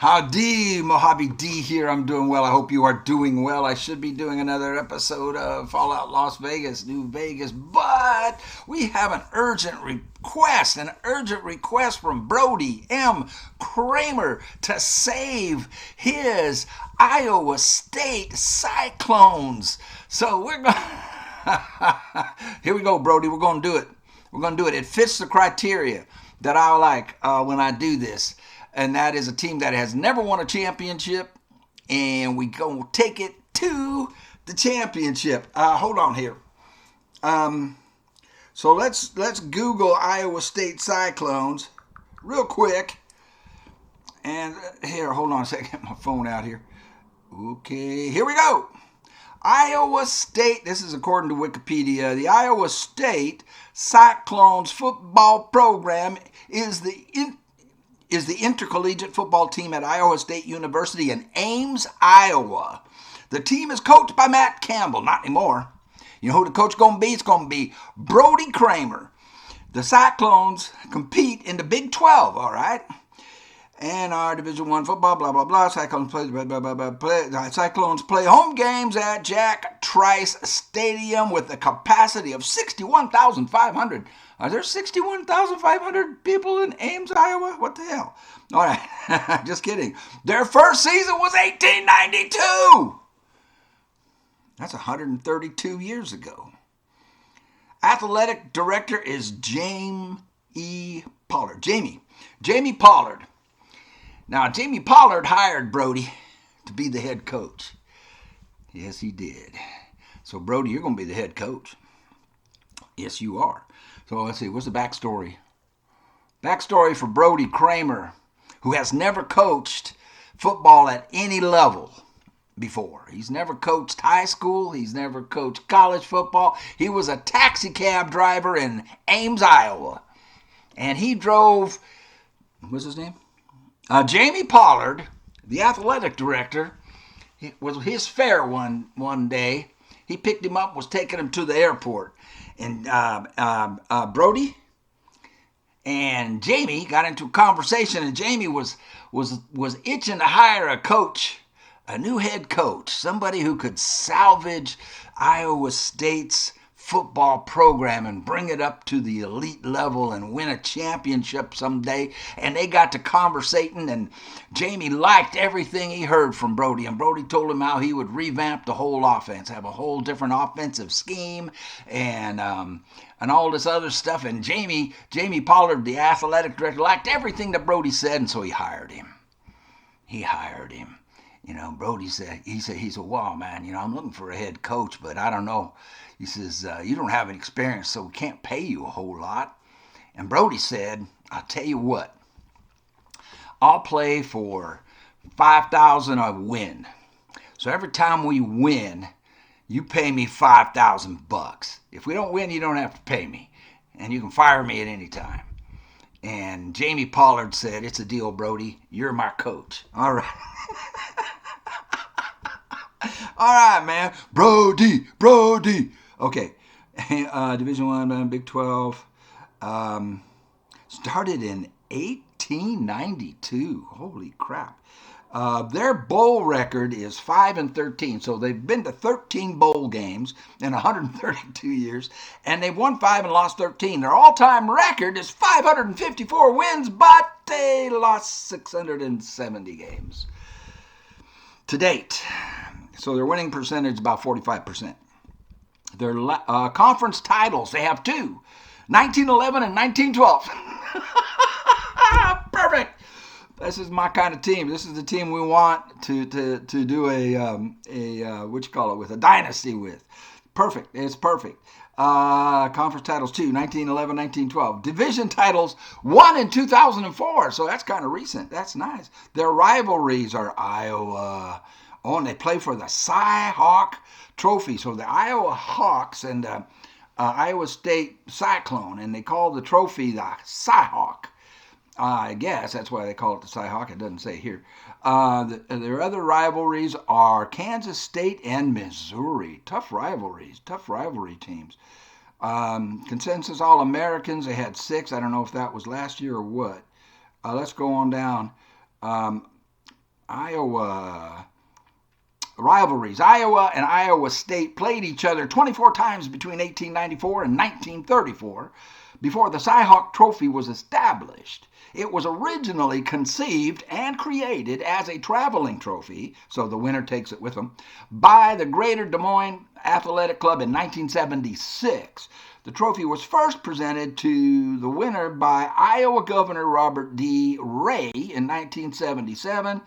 Howdy, Mojave D here. I'm doing well. I hope you are doing well. I should be doing another episode of Fallout Las Vegas, New Vegas, but we have an urgent request from Brody M. Kramer to save his Iowa State Cyclones. So we're going here we go, Brody. We're going to do it. We're going to do it. It fits the criteria that I like when I do this. And that is a team that has never won a championship, and we go take it to the championship. Hold on here. So let's Google Iowa State Cyclones real quick. And here, hold on a second. Get my phone out here. Okay, here we go. Iowa State, this is according to Wikipedia, the Iowa State Cyclones football program is the intercollegiate football team at Iowa State University in Ames, Iowa. The team is coached by Matt Campbell. Not anymore. You know who the coach is going to be? It's going to be Brody Kramer. The Cyclones compete in the Big 12, all right? And our Division I football, blah, blah, blah. Cyclones play home games at Jack Trice Stadium with a capacity of 61,500. Are there 61,500 people in Ames, Iowa? What the hell? All right, just kidding. Their first season was 1892. That's 132 years ago. Athletic director is Jamie Pollard. Jamie Pollard. Now, Jamie Pollard hired Brody to be the head coach. Yes, he did. So, Brody, you're going to be the head coach. Yes, you are. So, let's see. What's the backstory? Backstory for Brody Kramer, who has never coached football at any level before. He's never coached high school. He's never coached college football. He was a taxi cab driver in Ames, Iowa. And he drove, what's his name? Jamie Pollard, the athletic director, it was his fare one day. He picked him up, was taking him to the airport. And Brody and Jamie got into a conversation, and Jamie was itching to hire a coach, a new head coach, somebody who could salvage Iowa State's football program and bring it up to the elite level and win a championship someday. And they got to conversating, and Jamie liked everything he heard from Brody, and Brody told him how he would revamp the whole offense, have a whole different offensive scheme, and all this other stuff. And Jamie Pollard, the athletic director, liked everything that Brody said, and so he hired him. You know, Brody said, well, man, you know, I'm looking for a head coach, but I don't know. He says, you don't have any experience, so we can't pay you a whole lot. And Brody said, I'll tell you what, I'll play for $5,000 a win. So every time we win, you pay me $5,000. If we don't win, you don't have to pay me. And you can fire me at any time. And Jamie Pollard said, it's a deal, Brody. You're my coach. All right. All right, man. Brody. Okay. Division I, Big 12. Started in 1892. Holy crap. Their bowl record is 5-13. So they've been to 13 bowl games in 132 years, and they've won 5 and lost 13. Their all-time record is 554 wins, but they lost 670 games to date. So their winning percentage is about 45%. Their conference titles, they have 2, 1911 and 1912. Perfect. This is my kind of team. This is the team we want to do a dynasty with. Perfect. It's perfect. Conference titles 2, 1911, 1912. Division titles 1 in 2004. So that's kind of recent. That's nice. Their rivalries are Iowa. Oh, and they play for the Cy-Hawk Trophy. So the Iowa Hawks and Iowa State Cyclone, and they call the trophy the Cy-Hawk. I guess that's why they call it the Cy-Hawk. It doesn't say here. Their other rivalries are Kansas State and Missouri. Tough rivalry teams. Consensus All-Americans, they had 6. I don't know if that was last year or what. Let's go on down. Iowa rivalries. Iowa and Iowa State played each other 24 times between 1894 and 1934 before the Cy-Hawk Trophy was established. It was originally conceived and created as a traveling trophy, so the winner takes it with them, by the Greater Des Moines Athletic Club in 1976. The trophy was first presented to the winner by Iowa Governor Robert D. Ray in 1977.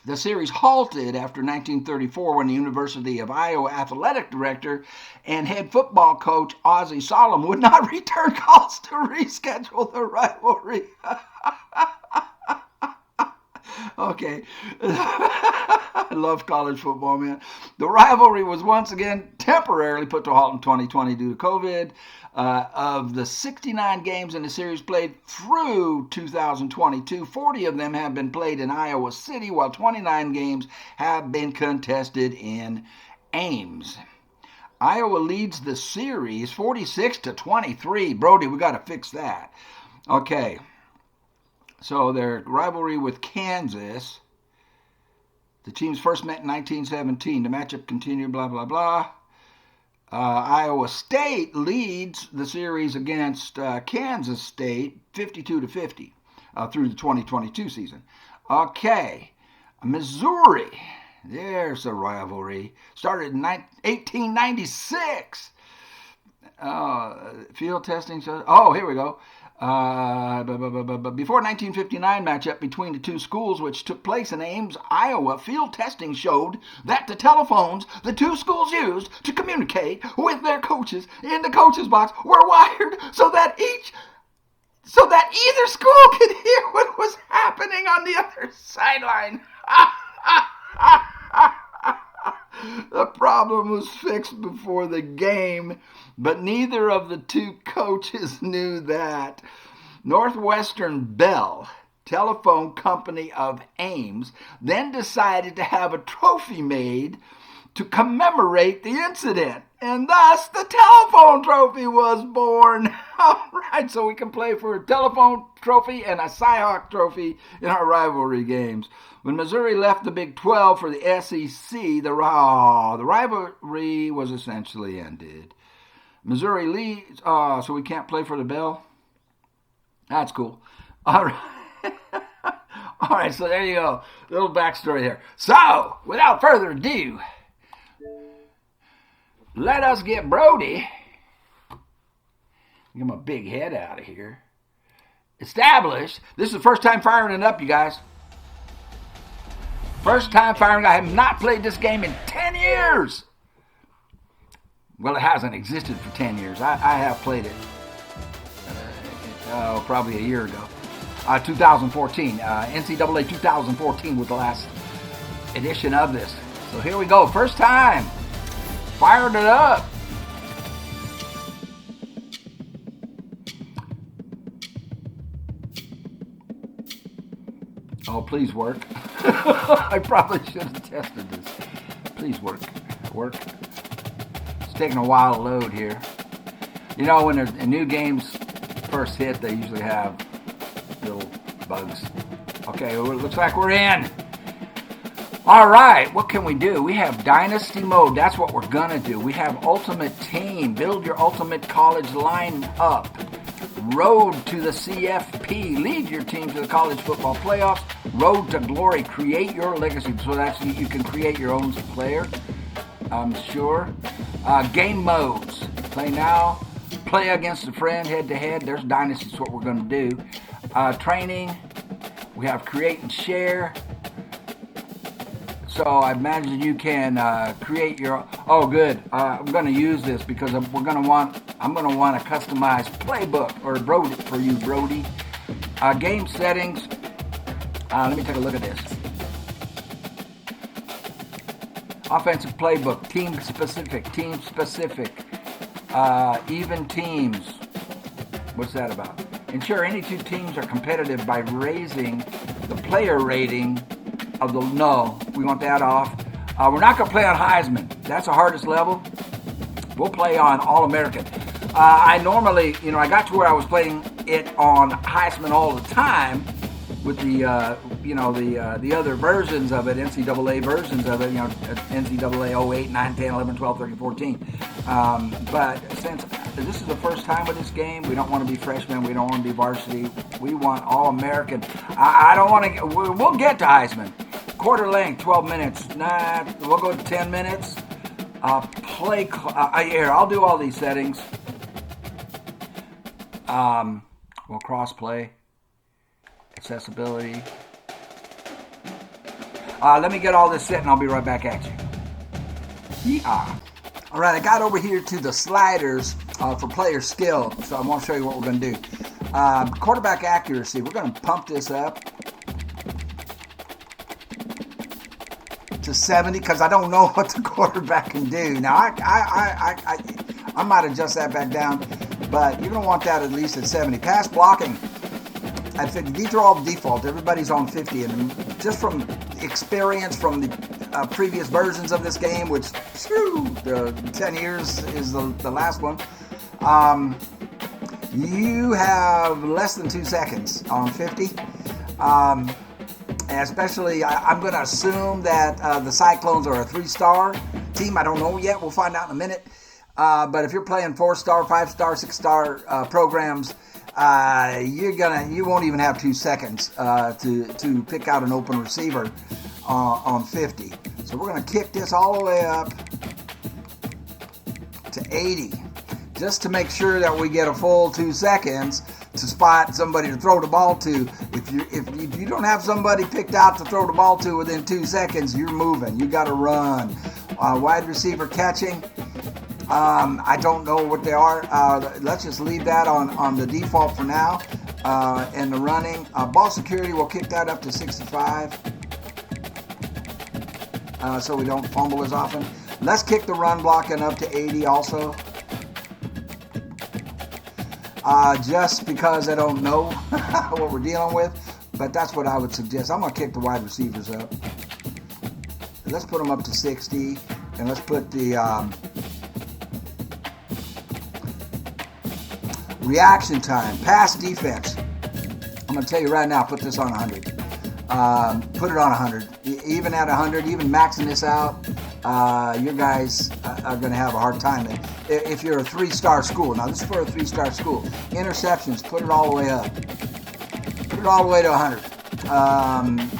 The series halted after 1934 when the University of Iowa athletic director and head football coach Ozzie Solomon would not return calls to reschedule the rivalry. Okay. I love college football, man. The rivalry was once again temporarily put to a halt in 2020 due to COVID. Of the 69 games in the series played through 2022, 40 of them have been played in Iowa City, while 29 games have been contested in Ames. Iowa leads the series 46-23. Brody, we got to fix that. Okay. So their rivalry with Kansas. The teams first met in 1917. The matchup continued, blah, blah, blah. Iowa State leads the series against Kansas State 52-50 through the 2022 season. Okay, Missouri, there's a rivalry. Started in 1896. Field testing. Oh, here we go. Before 1959 matchup between the two schools, which took place in Ames, Iowa, field testing showed that the telephones the two schools used to communicate with their coaches in the coaches box were wired so that either school could hear what was happening on the other sideline. The problem was fixed before the game, but neither of the two coaches knew that. Northwestern Bell, telephone company of Ames, then decided to have a trophy made to commemorate the incident, and thus the telephone trophy was born. All right, so we can play for a telephone trophy and a Cy-Hawk trophy in our rivalry games. When Missouri left the Big 12 for the SEC, the rivalry was essentially ended. Missouri leads, so we can't play for the Bell? That's cool. All right. All right, so there you go. Little backstory there. So, without further ado, let us get Brody, get my big head out of here, established. This is the first time firing it up, you guys. First time firing. I have not played this game in 10 years. Well, it hasn't existed for 10 years. I have played it probably a year ago. 2014. NCAA 2014 was the last edition of this. So here we go. First time. Fired it up. Oh, please work. I probably should have tested this. Please work. It's taking a while to load here. You know, when new games first hit, they usually have little bugs. Okay, well, it looks like we're in. All right, what can we do? We have Dynasty mode. That's what we're going to do. We have Ultimate Team. Build your ultimate college lineup. Road to the CFP. Lead your team to the college football playoffs. Road to glory. Create your legacy. So that's you can create your own player, I'm sure. Game modes. Play now. Play against a friend head-to-head. There's Dynasty. That's what we're going to do. Training. We have create and share. So I imagine you can create your. Oh, good. I'm going to use this because I'm going to want a customized playbook or for you, Brody. Game settings. Let me take a look at this. Offensive playbook. Team specific. Even teams. What's that about? Ensure any two teams are competitive by raising the player rating of the. No, we want that off. We're not going to play on Heisman. That's the hardest level. We'll play on All-American. I normally, I got to where I was playing it on Heisman all the time. with the the other versions of it, NCAA versions of it, NCAA 08, 9, 10, 11, 12, 13, 14. But since this is the first time with this game, we don't want to be freshmen. We don't want to be varsity. We want all American. I don't want to. We'll get to Heisman. Quarter length, 12 minutes. Nah, we'll go to 10 minutes. Here, I'll do all these settings. We'll cross play. Accessibility. Let me get all this set and I'll be right back at you. Yeehaw. All right, I got over here to the sliders for player skill, so I want to show you what we're going to do. Quarterback accuracy, we're going to pump this up to 70 because I don't know what the quarterback can do. Now, I might adjust that back down, but you're going to want that at least at 70. Pass blocking at 50. These are all default. Everybody's on 50, and just from experience from the previous versions of this game, which the 10 years is the last one, you have less than 2 seconds on 50. And especially, I'm going to assume that the Cyclones are a 3-star team. I don't know yet. We'll find out in a minute. But if you're playing 4-star, 5-star, 6-star programs, you won't even have 2 seconds to pick out an open receiver on 50. So we're going to kick this all the way up to 80, just to make sure that we get a full 2 seconds to spot somebody to throw the ball to. If you don't have somebody picked out to throw the ball to within 2 seconds, you're moving. You got to run. Wide receiver catching. I don't know what they are. Let's just leave that on the default for now. And the running. Ball security, we'll kick that up to 65. So we don't fumble as often. Let's kick the run blocking up to 80 also. Just because I don't know what we're dealing with. But that's what I would suggest. I'm going to kick the wide receivers up. Let's put them up to 60. And let's put the reaction time, pass defense. I'm going to tell you right now, put this on 100. Put it on 100. Even at 100, even maxing this out, you guys are going to have a hard time. If you're a 3-star school, now this is for a 3-star school. Interceptions, put it all the way up. Put it all the way to 100.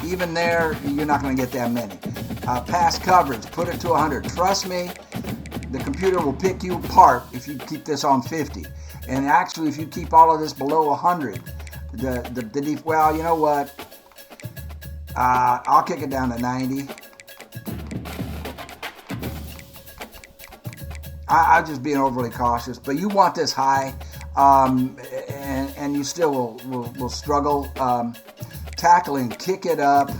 Even there, you're not going to get that many. Pass coverage, put it to 100. Trust me, the computer will pick you apart if you keep this on 50. And actually, if you keep all of this below 100, well, you know what? I'll kick it down to 90. I'm just being overly cautious, but you want this high, and you still will struggle. Tackling, kick it up.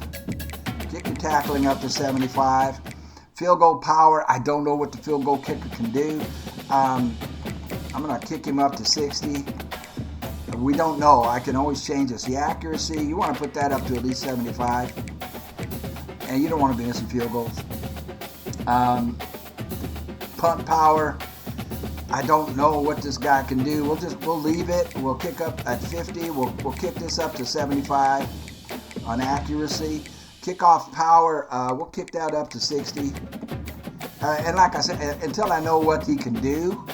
Kick your tackling up to 75. Field goal power, I don't know what the field goal kicker can do. I'm going to kick him up to 60. We don't know. I can always change this. The accuracy, you want to put that up to at least 75. And you don't want to be missing field goals. Punt power, I don't know what this guy can do. We'll leave it. We'll kick up at 50. We'll kick this up to 75 on accuracy. Kickoff power, we'll kick that up to 60. And like I said, until I know what he can do,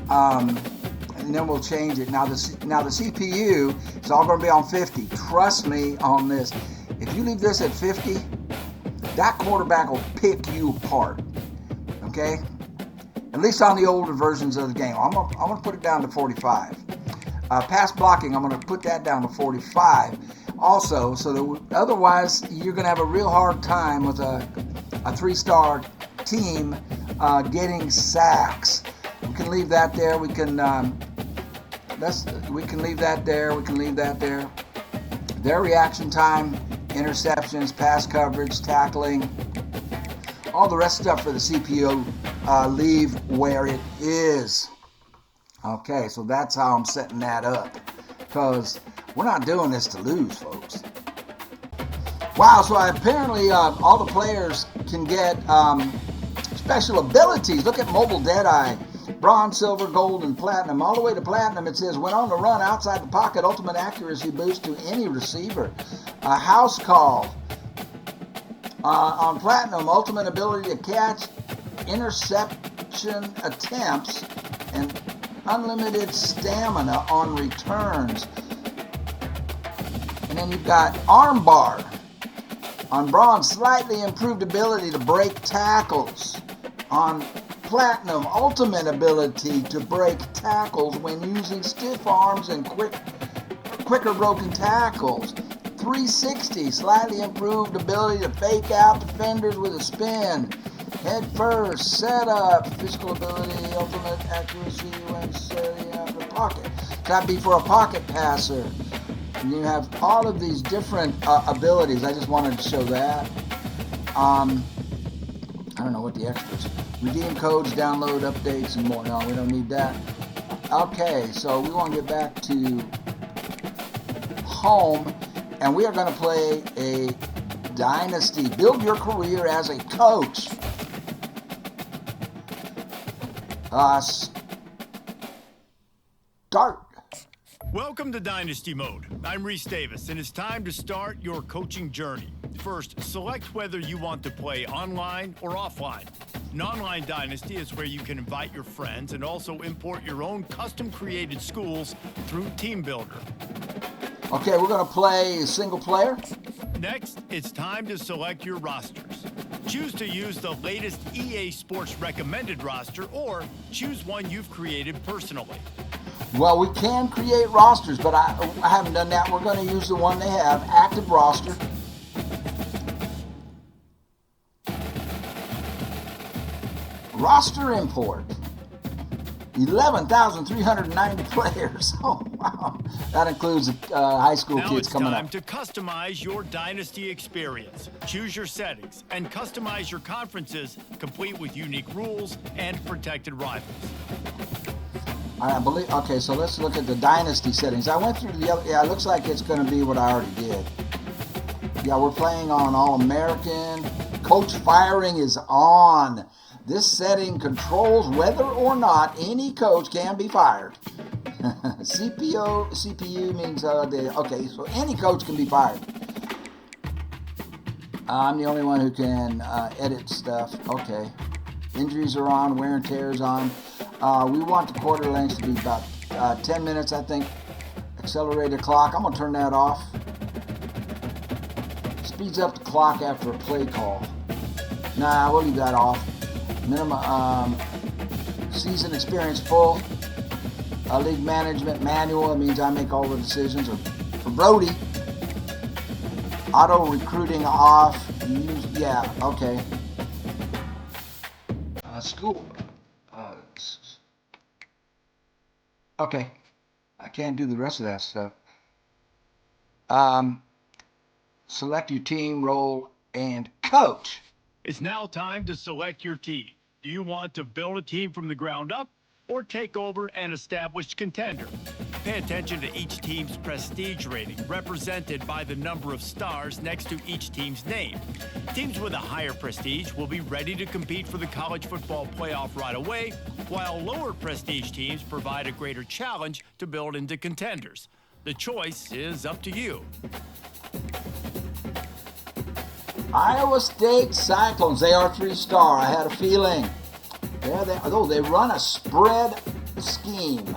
and then we'll change it. Now the CPU is all going to be on 50. Trust me on this. If you leave this at 50, that quarterback will pick you apart. Okay? At least on the older versions of the game. I'm going to put it down to 45. Pass blocking, I'm going to put that down to 45 also. So that otherwise, you're going to have a real hard time with a 3-star team getting sacks. We can leave that there. We can leave that there. We can leave that there. Their reaction time, interceptions, pass coverage, tackling, all the rest stuff for the CPU, leave where it is. Okay, so that's how I'm setting that up, because we're not doing this to lose, folks. Wow, so apparently all the players can get special abilities. Look at Mobile Deadeye. bronze, silver, gold, and platinum. All the way to platinum, it says, when on the run outside the pocket, ultimate accuracy boost to any receiver. A house call. On platinum, ultimate ability to catch interception attempts and unlimited stamina on returns. And then you've got armbar. On bronze, slightly improved ability to break tackles. On platinum, ultimate ability to break tackles when using stiff arms and quicker broken tackles. 360, slightly improved ability to fake out defenders with a spin. Head first, setup, physical ability, ultimate accuracy when setting out the pocket. That'd be for a pocket passer. And you have all of these different abilities. I just wanted to show that. I don't know what the extras. Redeem codes, download updates, and more. No, we don't need that. Okay, so we want to get back to home, and we are going to play a Dynasty. Build your career as a coach. Start. Welcome to Dynasty Mode. I'm Reese Davis, and it's time to start your coaching journey. First, select whether you want to play online or offline. An online Dynasty is where you can invite your friends and also import your own custom-created schools through Team Builder. Okay, we're going to play single player. Next, it's time to select your rosters. Choose to use the latest EA Sports recommended roster or choose one you've created personally. Well, we can create rosters, but I haven't done that. We're going to use the one they have, active roster. Roster import. 11,390 players. Oh, wow. That includes high school kids coming up. Now it's time to customize your Dynasty experience. Choose your settings and customize your conferences, complete with unique rules and protected rivals. I believe. Okay, so let's look at the Dynasty settings. I went through the other. Yeah, it looks like it's going to be what I already did. Yeah, we're playing on All-American. Coach firing is on. This setting controls whether or not any coach can be fired. CPU means okay, so any coach can be fired. I'm the only one who can edit stuff. Okay. Injuries are on, wear and tear is on. We want the quarter lengths to be about 10 minutes, I think. Accelerated clock. I'm going to turn that off. Speeds up the clock after a play call. Nah, we'll leave that off. Minimum season experience full. League management manual. It means I make all the decisions. Or for Brody. Auto recruiting off. Yeah, okay. School. Okay. I can't do the rest of that stuff. Select your team, role, and coach. It's now time to select your team. Do you want to build a team from the ground up or take over an established contender? Pay attention to each team's prestige rating, represented by the number of stars next to each team's name. Teams with a higher prestige will be ready to compete for the college football playoff right away, while lower prestige teams provide a greater challenge to build into contenders. The choice is up to you. Iowa State Cyclones, they are 3-star. I had a feeling. They run a spread scheme.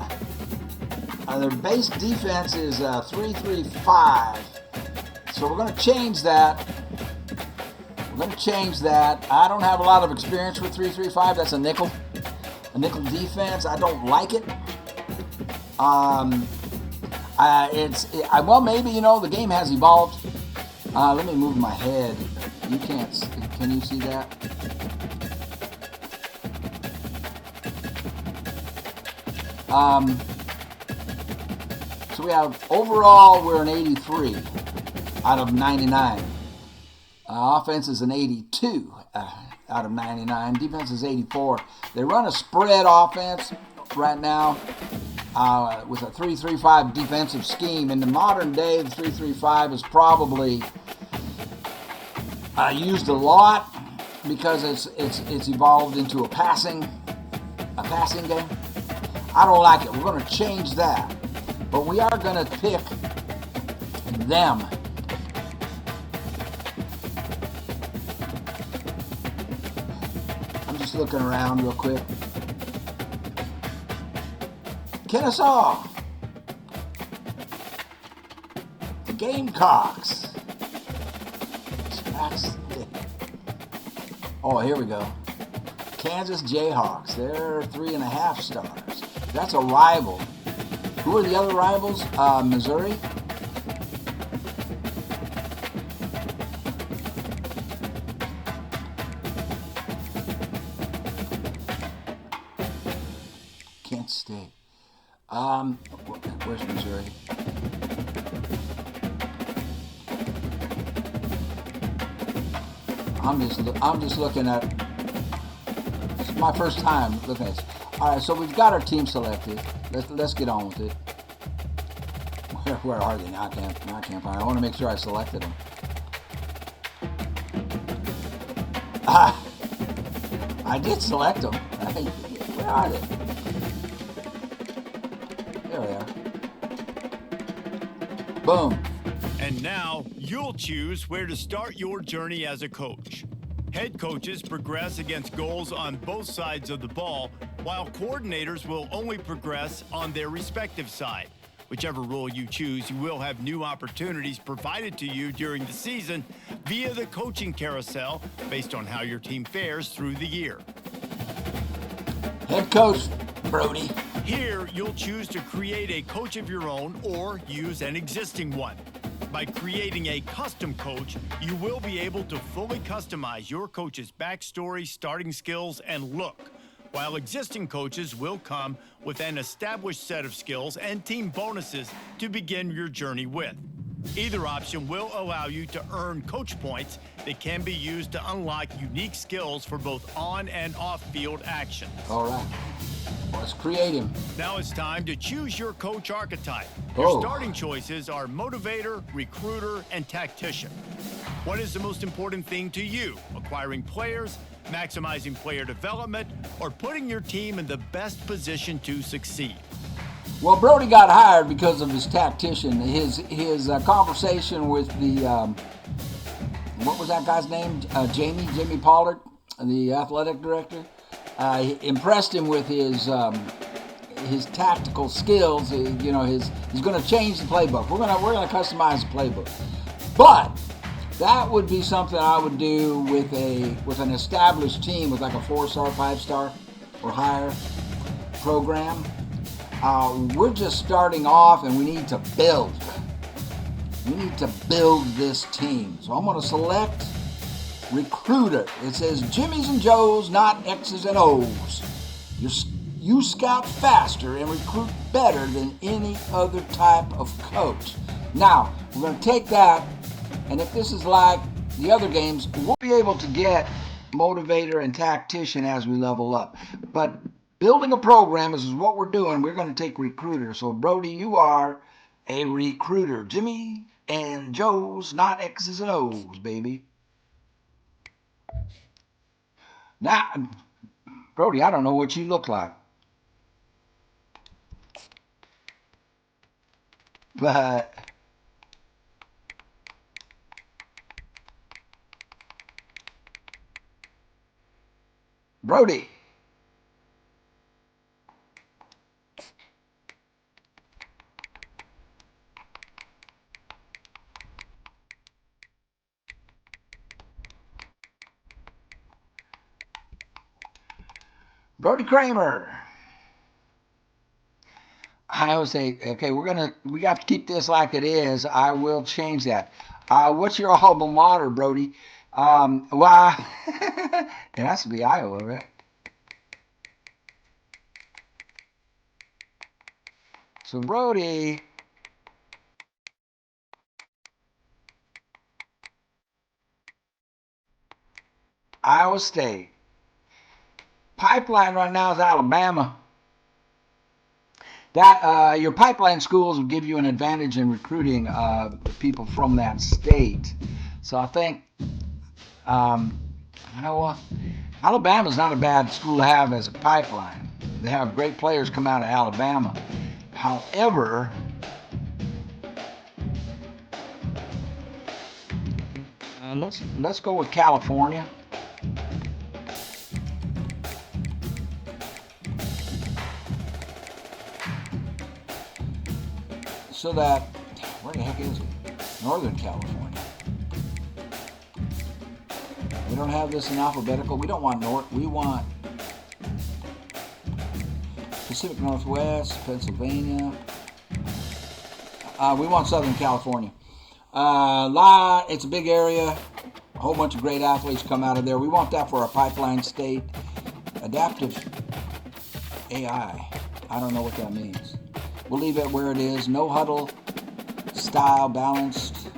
Their base defense is 3-3-5. So we're going to change that. I don't have a lot of experience with 3-3-5. That's a nickel defense. I don't like it. Well, maybe, the game has evolved. Let me move my head. You can't. Can you see that? So we have, overall, we're an 83 out of 99. Offense is an 82 out of 99. Defense is 84. They run a spread offense right now with a 3-3-5 defensive scheme. In the modern day, the 3-3-5 is probably used a lot because it's evolved into a passing passing game. I don't like it. We're going to change that. But we are going to pick them. I'm just looking around real quick. Kennesaw. The Gamecocks. Oh, here we go. Kansas Jayhawks. They're 3.5 stars. That's a rival. Who are the other rivals? Missouri. Kent State. Where's Missouri? I'm just looking at. It's my first time looking at this. All right, so we've got our team selected. Let's get on with it. Where are they? I can't find. I want to make sure I selected them. I did select them. Where are they? There they are. Boom. And now you'll choose where to start your journey as a coach. Head coaches progress against goals on both sides of the ball, while coordinators will only progress on their respective side. Whichever role you choose, you will have new opportunities provided to you during the season via the coaching carousel based on how your team fares through the year. Head coach, Brody. Here, you'll choose to create a coach of your own or use an existing one. By creating a custom coach, you will be able to fully customize your coach's backstory, starting skills, and look, while existing coaches will come with an established set of skills and team bonuses to begin your journey with. Either option will allow you to earn coach points that can be used to unlock unique skills for both on and off-field action. All right. Let's create him. Now it's time to choose your coach archetype. Your starting choices are motivator, recruiter, and tactician. What is the most important thing to you? Acquiring players, maximizing player development, or putting your team in the best position to succeed? Well, Brody got hired because of his tactician. His conversation with the what was that guy's name? Jamie Pollard, the athletic director. Impressed him with his tactical skills. He's going to change the playbook. We're going to customize the playbook. But that would be something I would do with an established team with like a 4-star, 5-star, or higher program. We're just starting off, and we need to build. We need to build this team. So I'm going to select recruiter. It says Jimmys and Joes, not X's and O's. You scout faster and recruit better than any other type of coach. Now, we're going to take that, and if this is like the other games, we'll be able to get motivator and tactician as we level up. But building a program is what we're doing. We're going to take recruiter. So, Brody, you are a recruiter. Jimmy and Joe's, not X's and O's, baby. Now, Brody, I don't know what you look like. But Brody. Brody Kramer. I always say, okay, we got to keep this like it is. I will change that. What's your alma mater, Brody? Why? It has to be Iowa, right? So Brody, Iowa State. Pipeline right now is Alabama. That your pipeline schools will give you an advantage in recruiting people from that state. So I think Iowa, Alabama's not a bad school to have as a pipeline. They have great players come out of Alabama. However, let's go with California. So that, where the heck is it? Northern California. We don't have this in alphabetical. We don't want North. We want Pacific Northwest, Pennsylvania. We want Southern California. It's a big area. A whole bunch of great athletes come out of there. We want that for our pipeline state. Adaptive AI. I don't know what that means. We'll leave it where it is. No huddle style, balanced.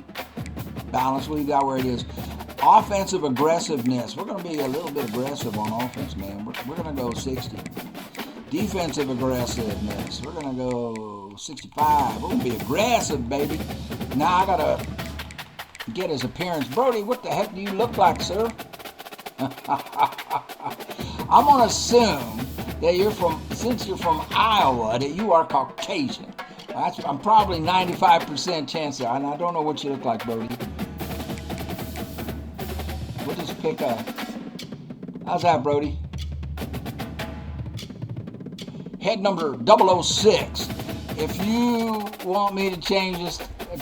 We'll leave that where it is. Offensive aggressiveness. We're going to be a little bit aggressive on offense, man. We're going to go 60. Defensive aggressiveness. We're going to go 65. We're going to be aggressive, baby. Now I got to get his appearance. Brody, what the heck do you look like, sir? I'm going to assume that since you're from Iowa, that you are Caucasian. I'm probably 95% chance there, and I don't know what you look like, Brody. We'll just pick a. How's that, Brody? Head number 006. If you want me to change this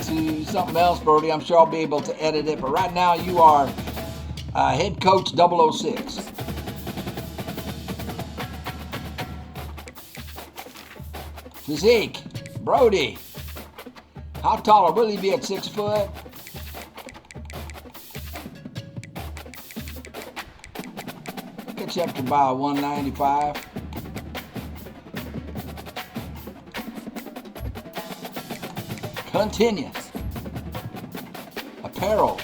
to something else, Brody, I'm sure I'll be able to edit it. But right now, you are head coach 006. Physique, Brody. How tall will he be at 6 foot? Get you up to about 195. Continue. Apparel.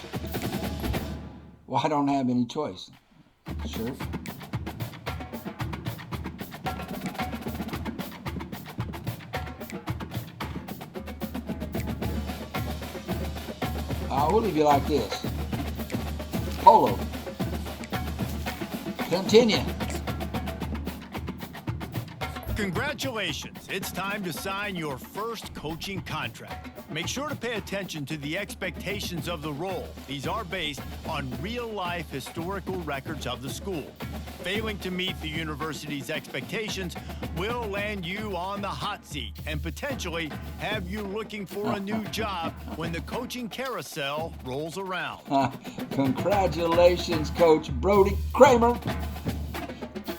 Well, I don't have any choice. Shirt. We'll leave you like this. Polo. Continue. Congratulations. It's time to sign your first coaching contract. Make sure to pay attention to the expectations of the role. These are based on real-life historical records of the school. Failing to meet the university's expectations will land you on the hot seat and potentially have you looking for a new job when the coaching carousel rolls around. Congratulations, Coach Brody Kramer.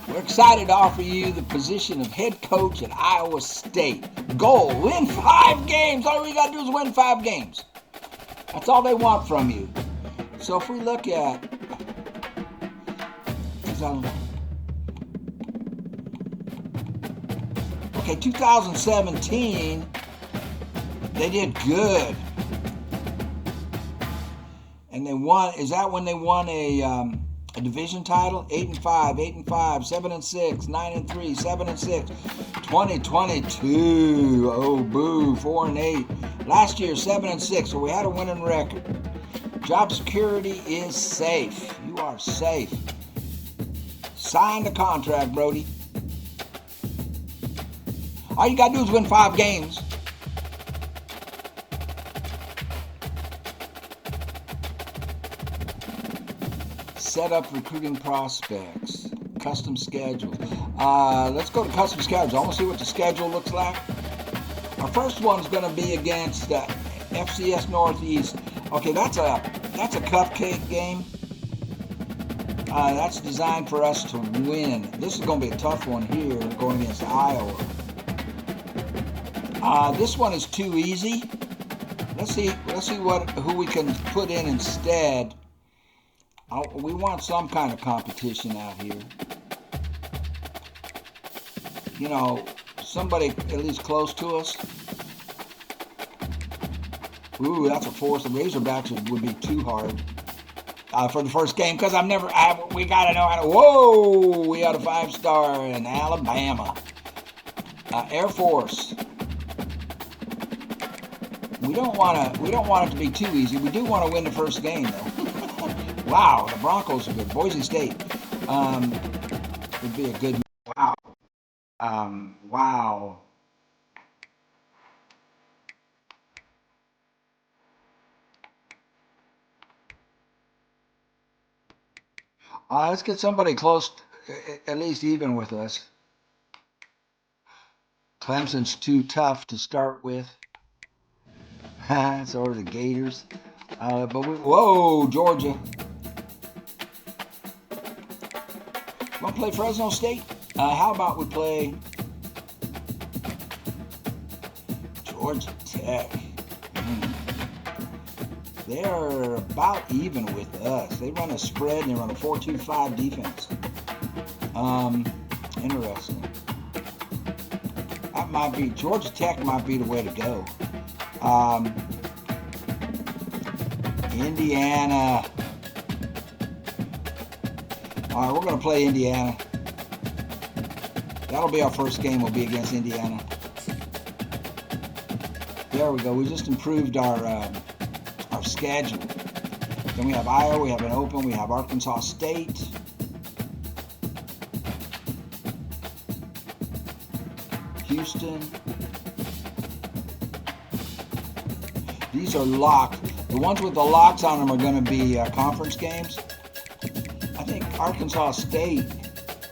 We're excited to offer you the position of head coach at Iowa State. Goal, win 5 games. All we got to do is win 5 games. That's all they want from you. So if we look at 2017, they did good. And they won, is that when they won a division title? 8-5, 8-5, 7-6, 9-3, 7-6. 2022, oh boo, 4-8. Last year, 7-6, so we had a winning record. Job security is safe. You are safe. Sign the contract, Brody. All you got to do is win 5 games. Set up recruiting prospects. Custom schedule. Let's go to custom schedule. I want to see what the schedule looks like. Our first one is going to be against FCS Northeast. Okay, that's a cupcake game. That's designed for us to win. This is going to be a tough one here, going against Iowa. This one is too easy. Let's see who we can put in instead. We want some kind of competition out here. You know, somebody at least close to us. Ooh, that's a force. The Razorbacks would be too hard for the first game because we got to know how to. Whoa, we got a 5-star in Alabama. Air Force. We don't want it to be too easy. We do want to win the first game though. Wow, the Broncos are good. Boise State would be a good. Wow, Wow. Let's get somebody close, at least even with us. Clemson's too tough to start with. So are the Gators. Whoa, Georgia. Want to play Fresno State? How about we play Georgia Tech? They're about even with us. They run a spread and they run a 4-2-5 defense. Interesting. That might be, Georgia Tech might be the way to go. Indiana. All right, we're going to play Indiana. That'll be our first game. Will be against Indiana. There we go. We just improved our schedule. Then we have Iowa. We have an open. We have Arkansas State. Houston. These are locked. The ones with the locks on them are going to be conference games. I think Arkansas State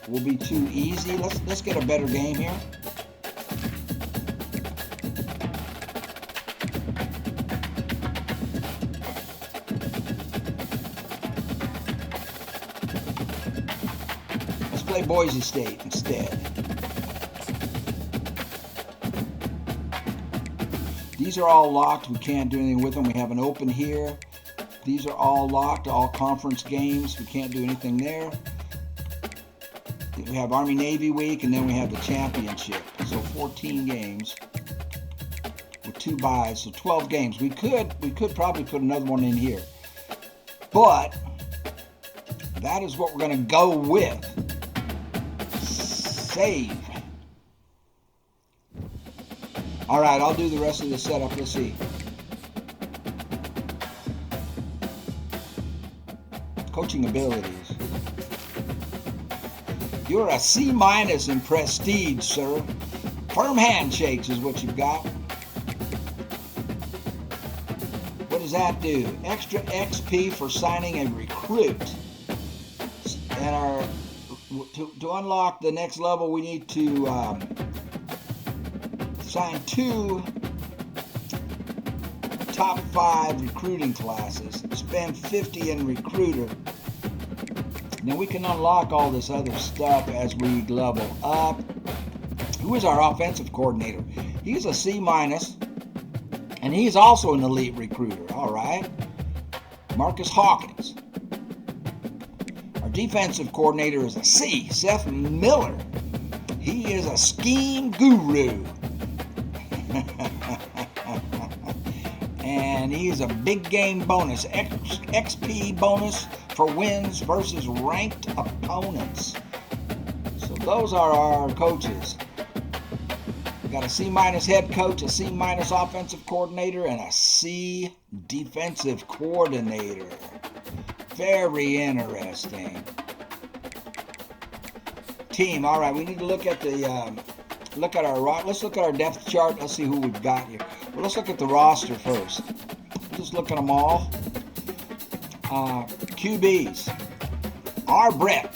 will be too easy. Let's get a better game here. Let's play Boise State instead. These are all locked. We can't do anything with them. We have an open here. These are all locked, all conference games. We can't do anything there. We have Army-Navy week, and then we have the championship. So 14 games with 2 byes, so 12 games. We could probably put another one in here. But that is what we're going to go with. Save. All right, I'll do the rest of the setup. Let's see. Coaching abilities. You're a C- in prestige, sir. Firm handshakes is what you've got. What does that do? Extra XP for signing a recruit. And to unlock the next level, we need to sign 2 top 5 recruiting classes. Spend 50 in recruiter. Now we can unlock all this other stuff as we level up. Who is our offensive coordinator? He's a C-, and he's also an elite recruiter. All right. Marcus Hawkins. Our defensive coordinator is a C, Seth Miller. He is a scheme guru. And he is a big game bonus, XP bonus for wins versus ranked opponents. So those are our coaches. We got a C- head coach, a C- offensive coordinator, and a C defensive coordinator. Very interesting. Team. All right, we need to look at the let's look at our depth chart. Let's see who we've got here. Well, let's look at the roster first. Just look at them all. QBs. R. Brett.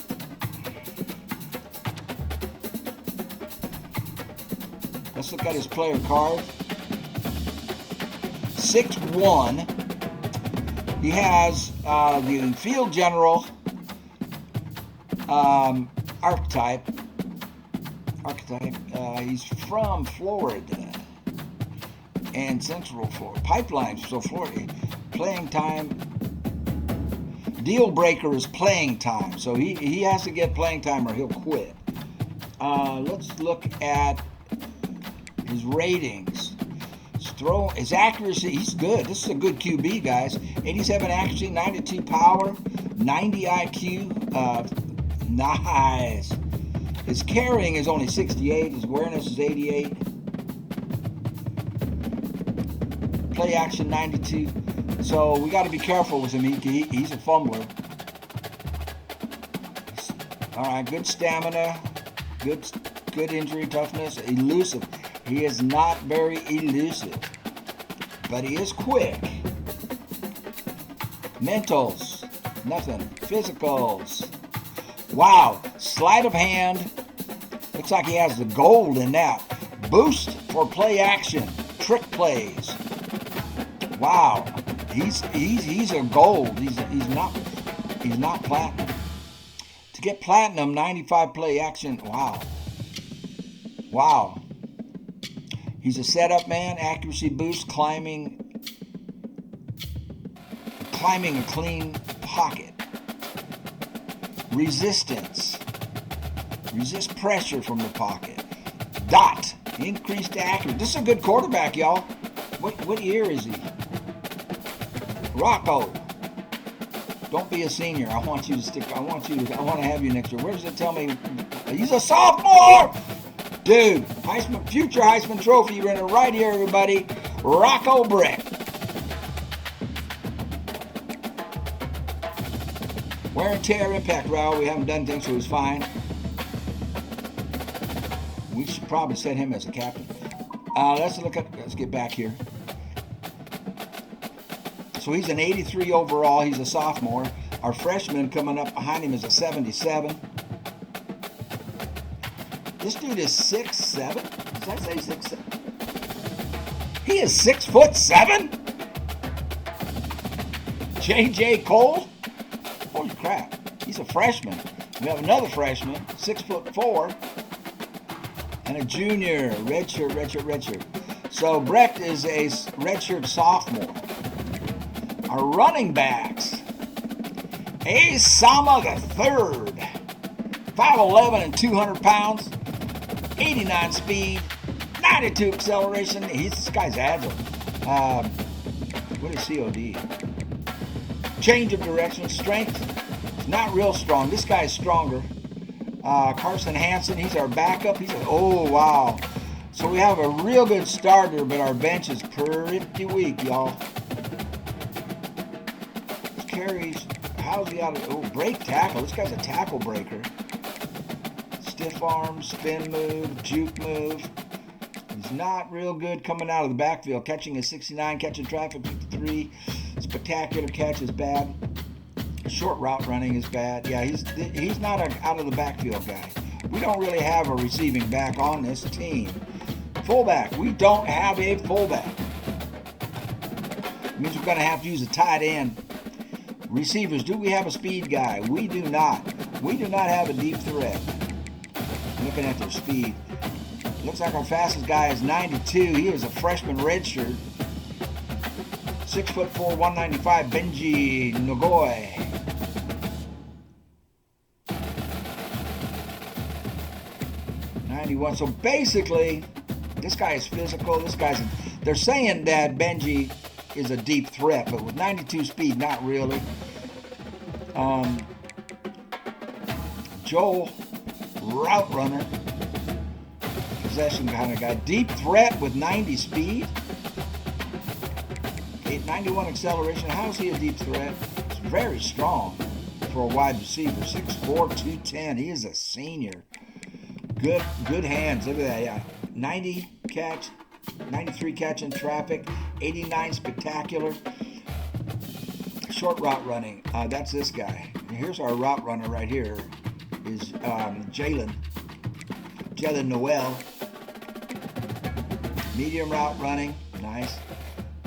Let's look at his player card. 6'1". He has the field general archetype. He's from Florida and Central Florida. Pipelines, so Florida. Playing time. Deal breaker is playing time. So he has to get playing time or he'll quit. Let's look at his ratings. His accuracy, he's good. This is a good QB, guys. 87 accuracy, 92 power, 90 IQ. Nice. His carrying is only 68. His awareness is 88. Play action 92. So we got to be careful with him. He's a fumbler. All right, good stamina, good good injury toughness, elusive. He is not very elusive, but he is quick. Mentals, nothing. Physicals, wow. Sleight of hand, looks like he has the gold in that. Boost for play action, trick plays. Wow, he's a gold. He's not platinum. To get platinum, 95 play action. Wow. He's a setup man, accuracy boost, climbing a clean pocket. Resistance. Resist pressure from the pocket. Dot. Increased accuracy. This is a good quarterback, y'all. What year is he? Rocco. Don't be a senior. I want to have you next year. Where does it tell me? He's a sophomore! Dude, future Heisman Trophy winner right here, everybody. Rocco Brick. Wear and tear impact route. We haven't done things, so he's fine. We should probably set him as a captain. Let's get back here. So he's an 83 overall. He's a sophomore. Our freshman coming up behind him is a 77. This dude is 6'7". Does that say 6'7"? He is 6'7". J.J. Cole. Holy crap! He's a freshman. We have another freshman, 6'4", and a junior, redshirt. So Brecht is a redshirt sophomore. Our running backs, A. Sama III, 5'11" and 200 pounds, 89 speed, 92 acceleration. This guy's agile. What is COD? Change of direction, strength. It's not real strong. This guy's stronger. Carson Hansen, he's our backup. Oh, wow. So we have a real good starter, but our bench is pretty weak, y'all. Carries. How's he out of? Break tackle. This guy's a tackle breaker. Stiff arm, spin move, juke move. He's not real good coming out of the backfield. Catching is 69, catching traffic 53. Spectacular catch is bad. Short route running is bad. Yeah, he's not an out of the backfield guy. We don't really have a receiving back on this team. Fullback. We don't have a fullback. It means we're going to have to use a tight end. Receivers. Do we have a speed guy? We do not. We do not have a deep threat. Looking at their speed. Looks like our fastest guy is 92. He is a freshman redshirt. 6'4", 195, Benji Ngoy. So basically, this guy is physical. They're saying that Benji is a deep threat, but with 92 speed, not really. Joel, route runner, possession kind of guy. Deep threat with 90 speed. 91 acceleration. How is he a deep threat? He's very strong for a wide receiver. 6'4", 210. He is a senior. Good hands. Look at that. Yeah. 90 catch, 93 catch in traffic, 89 spectacular. Short route running. That's this guy. Here's our route runner right here. Is Jalen Noel. Medium route running. Nice.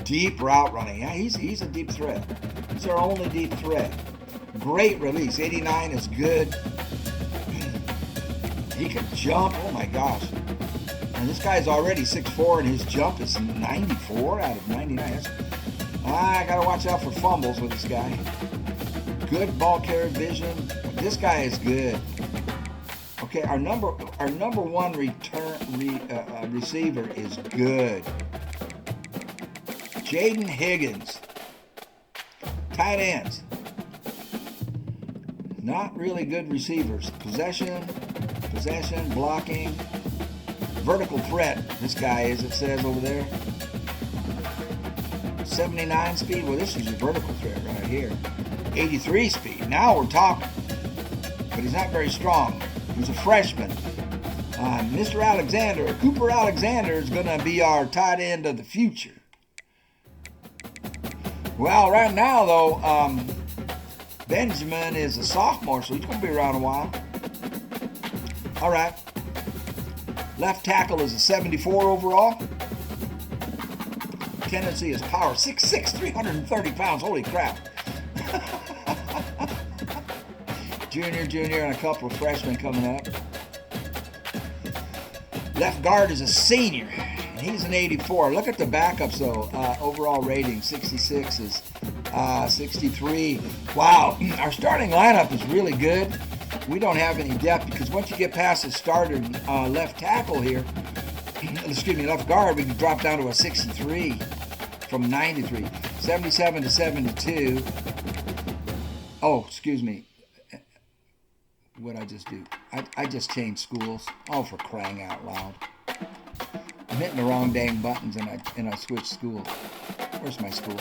Deep route running. Yeah, he's a deep threat. He's our only deep threat. Great release. 89 is good. He can jump. Oh my gosh. And this guy's already 6'4", and his jump is 94 out of 99. I gotta watch out for fumbles with this guy. Good ball carrier vision. This guy is good. Okay, our number one receiver is good. Jaden Higgins. Tight ends. Not really good receivers. Possession, blocking, vertical threat. This guy is, it says over there. 79 speed. Well, this is your vertical threat right here. 83 speed. Now we're talking. But he's not very strong. He's a freshman. Mr. Alexander, Cooper Alexander is going to be our tight end of the future. Well, right now, though, Benjamin is a sophomore, so he's going to be around a while. All right. Left tackle is a 74 overall. Tendency is power, 6'6", 330 pounds. Holy crap. Junior, and a couple of freshmen coming up. Left guard is a senior, and he's an 84. Look at the backups, though. Overall rating, 66 is 63. Wow, our starting lineup is really good. We don't have any depth because once you get past the starter left tackle here, left guard, we can drop down to a 63 from 93. 77 to 72. Oh, excuse me. What'd I just do? I just changed schools. Oh, for crying out loud. I'm hitting the wrong dang buttons and I switched schools. Where's my school?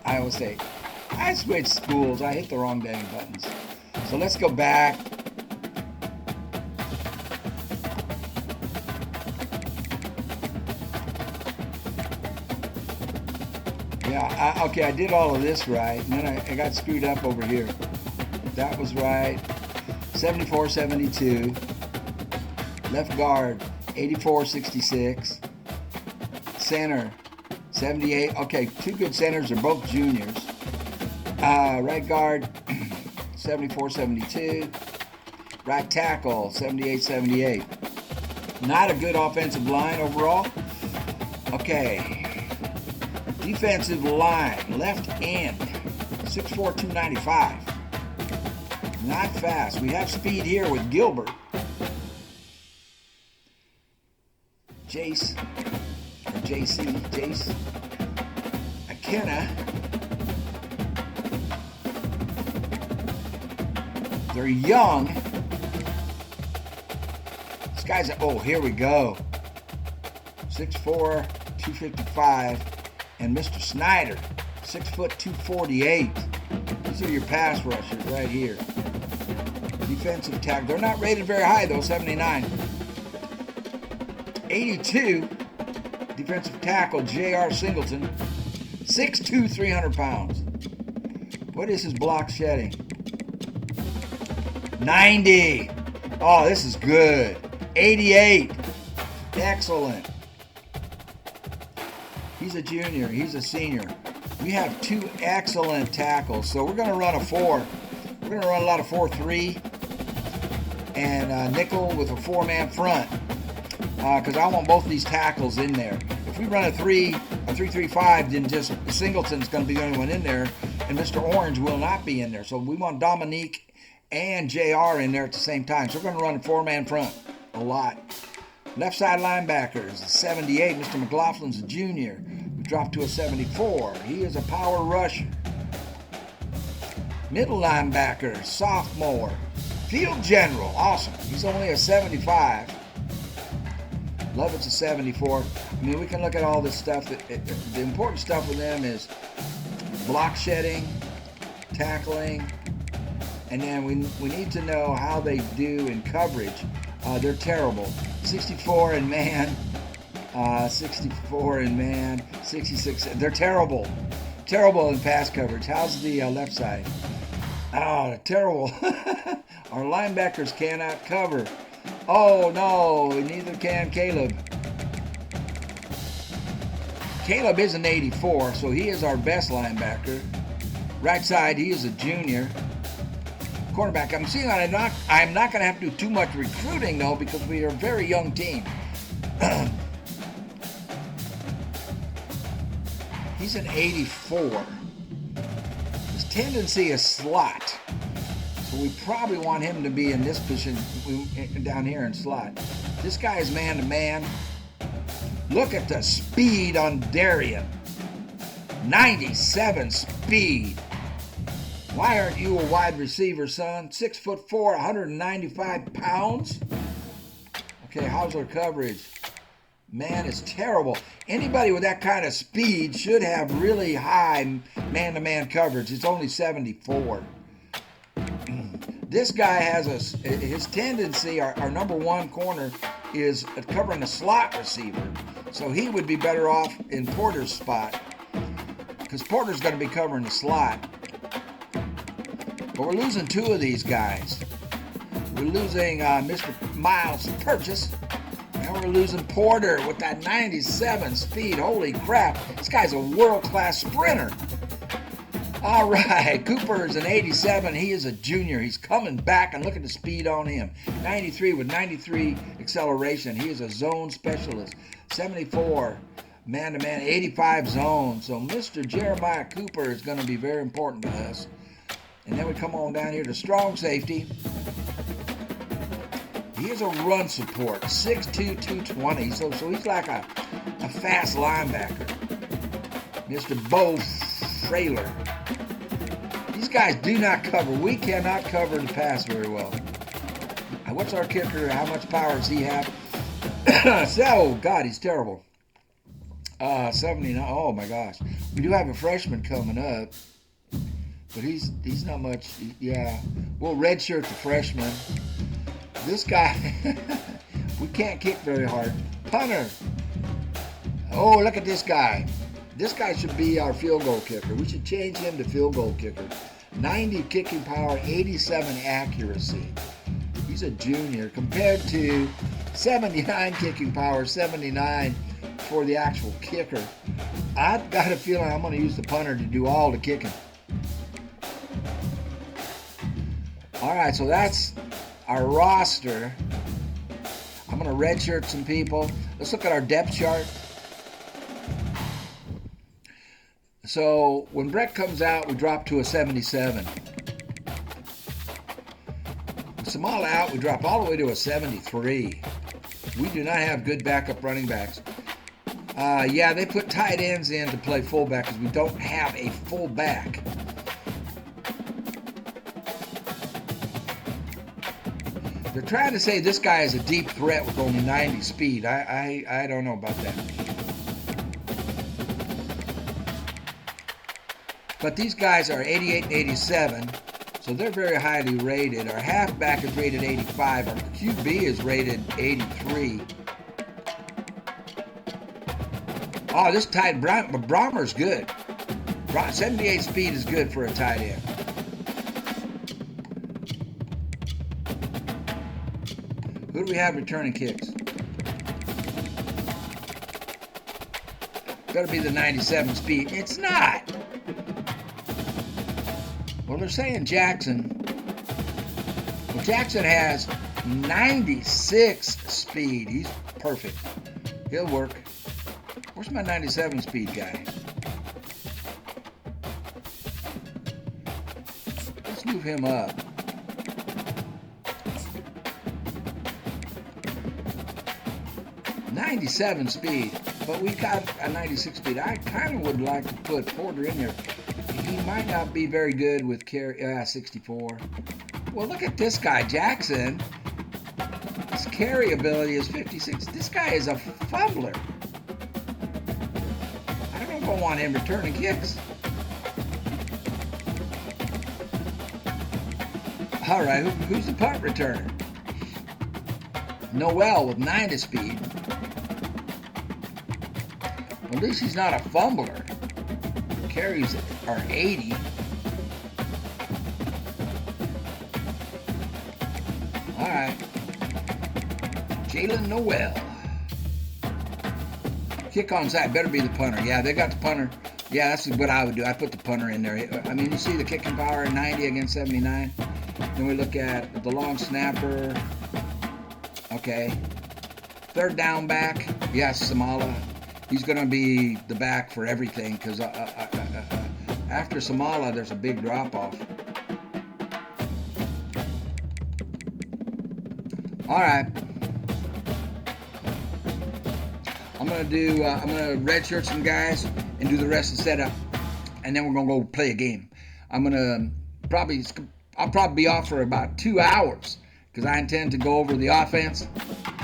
I always say, I switched schools. I hit the wrong dang buttons. So let's go back. Yeah, okay, I did all of this right, and then I got screwed up over here. That was right. 74, 72. Left guard, 84, 66. Center, 78. Okay, two good centers are both juniors. Right guard, 74, 72. Right tackle, 78, 78. Not a good offensive line overall. Okay. Defensive line, left end, 6'4", 295. Not fast. We have speed here with Gilbert. Jace McKenna. They're young. This guy's, oh, here we go. 6'4", 255. And Mr. Snyder, 6 foot 248. These are your pass rushers right here. Defensive tackle. They're not rated very high though, 79. 82. Defensive tackle, J.R. Singleton. 6'2", 300 pounds. What is his block shedding? 90. Oh, this is good. 88. Excellent. He's a junior. He's a senior. We have two excellent tackles. So we're going to run a 4. We're going to run a lot of 4-3 and nickel with a 4-man front because I want both these tackles in there. If we run a 3-3-5, then just Singleton's going to be the only one in there, and Mr. Orange will not be in there. So we want Dominique and JR in there at the same time. So we're going to run a 4-man front a lot. Left side linebackers, 78. Mr. McLaughlin's a junior. We dropped to a 74. He is a power rusher. Middle linebacker, sophomore. Field general, awesome. He's only a 75. Lovett's a 74. I mean, we can look at all this stuff. The important stuff with them is block shedding, tackling, and then we need to know how they do in coverage. They're terrible. 64 in man, 64 in man, 66. They're terrible. Terrible in pass coverage. How's the left side? Oh, terrible. Our linebackers cannot cover. Oh, no, neither can Caleb. Caleb is an 84, so he is our best linebacker. Right side, he is a junior. Cornerback, I'm seeing I'm not going to have to do too much recruiting, though, because we are a very young team. He's an 84. His tendency is slot. So we probably want him to be in this position down here in slot. This guy is man-to-man. Look at the speed on Darian. 97 speed. Why aren't you a wide receiver, son? 6'4", 195 pounds. Okay, how's our coverage? Man, it's terrible. Anybody with that kind of speed should have really high man-to-man coverage. It's only 74. This guy has his tendency, our number one corner, is covering a slot receiver. So he would be better off in Porter's spot, because Porter's going to be covering the slot. But we're losing two of these guys. We're losing Mr. Miles Purchase, and we're losing Porter with that 97 speed. Holy crap, this guy's a world-class sprinter. All right, Cooper is an 87. He is a junior. He's coming back, and look at the speed on him. 93 with 93 acceleration. He is a zone specialist. 74 man-to-man, 85 zone. So Mr. Jeremiah Cooper is going to be very important to us. And then we come on down here to strong safety. He is a run support, 6'2", 220. So he's like a fast linebacker. Mr. Bo Frailer. These guys do not cover. We cannot cover the pass very well. What's our kicker? How much power does he have? Oh, God, he's terrible. 79. Oh, my gosh. We do have a freshman coming up. But he's not much. Yeah. We'll redshirt the freshman. This guy, we can't kick very hard. Punter. Oh, look at this guy. This guy should be our field goal kicker. We should change him to field goal kicker. 90 kicking power, 87 accuracy. He's a junior compared to 79 kicking power, 79 for the actual kicker. I've got a feeling I'm going to use the punter to do all the kicking. All right, so that's our roster. I'm going to redshirt some people. Let's look at our depth chart. So when Brett comes out, we drop to a 77. With Samala out, we drop all the way to a 73. We do not have good backup running backs. Yeah, they put tight ends in to play fullback because we don't have a fullback. They're trying to say this guy is a deep threat with only 90 speed. I don't know about that. But these guys are 88 and 87, so they're very highly rated. Our halfback is rated 85. Our QB is rated 83. Oh, this tight Brahmer's good. 78 speed is good for a tight end. Who do we have returning kicks? Better be the 97 speed. It's not. Well, they're saying Jackson. Well, Jackson has 96 speed. He's perfect. He'll work. Where's my 97 speed guy? Let's move him up. .97 speed, but we got a 96 speed. I kind of would like to put Porter in there. He might not be very good with carry. 64. Well, look at this guy, Jackson. His carry ability is 56. This guy is a fumbler. I don't know if I want him returning kicks. All right, who's the punt returner? Noel with 90 speed. At least he's not a fumbler. Carries are 80. All right. Jalen Noel. Kick onside. Better be the punter. Yeah, they got the punter. Yeah, that's what I would do. I put the punter in there. I mean, you see the kicking power 90 against 79. Then we look at the long snapper. Okay. Third down back. Yes, Samala. He's going to be the back for everything because after Samala, there's a big drop-off. All right. I'm going to redshirt some guys and do the rest of the setup, and then we're going to go play a game. I'll probably be off for about 2 hours because I intend to go over the offense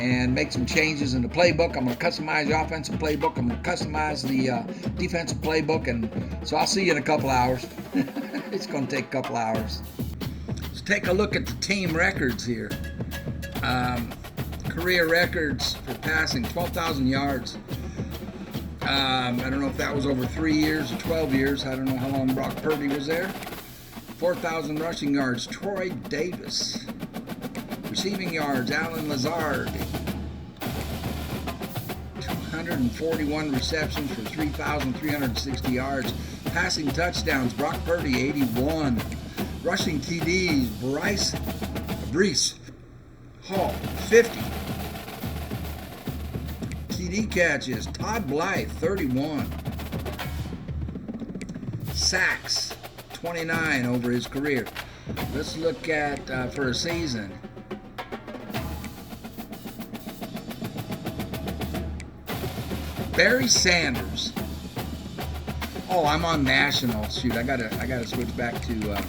and make some changes in the playbook. I'm going to customize the offensive playbook. I'm going to customize the defensive playbook. And so I'll see you in a couple hours. It's going to take a couple hours. Let's take a look at the team records here. Career records for passing, 12,000 yards. I don't know if that was over 3 years or 12 years. I don't know how long Brock Purdy was there. 4,000 rushing yards, Troy Davis. Receiving yards, Alan Lazard. 241 receptions for 3,360 yards. Passing touchdowns, Brock Purdy, 81. Rushing TDs, Breece Hall, 50. TD catches, Todd Blythe, 31. Sacks, 29 over his career. Let's look at for a season. Barry Sanders. Oh, I'm on national. Shoot, I gotta switch back to.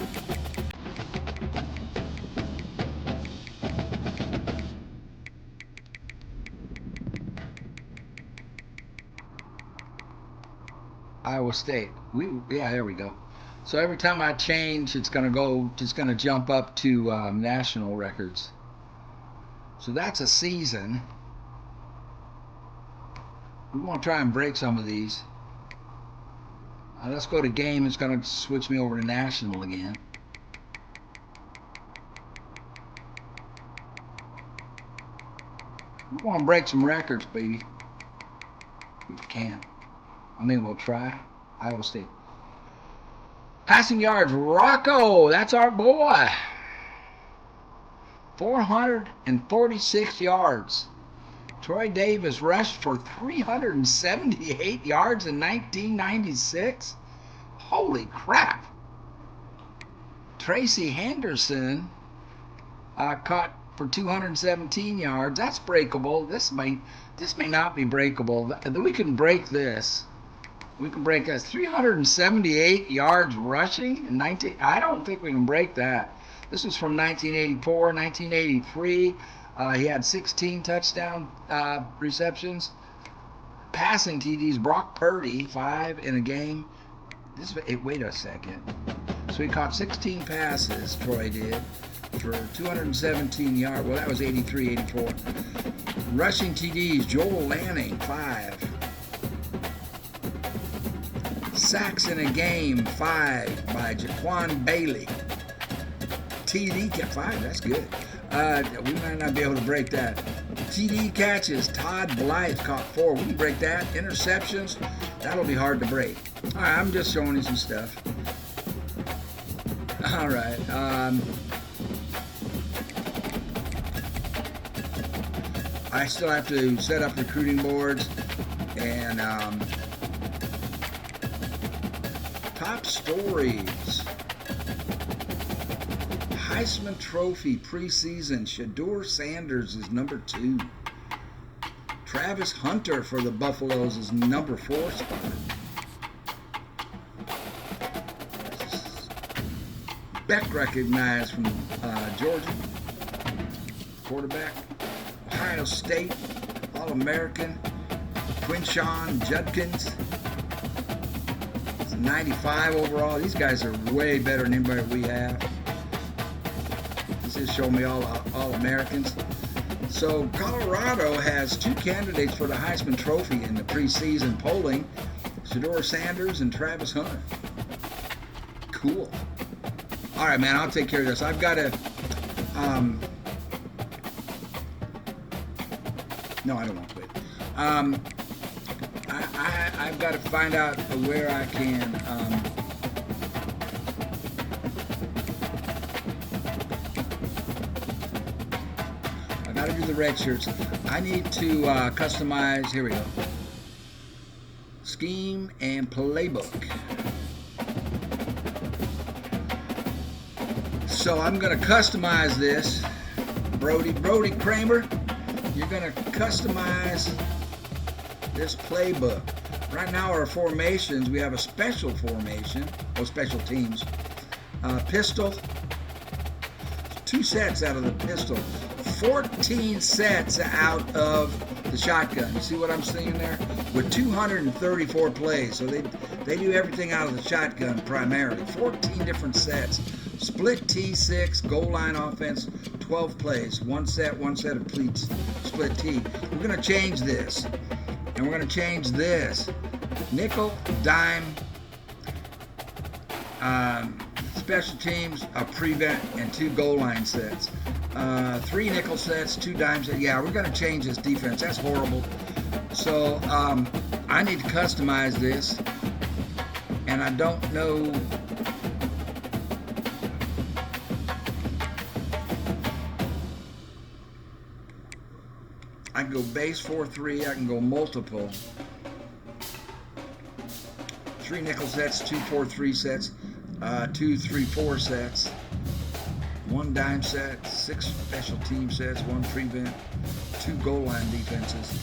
Iowa State. Yeah, there we go. So every time I change, it's gonna jump up to national records. So that's a season. We want to try and break some of these. Let's go to game. It's going to switch me over to national again. We want to break some records, baby. If we can. I mean, we'll try. Iowa State. Passing yards, Rocco. That's our boy. 446 yards. Troy Davis rushed for 378 yards in 1996. Holy crap. Tracy Henderson caught for 217 yards. That's breakable. This may not be breakable. We can break this. We can break this. 378 yards rushing in 19. I don't think we can break that. This was from 1984, 1983. He had 16 touchdown receptions. Passing TDs, Brock Purdy, 5 in a game. Wait a second. So he caught 16 passes, Troy did, for 217 yards. Well, that was 83, 84. Rushing TDs, Joel Lanning, 5. Sacks in a game, 5 by Jaquan Bailey. TD kept 5, that's good. We might not be able to break that. TD catches, Todd Blythe caught 4. We can break that. Interceptions, that'll be hard to break. All right, I'm just showing you some stuff. All right. I still have to set up recruiting boards and top stories. Heisman Trophy preseason, Shedeur Sanders is number 2. Travis Hunter for the Buffaloes is number 4 spot. Beck recognized from Georgia, quarterback. Ohio State, All-American. Quinshawn Judkins. It's 95 overall. These guys are way better than anybody we have. Just show me all Americans. So Colorado has 2 candidates for the Heisman Trophy in the preseason polling: Shedeur Sanders and Travis Hunter. Cool. All right, man, I'll take care of this. I've got to. No, I don't want to quit. I've got to find out where I can. Gotta do the red shirts. I need to customize. Here we go. Scheme and playbook. So I'm gonna customize this. Brody Kramer, you're gonna customize this playbook. Right now our formations, we have a special formation, or special teams. Pistol, 2 sets out of the pistol. 14 sets out of the shotgun. You see what I'm seeing there? With 234 plays. So they do everything out of the shotgun primarily. 14 different sets. Split T6, goal line offense, 12 plays, one set of split T. We're going to change this. And we're going to change this. Nickel, dime, special teams, a prevent, and 2 goal line sets. 3 nickel sets, 2 dime sets. Yeah, we're going to change this defense. That's horrible. So I need to customize this. And I don't know. I can go base 4-3. I can go multiple. 3 nickel sets, 2 4-3 sets, 2 3-4 sets, 1 dime set, 6 special team sets, 1 prevent, 2 goal line defenses.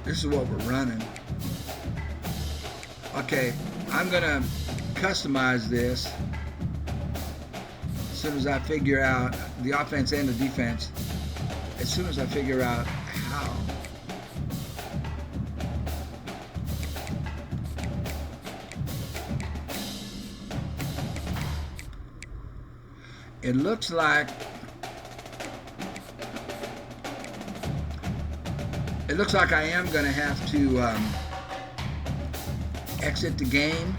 This is what we're running. Okay, I'm gonna customize this as soon as I figure out the offense and the defense. As soon as I figure out how. It looks like I am going to have to exit the game.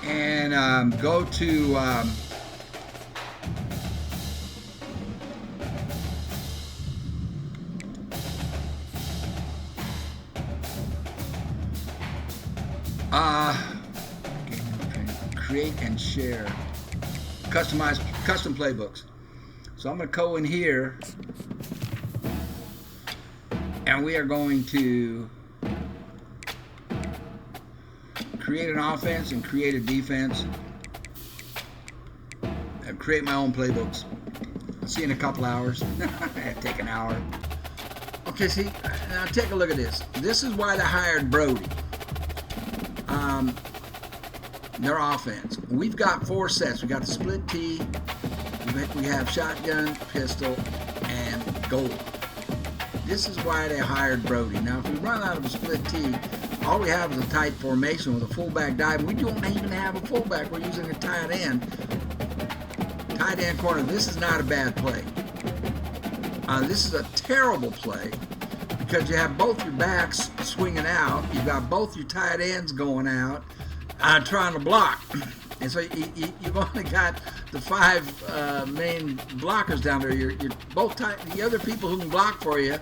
And go to create and share, customize custom playbooks. So I'm going to go in here and we are going to create an offense and create a defense and create my own playbooks. I'll see you in a couple hours. It'll take an hour. Okay, see, now take a look at this. This is why they hired Brody. Their offense. We've got 4 sets. We got the split T. We have shotgun, pistol, and goal. This is why they hired Brody. Now, if we run out of a split T, all we have is a tight formation with a fullback dive. We don't even have a fullback. We're using a tight end. Tight end corner. This is not a bad play. This is a terrible play because you have both your backs swinging out. You've got both your tight ends going out trying to block. And so you've only got the 5 main blockers down there. You're both tight. The other people who can block for you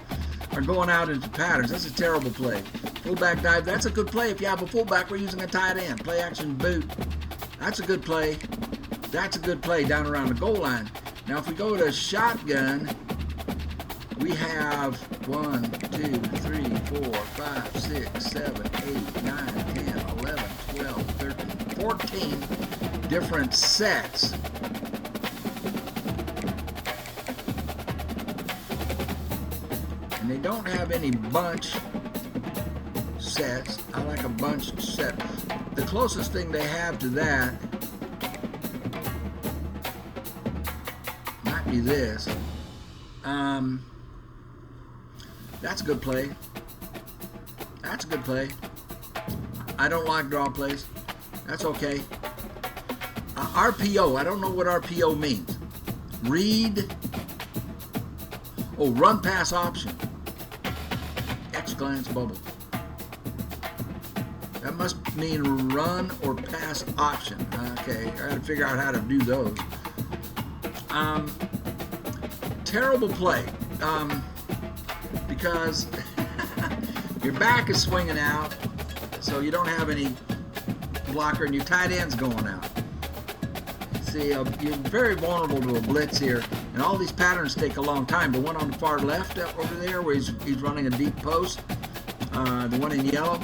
are going out into patterns. That's a terrible play. Fullback dive, that's a good play. If you have a fullback, we're using a tight end. Play action boot. That's a good play. That's a good play down around the goal line. Now if we go to shotgun, we have 1, 2, 3, 4, 5, 6, 7, 8, 9, 10, 11, 12, 13, 14 different sets. And they don't have any bunch sets. I like a bunch set. The closest thing they have to that might be this. That's a good play. That's a good play. I don't like draw plays. That's okay. RPO. I don't know what RPO means. Read. Oh, run pass option. X glance bubble. That must mean run or pass option. Okay, I gotta figure out how to do those. Terrible play. Because your back is swinging out, so you don't have any blocker, and your tight end's going out. See, you're very vulnerable to a blitz here, and all these patterns take a long time. The one on the far left over there, where he's running a deep post, the one in yellow,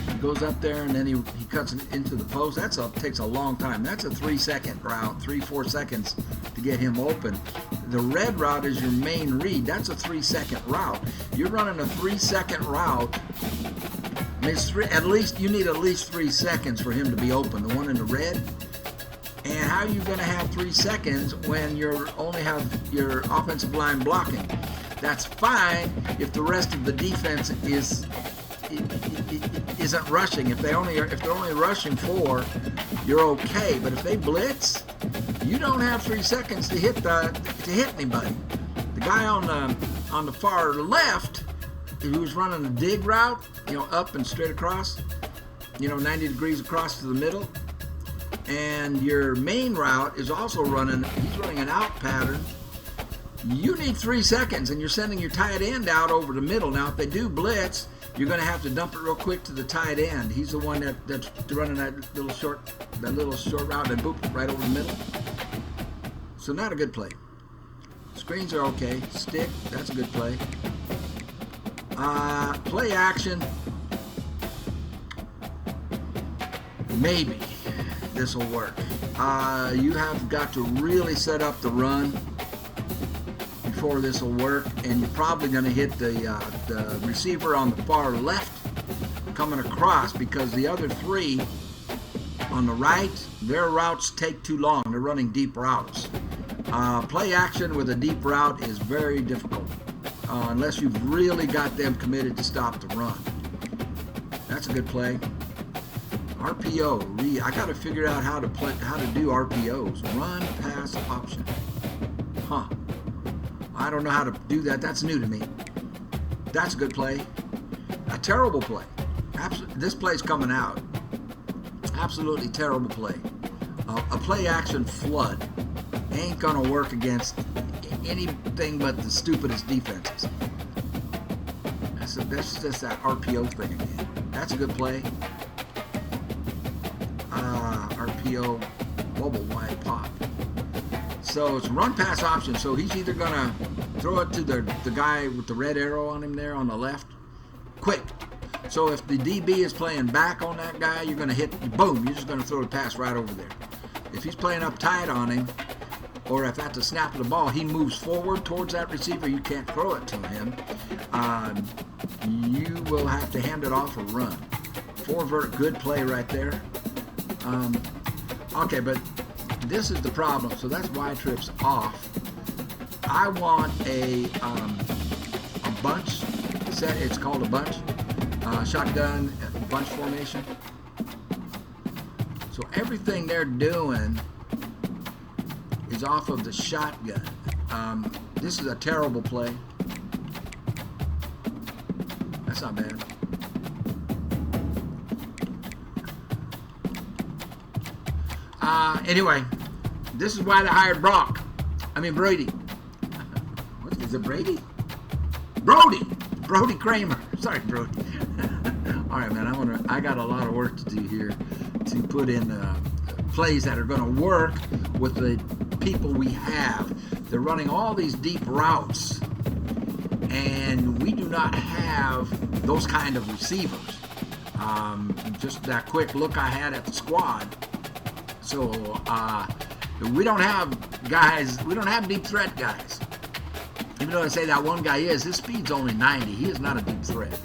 he goes up there and then he cuts it into the post. Takes a long time. That's a 3-second route, 3-4 seconds to get him open. The red route is your main read. That's a 3-second route. You're running a 3-second route I mean, you need at least 3 seconds for him to be open, the one in the red. And how are you going to have 3 seconds when you only have your offensive line blocking? That's fine if the rest of the defense isn't rushing. If they're only rushing 4, you're okay. But if they blitz, you don't have 3 seconds to hit anybody. The guy on the far left, who's running a dig route, up and straight across, 90 degrees across to the middle. And your main route is also he's running an out pattern. You need 3 seconds, and you're sending your tight end out over the middle. Now, if they do blitz, you're going to have to dump it real quick to the tight end. He's the one that's running that little short route and boop, right over the middle. So not a good play. Screens are okay. Stick, that's a good play. Play action. Maybe this will work. You have got to really set up the run before this will work, and you're probably going to hit the receiver on the far left coming across, because the other 3 on the right, their routes take too long. They're running deep routes. Play action with a deep route is very difficult unless you've really got them committed to stop the run. That's a good play. RPO. I got to figure out how to do RPOs. Run, pass, option. Huh. I don't know how to do that. That's new to me. That's a good play. A terrible play. This play's coming out. Absolutely terrible play. A play action flood ain't going to work against anything but the stupidest defenses. That's just that RPO thing again. That's a good play. RPO bubble wide pop. So it's run pass option. So he's either going to throw it to the guy with the red arrow on him there on the left. Quick. So if the DB is playing back on that guy, you're going to hit, boom, you're just going to throw the pass right over there. If he's playing up tight on him, or if at the snap of the ball he moves forward towards that receiver, you can't throw it to him. You will have to hand it off or run. 4-vert, good play right there. Okay, but this is the problem. So that's Y trips off. I want a bunch set. It's called a bunch. Shotgun bunch formation. So everything they're doing is off of the shotgun. This is a terrible play. That's not bad. Anyway, this is why they hired Brady. What is it, Brady? Brody Kramer. Sorry, Brody. All right, man. I got a lot of work to do here to put in plays that are going to work with the people we have. They're running all these deep routes, and we do not have those kind of receivers. Just that quick look I had at the squad. So we don't have guys. We don't have deep threat guys. Even though I say that one guy is, his speed's only 90. He is not a deep threat.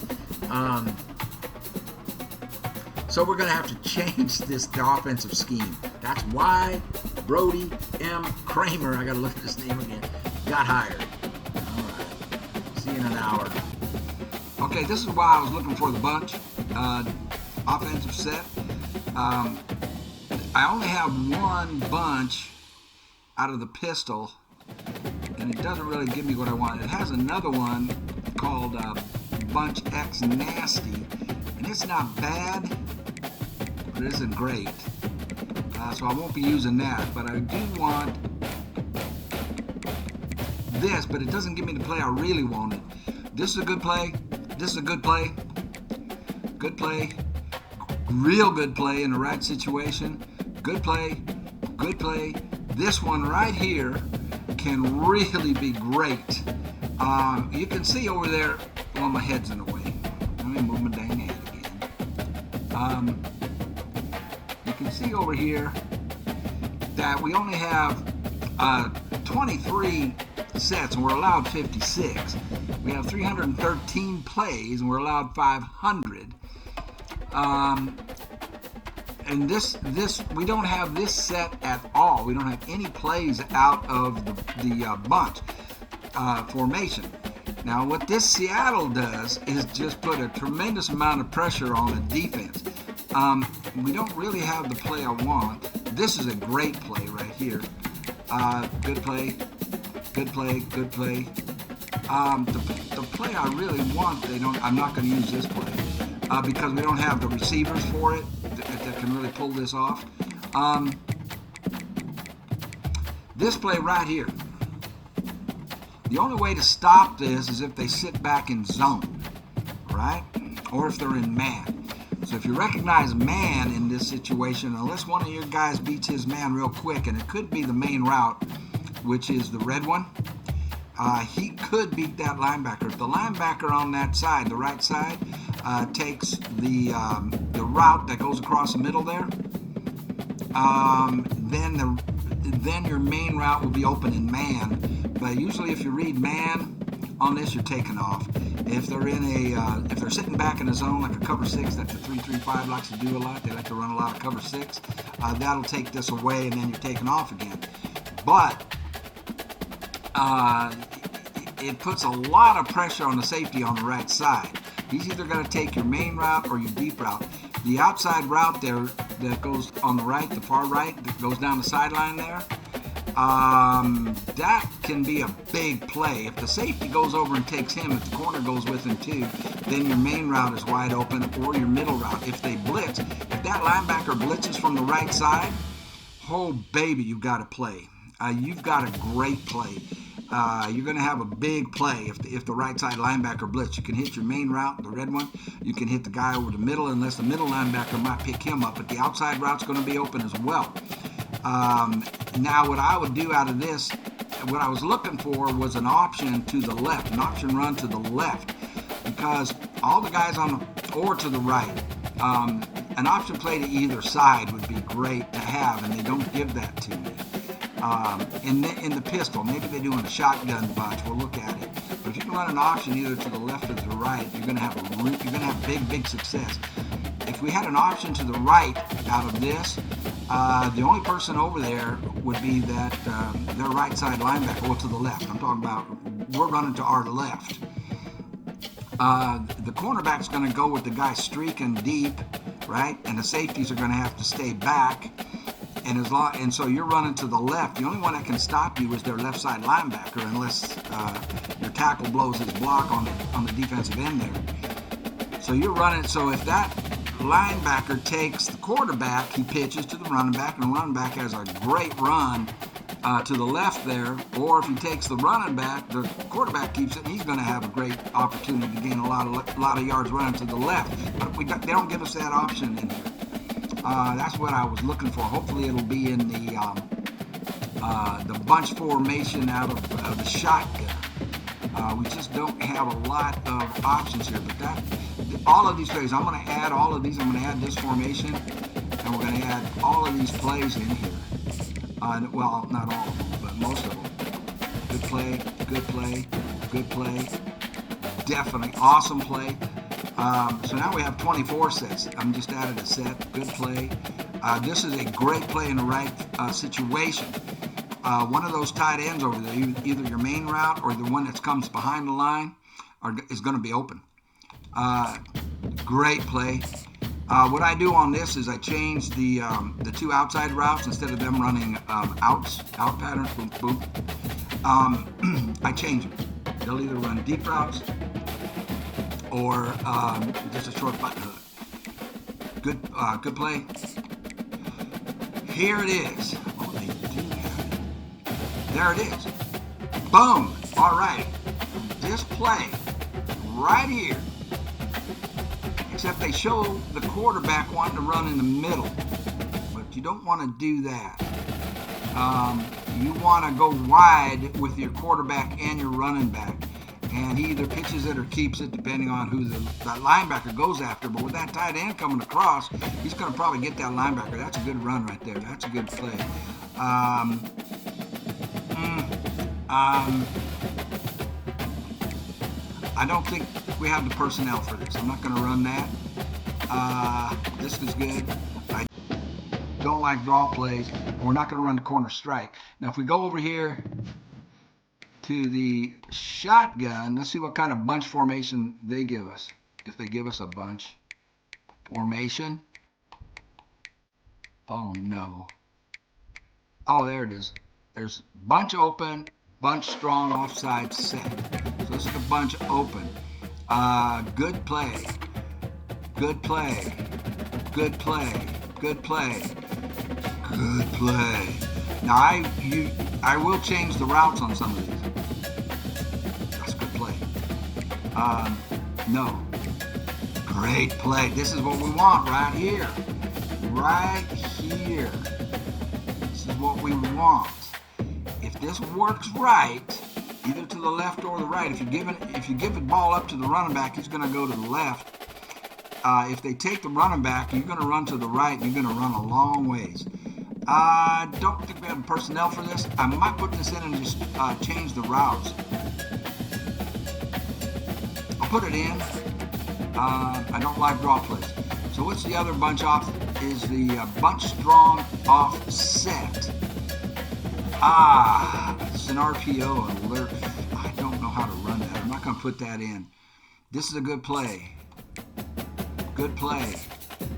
So we're going to have to change the offensive scheme. That's why Brody M. Kramer, I got to look at this name again, got hired. All right. See you in an hour. Okay, this is why I was looking for the bunch. Offensive set. I only have one bunch out of the pistol, and it doesn't really give me what I want. It has another one called Bunch X Nasty, and it's not bad, but it isn't great. So I won't be using that, but I do want this, but it doesn't give me the play I really wanted. This is a good play. This is a good play. Good play. Real good play in the right situation. Good play. Good play. This one right here can really be great. You can see over there, well, my head's in the way. Let me move my dang head again. You can see over here that we only have 23 sets and we're allowed 56. We have 313 plays and we're allowed 500. And this we don't have this set at all. We don't have any plays out of the bunch formation. Now, what this Seattle does is just put a tremendous amount of pressure on the defense. We don't really have the play I want. This is a great play right here. Good play, good play, good play. The play I really want, I'm not going to use this play because we don't have the receivers for it that can really pull this off. This play right here. The only way to stop this is if they sit back in zone, right? Or if they're in man. So if you recognize man in this situation, unless one of your guys beats his man real quick, and it could be the main route, which is the red one, he could beat that linebacker. If the linebacker on that side, the right side, takes the route that goes across the middle there, then your main route will be open in man. But usually, if you read man on this, you're taking off. If they're if they're sitting back in a zone like a cover 6, that's a 3-3-5 likes to do a lot. They like to run a lot of cover 6. That'll take this away, and then you're taking off again. But it puts a lot of pressure on the safety on the right side. He's either going to take your main route or your deep route. The outside route there that goes on the right, the far right, that goes down the sideline there, that can be a big play. If the safety goes over and takes him, if the corner goes with him too, then your main route is wide open, or your middle route. If they blitz, if that linebacker blitzes from the right side, oh baby, you've got a play. You've got a great play. You're going to have a big play if the right side linebacker blitz. You can hit your main route, the red one. You can hit the guy over the middle, unless the middle linebacker might pick him up. But the outside route's going to be open as well. Now, what I would do out of this, what I was looking for was an option to the left, an option run to the left, because all the guys or to the right, an option play to either side would be great to have, and they don't give that to me. In the pistol, maybe they do in a shotgun bunch. We'll look at it. But if you can run an option either to the left or to the right, you're going to have big success. If we had an option to the right out of this, the only person over there would be that their right side linebacker, or to the left. I'm talking about we're running to our left. The cornerback's going to go with the guy streaking deep, right? And the safeties are going to have to stay back. And so you're running to the left. The only one that can stop you is their left side linebacker, unless your tackle blows his block on the defensive end there. So you're running. So if that linebacker takes the quarterback, he pitches to the running back, and the running back has a great run to the left there. Or if he takes the running back, the quarterback keeps it, and he's going to have a great opportunity to gain a lot of yards running to the left. But they don't give us that option in here. That's what I was looking for. Hopefully it'll be in the bunch formation out of the shotgun. We just don't have a lot of options here. But all of these plays, I'm going to add all of these. I'm going to add this formation, and we're going to add all of these plays in here. Well, not all of them, but most of them. Good play, good play, good play. Definitely awesome play. So now we have 24 sets. I'm just added a set. Good play. This is a great play in the right situation. One of those tight ends over there, either your main route or the one that comes behind the line, is going to be open. Great play. What I do on this is I change the two outside routes. Instead of them running out patterns, boom, boom, I change them. They'll either run deep routes or just a short button hook. Good play. Here it is. Oh, they do have it. There it is. Boom. All right. This play right here. Except they show the quarterback wanting to run in the middle. But you don't want to do that. You want to go wide with your quarterback and your running back. And he either pitches it or keeps it, depending on who that linebacker goes after. But with that tight end coming across, he's going to probably get that linebacker. That's a good run right there. That's a good play. I don't think we have the personnel for this. I'm not going to run that. This is good. I don't like draw plays. We're not going to run the corner strike. Now, if we go over here to the shotgun, let's see what kind of bunch formation they give us. If they give us a bunch formation. Oh, no. Oh, there it is. There's bunch open, bunch strong, offside set. So this is the bunch open. Good play. Good play. Good play. Good play. Good play. Now I will change the routes on some of these. That's good play. No. Great play. This is what we want right here. Right here. This is what we want. If this works right, either to the left or the right, if you give the ball up to the running back, he's going to go to the left. If they take the running back, you're going to run to the right, and you're going to run a long ways. I don't think we have personnel for this. I might put this in and just change the routes. I'll put it in. I don't like draw plays. So what's the other bunch off? Is the bunch strong offset. It's an RPO alert. I don't know how to run that. I'm not going to put that in. This is a good play. Good play.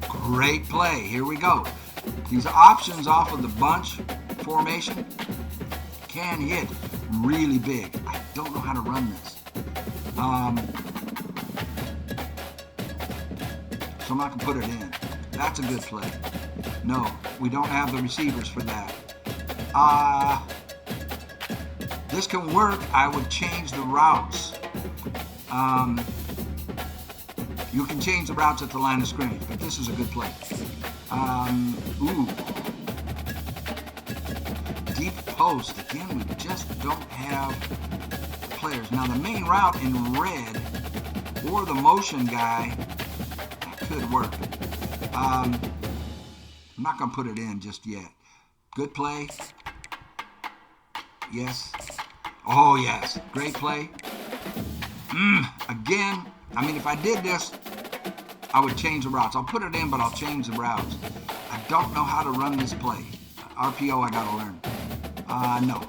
Great play. Here we go. These options off of the bunch formation can hit really big. I don't know how to run this. So I'm not going to put it in. That's a good play. No, we don't have the receivers for that. This can work. I would change the routes. You can change the routes at the line of scrimmage, but this is a good play. Deep post. Again, we just don't have players. Now, the main route in red or the motion guy could work. I'm not going to put it in just yet. Good play. Yes. Oh, yes. Great play. Again, I mean, if I did this, I would change the routes. I'll put it in, but I'll change the routes. I don't know how to run this play. RPO, I got to learn. No.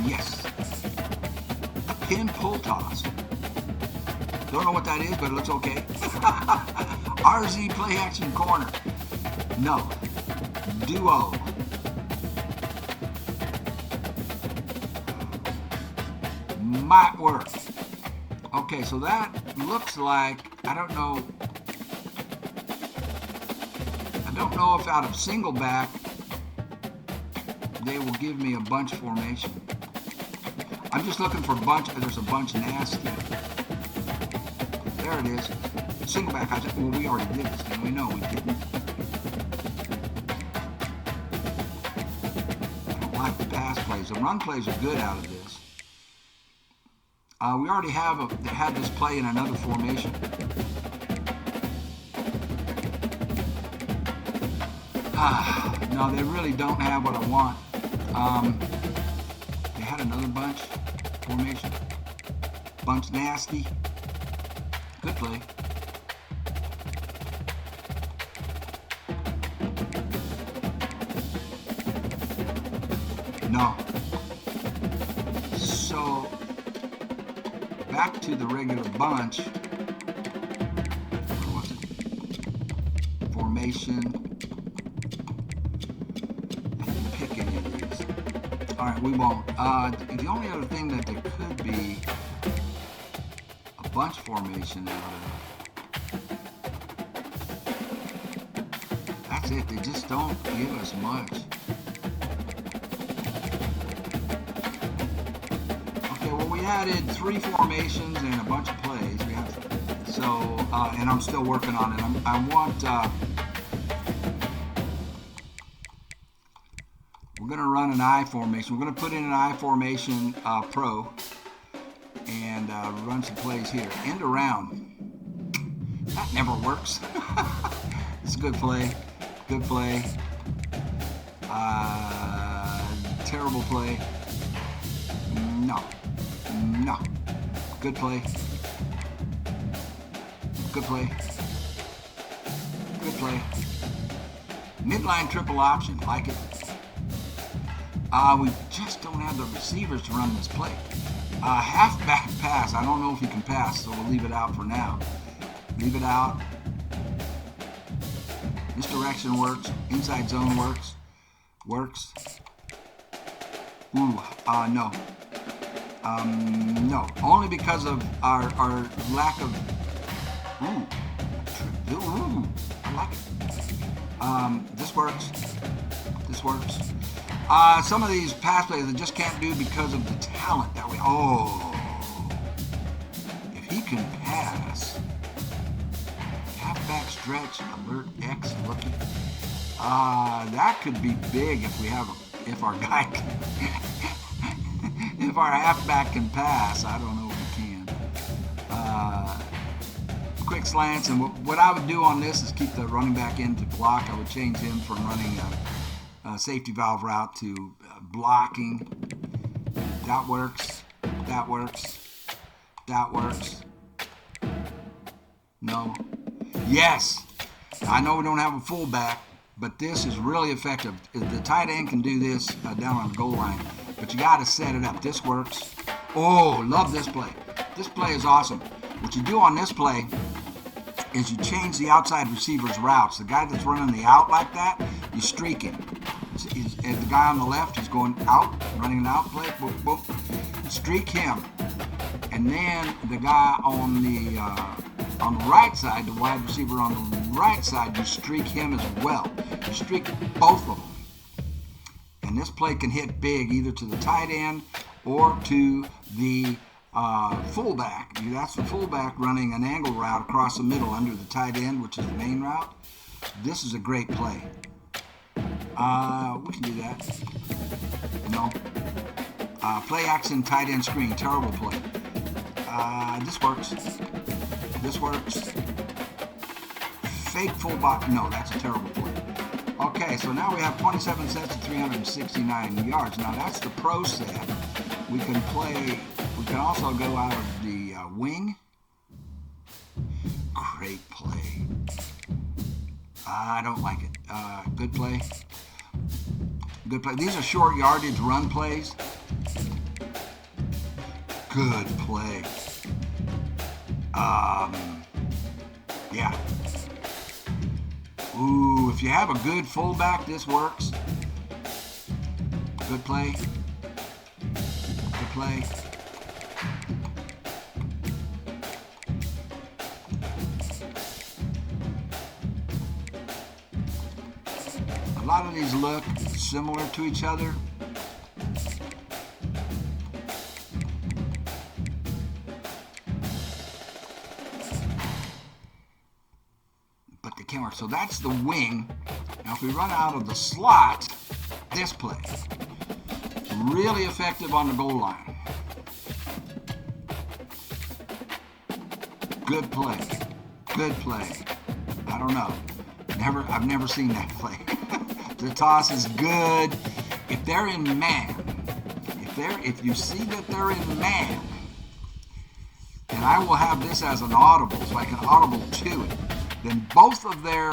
Yes. A pin pull toss. Don't know what that is, but it looks okay. RZ play action corner. No. Duo. Might work. Okay, so that looks like, I don't know if out of single back they will give me a bunch formation. I'm just looking for bunch. There's a bunch nasty. There it is. Single back. Well, we already did this, didn't we? No, we didn't. I don't like the pass plays. The run plays are good out of this. We already had this play in another formation. No, they really don't have what I want. They had another bunch formation. Bunch nasty. Good play. No. So back to the regular bunch. Where was it? Formation. I didn't pick any of these. Alright, we won't. The only other thing that there could be a bunch formation out of. That's it. They just don't give us much. We added 3 formations and a bunch of plays. And I'm still working on it. I want. We're going to run an I formation. We're going to put in an I formation pro and run some plays here. End around. That never works. It's a good play. Good play. Terrible play. No. No. Good play. Good play. play. Midline triple option, like it. We just don't have the receivers to run this play. Halfback pass, I don't know if he can pass, so we'll leave it out for now. Leave it out. Misdirection works. Inside zone works. Works. Ooh, no. No. Only because of our lack of... Ooh. I like it. This works. This works. Some of these pass plays I just can't do because of the talent that we... Oh. If he can pass... Halfback stretch, alert X looking. That could be big if we have if our guy can, if our halfback can pass. I don't know if he can. Quick slants, and what I would do on this is keep the running back in to block. I would change him from running a safety valve route to blocking. That works. That works. That works. No. Yes, I know we don't have a fullback, but this is really effective. The tight end can do this down on the goal line, but you got to set it up. This works. Oh, love this play. This play is awesome. What you do on this play is you change the outside receiver's routes. The guy that's running the out like that, you streak him. And the guy on the left is going out, running an out play. Boop, boop. Streak him. And then the guy on the right side, the wide receiver on the right side, you streak him as well. You streak both of them. And this play can hit big either to the tight end or to the fullback. That's the fullback running an angle route across the middle under the tight end, which is the main route. This is a great play. We can do that. No. Play action tight end screen. Terrible play. This works. This works. Fake fullback. No, that's a terrible play. Okay, so now we have 27 sets of 369 yards. Now that's the pro set. We can play. We can also go out of the wing. Great play. I don't like it. Good play. Good play. These are short yardage run plays. Good play. Yeah. Ooh, if you have a good fullback, this works. Good play. Good play. A lot of these look similar to each other. But they can't work. So that's the wing. Now if we run out of the slot, this play. Really effective on the goal line. Good play. Good play. I don't know. I've never seen that play. The toss is good. If they're in man, if you see that they're in man, and I will have this as an audible, so I can audible to it, then both of their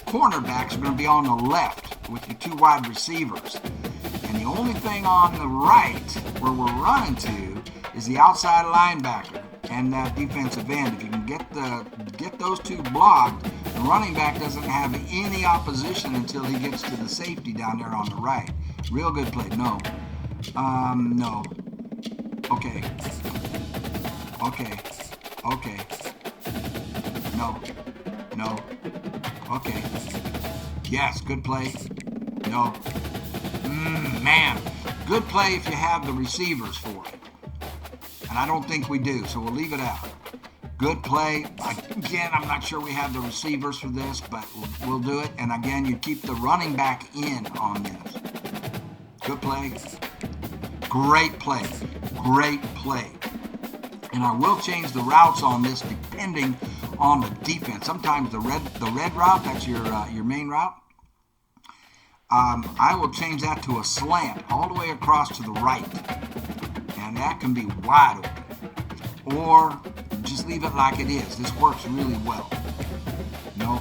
cornerbacks are going to be on the left with your two wide receivers. And the only thing on the right where we're running to is the outside linebacker and that defensive end. If you can get those two blocked, the running back doesn't have any opposition until he gets to the safety down there on the right. Real good play. No. No. Okay. Okay. Okay. No. No. Okay. Yes, good play. No. Man. Good play if you have the receivers for it. And I don't think we do, so we'll leave it out. Good play. Again, I'm not sure we have the receivers for this, but we'll do it. And again, you keep the running back in on this. Good play. Great play. Great play. And I will change the routes on this depending on the defense. Sometimes the red route, that's your main route. I will change that to a slant all the way across to the right. And that can be wide open. Or just leave it like it is. This works really well. No.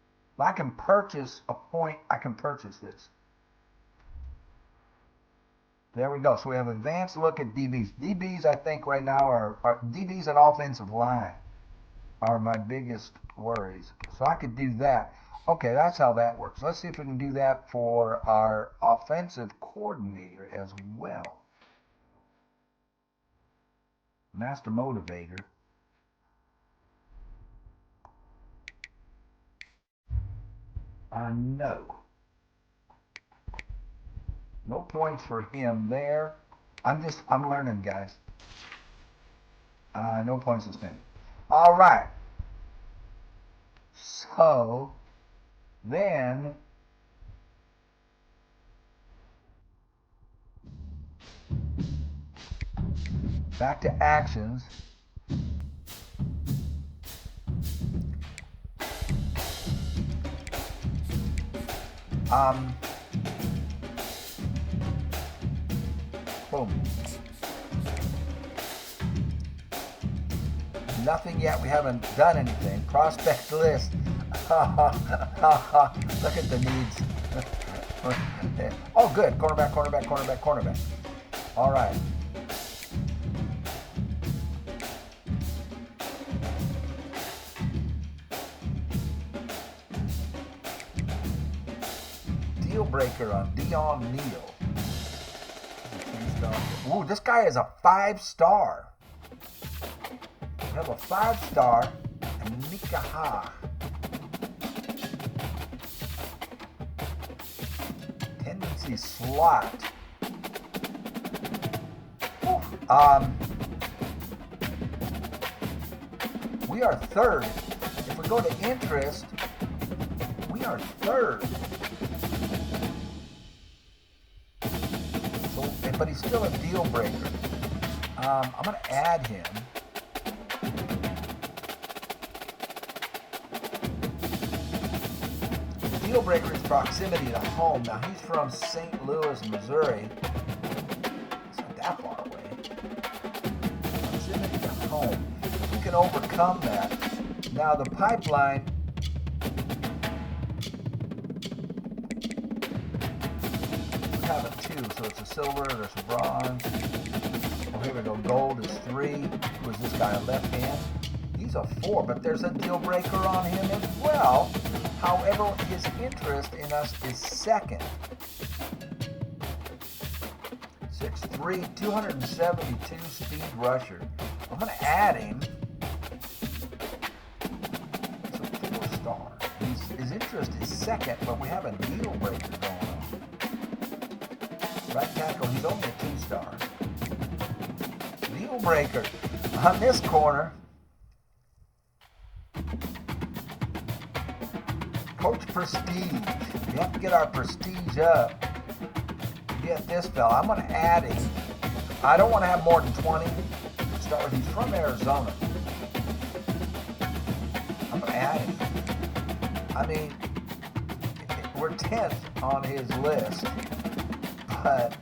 If I can purchase a point, I can purchase this. There we go. So we have an advanced look at DBs. DBs, I think, right now are DBs and offensive line are my biggest worries. So I could do that. Okay, that's how that works. Let's see if we can do that for our offensive coordinator as well. Master motivator. No. No points for him there. I'm learning, guys. No points to spend. All right. So then back to actions. Boom. Nothing yet. We haven't done anything. Prospect list. Look at the needs. Oh, good. Cornerback. All right. Deal breaker on Dion Neal. Ooh, this guy is a 5-star. We have a 5-star and Mika Ha. Tendency slot. We are third. If we go to interest, we are third. So, but he's still a deal breaker. I'm going to add him. Deal breaker is proximity to home. Now he's from St. Louis, Missouri. It's not that far away. Proximity to home. If we can overcome that. Now the pipeline. We have a 2, so it's a silver, there's a bronze. Oh, here we go. Gold is 3. Who is this guy? A left hand? He's a 4, but there's a deal breaker on him as well. However, his interest in us is second. 6'3", 272 speed rusher. I'm going to add him. It's a 4-star. His interest is second, but we have a deal breaker going on. Right tackle, he's only a 2-star. Deal breaker on this corner. Coach Prestige. We have to get our prestige up. Get this fella. I'm going to add him. I don't want to have more than 20. Start with, he's from Arizona. I'm going to add him. I mean, we're 10th on his list, but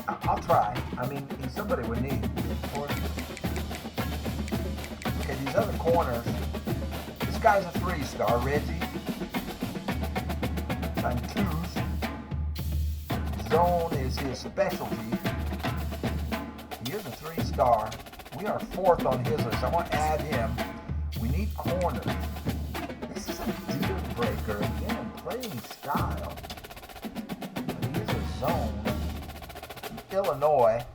I'll try. I mean, he's somebody we need. Okay, these other corners. This guy's a 3-star, Reggie. Time 2s. Zone is his specialty. He is a 3-star. We are 4th on his list. I want to add him. We need corners. This is a deal breaker again in playing style. But he is a zone. Illinois.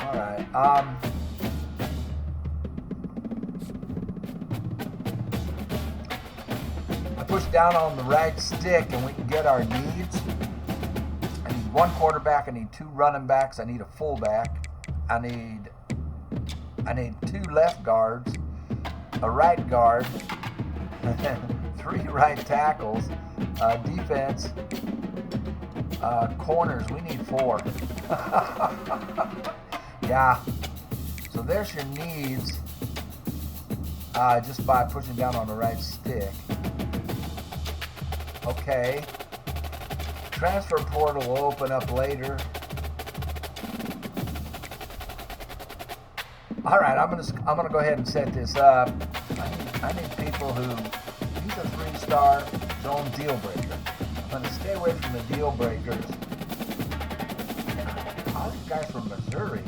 All right. Push down on the right stick and we can get our needs. I need 1 quarterback, I need 2 running backs, I need a fullback, I need 2 left guards, a right guard, 3 right tackles, defense, corners, we need 4. Yeah, so there's your needs just by pushing down on the right stick. Okay. Transfer portal will open up later. All right, I'm gonna go ahead and set this up. I need people who use a 3-star zone deal breaker. I'm gonna stay away from the deal breakers. All these guys from Missouri.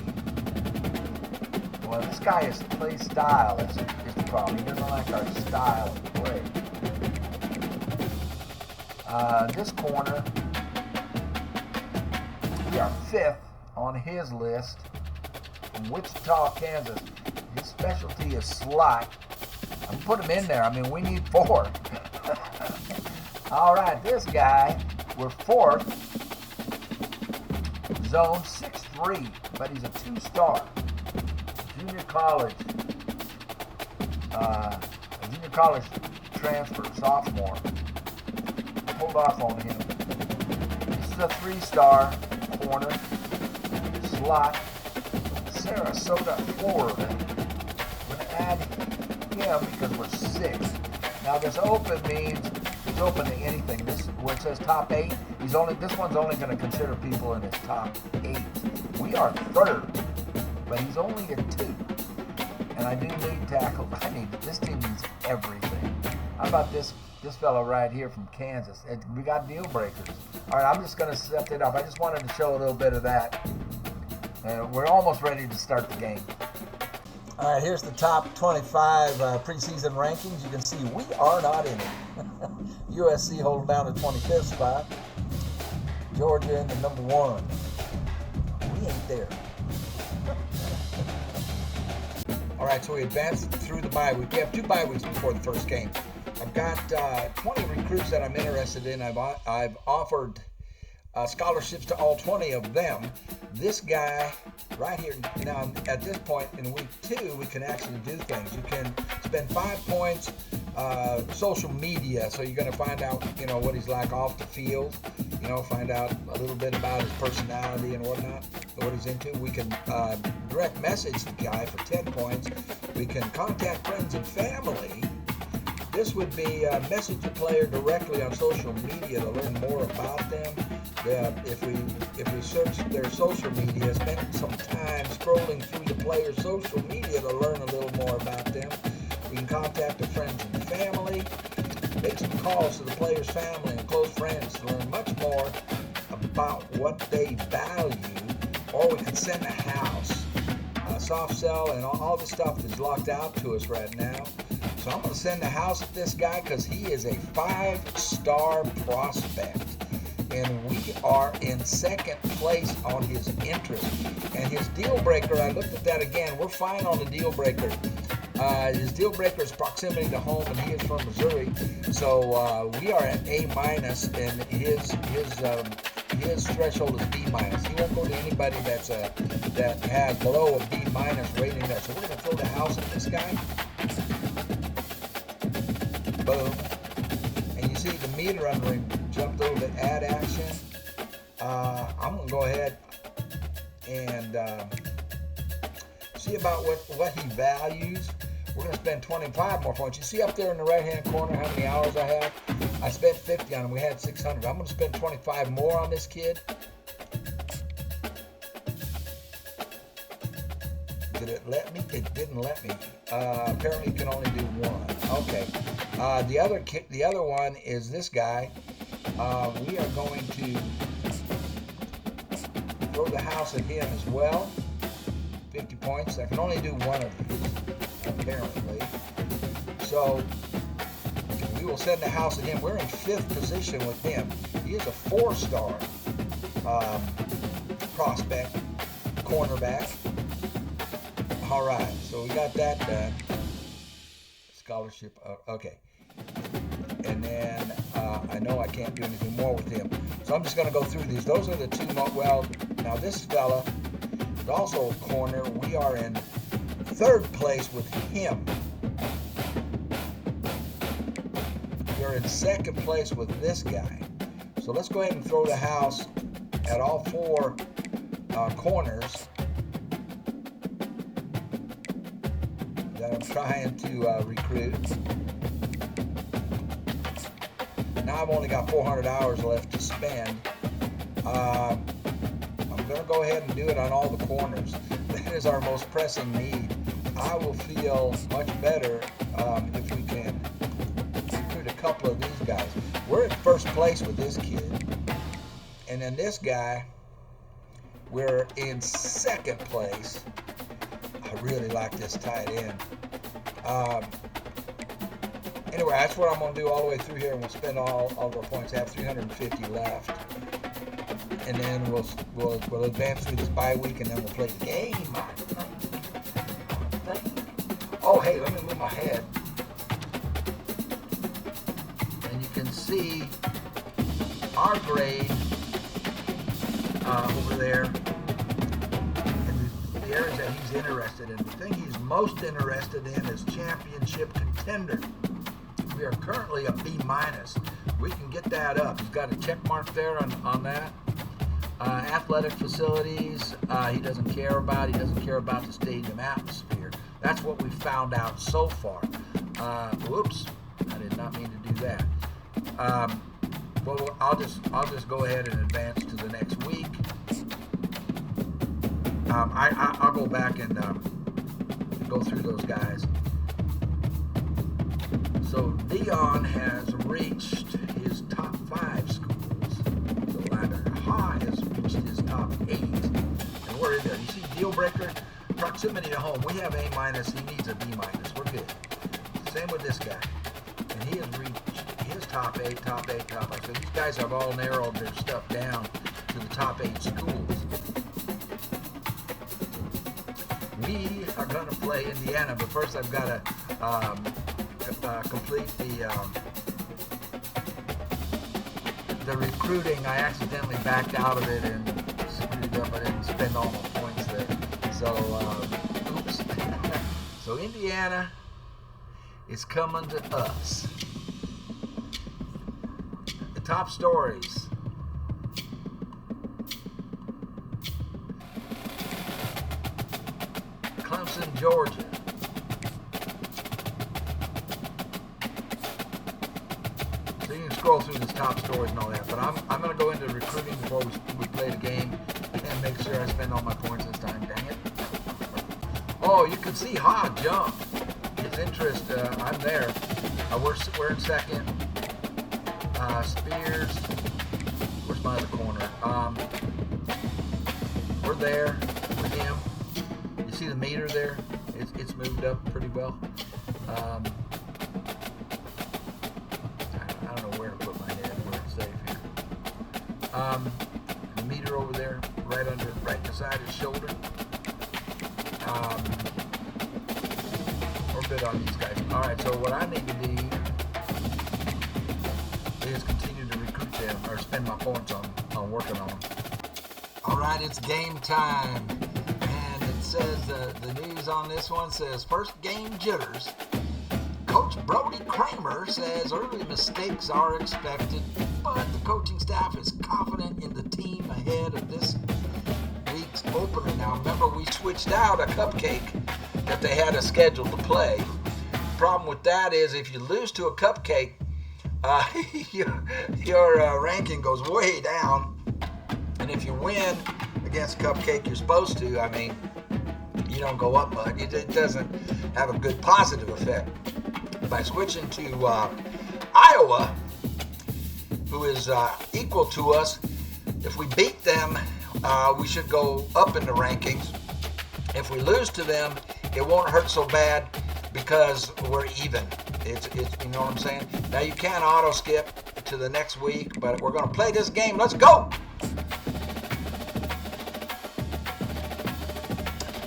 Well, this guy is play style is the problem. He doesn't like our style of play. This corner, we are 5th on his list from Wichita, Kansas. His specialty is slot. I'm put him in there. I mean, we need 4. All right, this guy, we're 4th, zone 6-3, but he's a 2-star. Junior college transfer, sophomore. Hold off on him. This is a 3-star corner, slot, Sarasota, Florida. We're going to add him because we're 6. Now this open means he's open to anything. This where it says top 8, this one's only going to consider people in his top 8. We are 3rd, but he's only a 2. And I do need tackle. This team needs everything. How about this fellow right here from Kansas? We got deal breakers. All right, I'm just going to set it up. I just wanted to show a little bit of that. We're almost ready to start the game. All right, here's the top 25 preseason rankings. You can see we are not in it. USC holding down the 25th spot. Georgia in the number 1. We ain't there. All right, so we advanced through the bye week. We have 2 bye weeks before the first game. I've got 20 recruits that I'm interested in. I've offered scholarships to all 20 of them. This guy right here, now at this point in week 2, we can actually do things. You can spend 5 points, social media, so you're going to find out, what he's like off the field, find out a little bit about his personality and whatnot, what he's into. We can direct message the guy for 10 points. We can contact friends and family. This would be message the player directly on social media to learn more about them. If we search their social media, spend some time scrolling through the player's social media to learn a little more about them. We can contact their friends and family, make some calls to the player's family and close friends to learn much more about what they value, or we can send a house. Soft sell and all this stuff is locked out to us right now. So I'm going to send a house at this guy because he is a 5-star prospect. And we are in 2nd place on his interest. And his deal breaker, I looked at that again. We're fine on the deal breaker. His deal breaker is proximity to home, and he is from Missouri. So we are at A-, and his threshold is B-. He won't go to anybody that has below a B- rating there. So we're going to throw the house at this guy. Boom. And you see the meter under him jumped over to add action. I'm going to go ahead and see about what he values. We're going to spend 25 more points. You see up there in the right-hand corner how many hours I have? I spent 50 on him. We had 600. I'm going to spend 25 more on this kid. Did it let me? It didn't let me. Apparently you can only do 1. Okay. The other one is this guy. We are going to throw the house at him as well. 50 points. I can only do 1 of these, apparently. So we will send the house at him. We're in 5th position with him. He is a 4-star prospect, cornerback. All right, so we got that done. Scholarship, okay. And then I know I can't do anything more with him. So I'm just going to go through these. Those are the 2 well, now this fella is also a corner. We are in 3rd place with him. We're in 2nd place with this guy. So let's go ahead and throw the house at all 4 corners that I'm trying to recruit. Now I've only got 400 hours left to spend. I'm going to go ahead and do it on all the corners that is our most pressing need. I will feel much better if we can recruit a couple of these guys. We're in first place with this kid. And then this guy, we're in second place. I really like this tight end. Anyway, that's what I'm going to do all the way through here, and we'll spend all of our points. I have 350 left. And then we'll advance through this bye week, and then we'll play the game. Oh, hey, let me move my head. And you can see our grade over there, and the areas that he's interested in. The thing he's most interested in is championship contender. We are currently a B-. We can get that up. He's got a check mark there on that. Athletic facilities, he doesn't care about. He doesn't care about the stadium atmosphere. That's what we found out so far. Whoops, I did not mean to do that. Well, I'll just go ahead and advance to the next week. I'll go back and go through those guys. So Dion has reached his top 5 schools. So Ha has reached his top 8. And we're in there. You see, deal breaker, proximity to home. We have A-. He needs a B-. We're good. Same with this guy. And he has reached his top 8. So these guys have all narrowed their stuff down to the top 8 schools. We are going to play Indiana, but first I've got to complete the recruiting. I accidentally backed out of it and screwed up. I didn't spend all my points there. So, oops. So Indiana is coming to us. The top stories. Clemson, Georgia. So you can scroll through this top stories and all that, but I'm going to go into recruiting before we play the game and make sure I spend all my points this time. Dang it. Oh, you can see Ha jump. His interest, I'm there. We're in second. Spears. Where's my other corner? We're there with him. You see the meter there? It's moved up pretty well. I don't know where to put my head, where it's safe here. The meter over there, right beside his shoulder. We're good on these guys. All right, so what I need to do is continue to recruit them, or spend my points on working on them. All right, it's game time. And it says, the news on this one says, first game jitters. Coach Brody Kramer says early mistakes are expected, but the coaching staff is confident in the team ahead of this week's opener. Now, remember, we switched out a cupcake that they had a schedule to play. The problem with that is if you lose to a cupcake, your ranking goes way down. And if you win against Cupcake, you're supposed to, I mean, you don't go up much. It doesn't have a good positive effect. By switching to Iowa, who is equal to us, if we beat them, we should go up in the rankings. If we lose to them, it won't hurt so bad because we're even. It's you know what I'm saying? Now you can auto skip to the next week, but we're going to play this game. Let's go!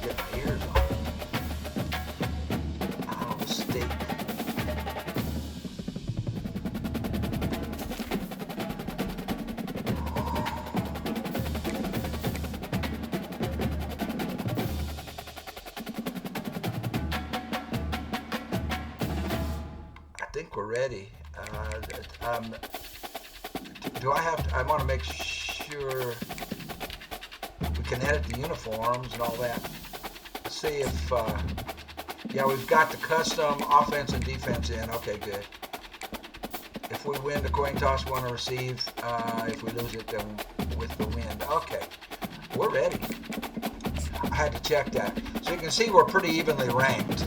Get my ears on. Iowa State. I think we're ready. Do I have to, I want to make sure we can edit the uniforms and all that. Let's see if, yeah, we've got the custom offense and defense in. Okay, good. If we win the coin toss, we want to receive. If we lose it, then with the wind. Okay, we're ready. I had to check that. So you can see we're pretty evenly ranked.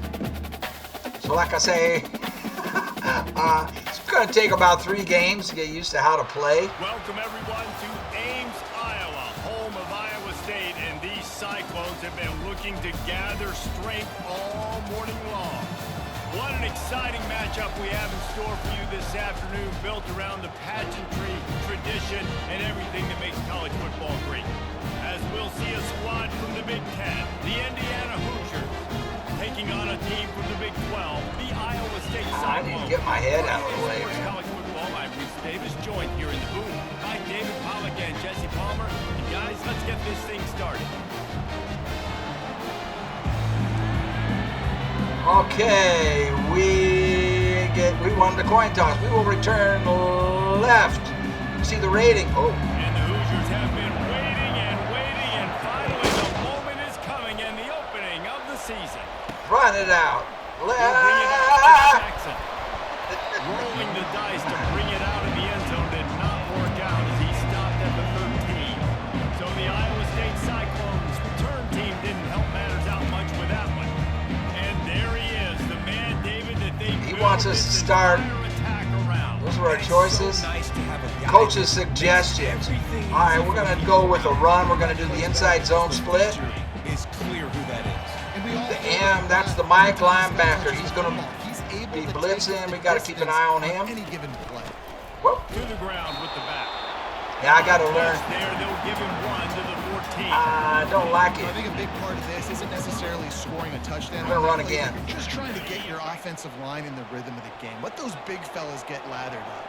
So like I say, it's going to take about 3 games to get used to how to play. Welcome everyone to Ames, Iowa, home of Iowa State, and these Cyclones have been looking to gather strength all morning long. What an exciting matchup we have in store for you this afternoon, built around the pageantry, tradition, and everything that makes college football great. As we'll see a squad from the Big Ten, the Indiana Hoosiers, taking on a team from the Big 12, the Iowa State Cyclones. I need to get my head out of the way, man. College football, I'm Reese Davis, joined here in the booth by David Pollack and Jesse Palmer. And guys, let's get this thing started. Okay, we won the coin toss. We will return left. See the rating. Oh. And the Hoosiers have been waiting, and finally the moment is coming, and the opening of the season. Run it out. Jackson. Rolling the dice to bring it out of the end zone did not work out as he stopped at the 13. So the Iowa State Cyclones return team didn't help matters out much with that one. And there he is, the man, David, that they wants us to start. Those are our choices. Coach's suggestions. All right, we're going to go with a run. We're going to do the inside zone split. It's clear who that is. The M, that's the Mike linebacker. He's going to be blitzing. We got to keep an eye on him. Whoop. To the ground with the back. Yeah, I got to learn. There, they'll give him 1 to the 14. I don't like it. I think a big part of this isn't necessarily scoring a touchdown. I'm going to run again. You're just trying to get your offensive line in the rhythm of the game. Let those big fellas get lathered up.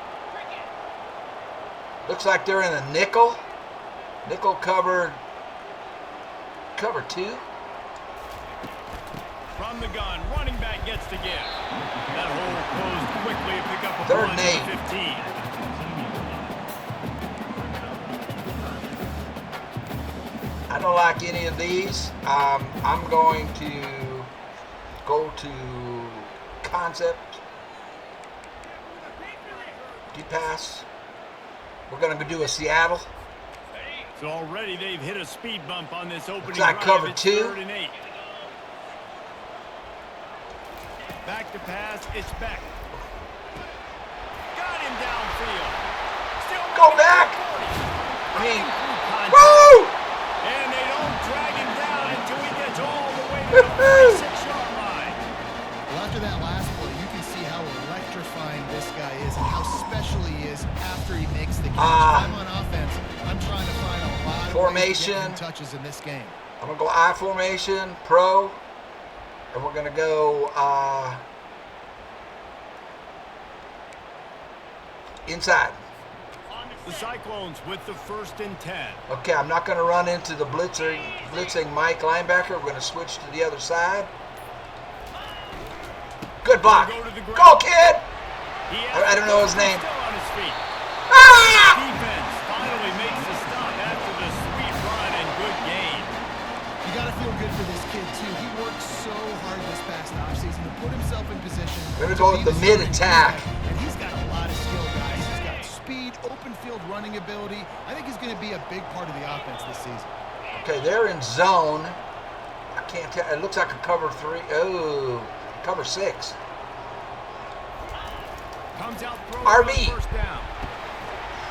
Looks like they're in a nickel. Nickel cover 2. From the gun, running back gets to give. That hole closed quickly to pick up a 3rd 1 and to 8. 15. I don't like any of these. I'm going to go to concept. Deep pass. We're going to do a Seattle. So already they've hit a speed bump on this opening Looks like drive. cover It's 2. 3rd and 8. Back to pass, it's back. Got him downfield. Still Go back! I mean, woo! And they don't drag him down until he gets all the way to the 6-yard line. Well, after that last play, you can see how electrifying this guy is and how special he is after he makes the catch. If I'm on offense, I'm trying to find a lot of formation. ways to get him touches in this game. I'm going to go I formation, pro, and we're going to go inside. The Cyclones with the 1st and 10. Okay, I'm not going to run into the blitzing Mike linebacker. We're going to switch to the other side. Good block. Go, kid! I don't know his name. Still on his feet. Ah! Defense finally makes the stop after the sweet run and good gain. You got to feel good for this kid, too. He worked so hard this past offseason to put himself in position. We're going to go with the mid-attack. And he's got a lot of skill, guys. He's got speed, open field running ability. I think he's going to be a big part of the offense this season. Okay, they're in zone. I can't tell. It looks like a cover 3. Oh, cover 6. Comes out RB. First down.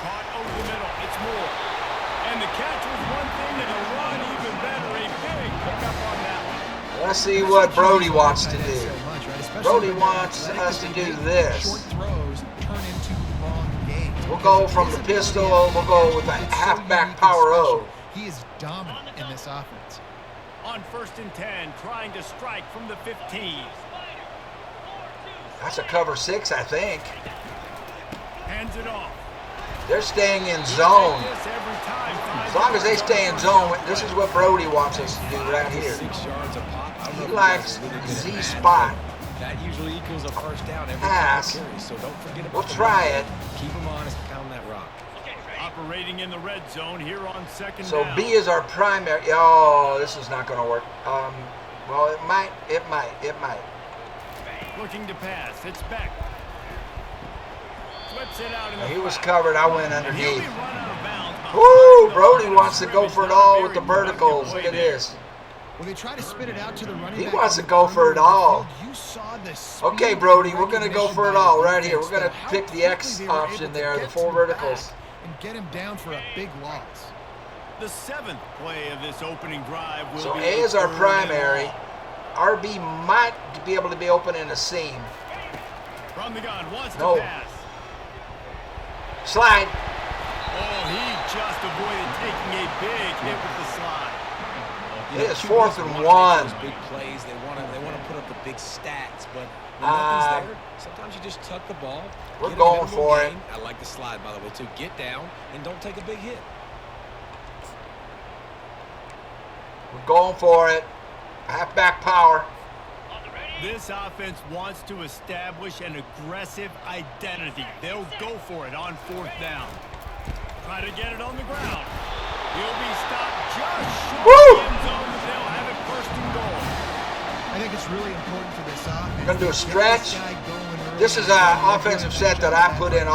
Caught over the middle. It's Moore. And the catch was one thing, and the run even better. A big pickup on that one. Let's see what Brody wants to do. Brody wants us to do this. Short throws turn into long gains. We'll go from the pistol. We'll go with a halfback power O. He is dominant in this offense. On 1st and 10, trying to strike from the 15. That's a cover 6, I think. Hands it off. They're staying in zone. This every time. As long as they stay in zone, this is what Brody wants us to do right here. 6 yards a pop. I don't know He if likes that's really good Z at spot. That usually equals a first down every Pass. time carry, so don't forget about We'll the try run. it. Keep him honest, pound that rock. Operating in the red zone here on 2nd So down. B is our primary. Oh, this is not going to work. Well, it might. Looking to pass. It's back. Flips it out in the He was flat. covered. I went He'll be underneath. run out of bounds behind Woo! the Brody line of wants to go scrimmage. for it Not a all with the very productive verticals. play Look at there. this. Well, they try to spit it out to the running He back wants to on go the for it all. field. You saw the Okay, speed Brody, and we're going to go recognition for it by all the right here. defense, We're going to though. pick How the X quickly they were option able to there, the get four to verticals. back and get him down for a big loss. The 7th play of this opening drive will So be A is our third and primary. long. RB might be able to be open in a seam. From the gun, wants No. to pass. Slide. Oh, he just avoided taking a big hit with the slide. It is QBs 4th and wanna make 1. those big plays. They want to put up the big stats, but when nothing's there, sometimes you just tuck the ball. We're get a going minimal for it. gain. I like the slide, by the way, too. Get down and don't take a big hit. We're going for it. Halfback power. This offense wants to establish an aggressive identity. They'll go for it on 4th down. Try to get it on the ground. He'll be stopped just short Woo! of the end zone. They'll have it 1st and goal. I think it's really important for this offense. Gonna do a Get stretch. this guy going early. This is an offensive set that I put in.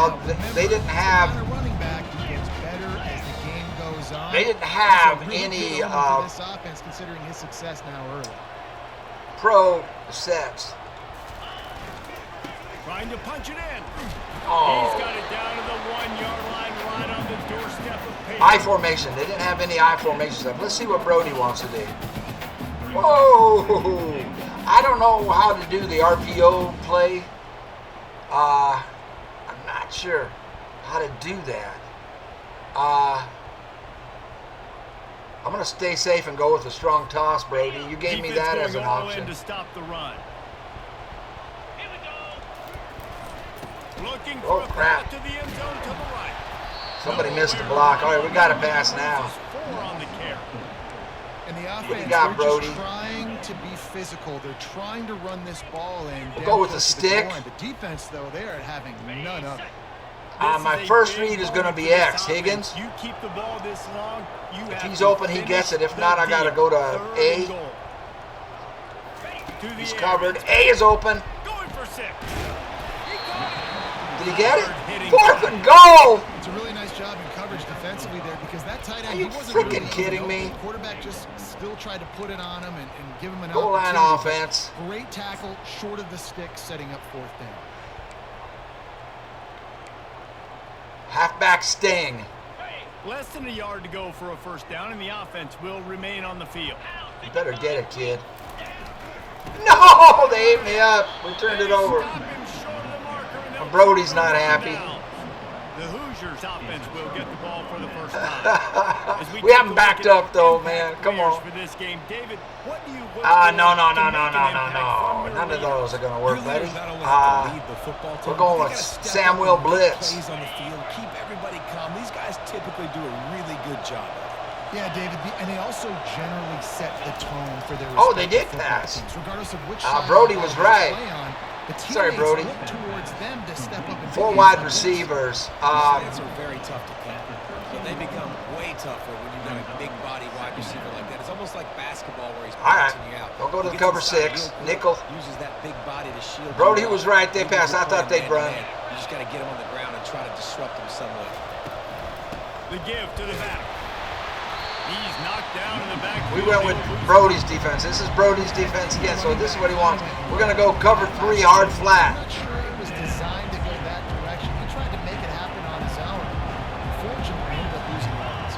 They didn't have. The running back who gets better as the game goes on. They didn't have That's a really any, good element for this offense, considering his success now early. Pro sets. Trying to punch it in. Oh. He's got it down to the 1-yard line, right on the doorstep of pace. I formation. They didn't have any I formation stuff. Let's see what Brody wants to do. Whoa! I don't know how to do the RPO play. I'm not sure how to do that. I'm going to stay safe and go with a strong toss, Brody. You gave me Defense that as going an all in option. to stop the run. Looking for Oh, a crap. pass to the end zone to the right. Somebody missed the block. All right, we got to pass now. Loses 4 on the carry. And the What do you offense, got, they're Brody? just trying to be physical. They're trying to run this ball in. We'll down go with the close to goal stick. line. The defense, though, they are having none of it. My This is a first big read is going to moment be for this X. offense. Higgins. You keep the ball this long, you If have he's to open, he gets it. If finish not, I the got to deal. go to 3rd A. and goal. To the He's air. covered. A is open. Going for 6. Did he get it? Hitting 4th and goal. It's a really nice job in coverage defensively there because that tight Are end, you he wasn't freaking really kidding open. me? The quarterback just still tried to put it on him and give him an Goal line opportunity. offense. Great tackle, short of the stick, setting up 4th down. Halfback sting. Less than a yard to go for a 1st down, and the offense will remain on the field. You better get it, kid. No, they ate me up. We turned it over. Stop him short of the marker, and they'll Brody's not turn it happy. down. The Hoosiers offense will get the ball for the 1st time. As We take haven't a backed look at up, though, impact man. Come players on. For this game, David, what do you look No. for to make an impact No. from your None of leaders? those are going to work, Your buddy. leaders not only have to lead the football team, We're going but with they gotta step Samuel up and make Blitz. plays on the field, keep everybody calm. These guys typically do a really good job of it. Yeah, David, and they also generally set the tone for their Oh, they did respective football pass. teams, regardless of which side Brody of the was ball right. they play on. The Sorry, teammates Brody. look towards them to step up and 4 take wide these receivers. Slants are very tough to cut, but they become way tougher when you've got a big body wide receiver like that. It's almost like basketball where he's All right. boxing you out. We'll go to He the gets cover inside 6. real quick, Nickel. uses that big body to shield you Brody out. was right. They Even if passed. you're I thought playing they'd run. man-to-man, you just got to get him on the ground and try to disrupt him some way. The give to the back. He's knocked down in the back. We went with Brody's defense. This is Brody's defense again, so this is what he wants. We're going to go cover 3 hard I'm flat. not sure it was designed to go that direction. He tried to make it happen on his own. Unfortunately, ended up losing yards.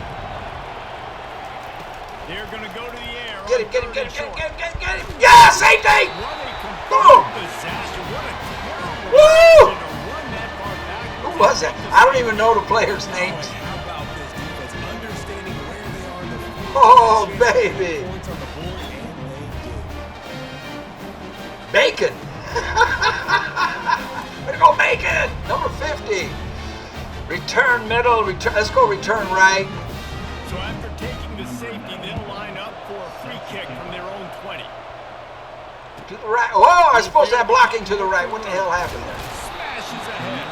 They're going to go to the air. Get him, on get him, 3rd get and him, short. get him. Yeah, safety! What a complete Boom! disaster. What a terrible Woo! decision to run that far back. Who was that? I don't even know the players' names. How about this defense understanding where they are in the field? Oh, baby. Points on the board, and they do. Bacon. Way to go, Bacon. Number 50. Return middle. Let's go return right. So after taking the safety, they'll line up for a free kick from their own 20. To the right. Oh, I was supposed to have blocking to the right. What the hell happened there? Smashes ahead.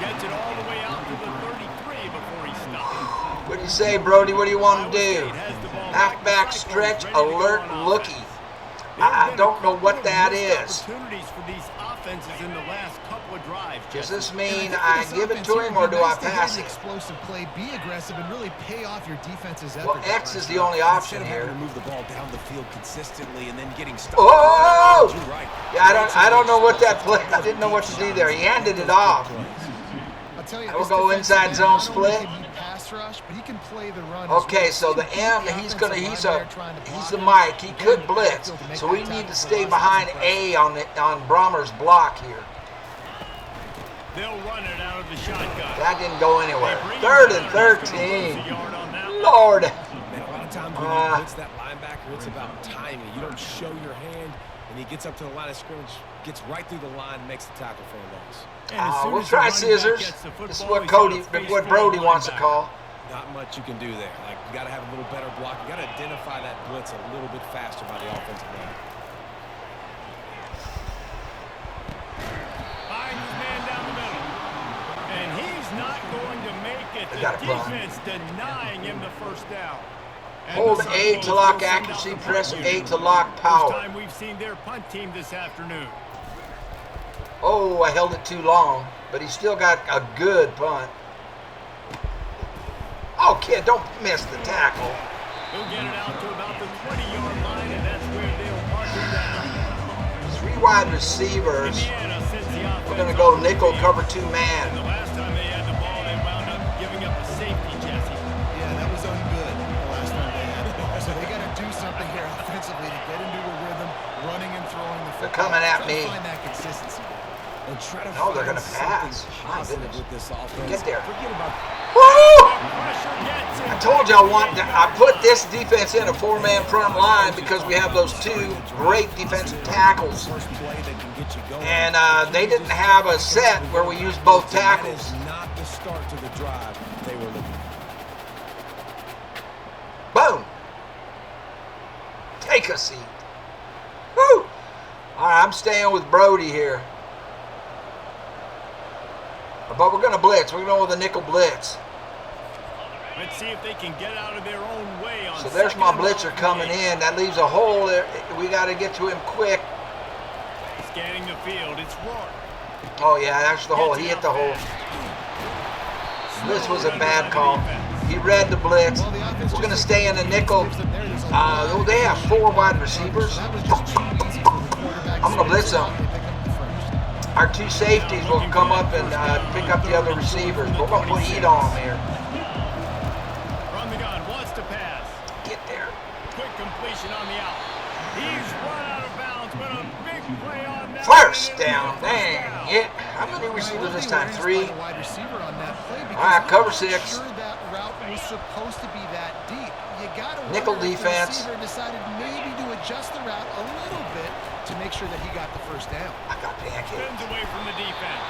Gets it all the way out to the 33 before he stops. What do you say, Brody? What do you want to Iowa do? State has the ball back. Halfback The Cyclones stretch, ready to go alert, on looky. offense. I don't know what that is. Opportunities for these offenses in the last couple of drives. Does this And mean think I for this give it offense to here, him it'd or be do I nice to hit pass an it? explosive play, be aggressive, and really pay off your defense's effort. Well, X is the only Instead option of having here. to move the ball down the field consistently and then getting stuck. Oh! You're right. Yeah, I don't know what that play. I didn't know what to do there. He handed it off. I'll tell you, I will this go defensive inside end, zone not only split. can he pass rush, but he can play the run as Okay, well. so the Keep M, the he's offensive he's line there trying to the block Mike. He him. could Again, blitz, backfield to make so that we need tackle to for stay us. behind That's A on Brahmer's block here. They'll run it out of the shotgun. That didn't go anywhere. They bring it 3rd down. and He's gonna lose 13. a yard on that one. Lord. Man, a lot of times when you blitz that linebacker, it's about timing. You don't show your hand, and he gets up to the line of scrimmage, gets right through the line, and makes the tackle for a loss. And as soon We'll as the try running back scissors. gets the This is football, what he's got a what space Brody for the wants to linebacker. call. Not much you can do there. Like, you got to have a little better block. You got to identify that blitz a little bit faster by the offensive line. Finds his man down the middle. And he's not going to make it. They got The a punt. defense denying him the first down. And Hold the A Broncos to lock will send out accuracy, the punt press unit. A to lock First power. time we've seen their punt team this afternoon. Oh, I held it too long, but he's still got a good punt. Oh, kid, don't miss the tackle. He'll get it out to about the 20-yard line, and that's where they'll mark him down. 3 wide receivers. Indiana sends the offense. We're going to go off nickel the field. cover 2 And the man. last time they had the ball, they wound up giving up a safety, Jesse. Yeah, that was ungood the last time they had the ball. So they got to do something here offensively to get into a rhythm, running and throwing the football. They're coming at Try to me. find that consistency. And try to No, they're find gonna pass. something My positive goodness. with this offense. Get there. Forget about Woo! Pressure gets him. I told you I put this defense in a 4-man front line because we have those 2 great defensive tackles. first play that can get you going. And they didn't have a set where we used both That tackles. is not the start to the drive they were looking for. Boom. Take a seat. Woo! All right, I'm staying with Brody here. But we're going to blitz. We're going with a nickel blitz. Let's see if they can get out of their own way on So there's my second and blitzer long coming play. in. That leaves a hole there. We got to get to him quick. Scanning the field, it's Rourke. Oh, yeah, that's the hole. He hit the hole. This was a bad call. He read the blitz. Well, the offense We're going to just stay in the nickel. gives them there. There's a lot They have 4 wide receivers. So that was just too easy for the quarterback. I'm gonna blitz them. They pick up the first. Our 2 safeties will come up and pick up the other receivers. We're going to put heat on them here. From the gun, wants to pass. Get there. Quick completion on the out. He's run out of bounds, but a big play on that. First one, and down. it's a first Dang down. it. How many receivers this time? 3? The wide receiver on that play because All right, cover I'm not 6. Sure that route was supposed to be that deep. You got to Nickel wonder if defense. The receiver decided maybe to adjust the route a little bit to make sure that he got the first down. I got pancaked. Spins away from the defense.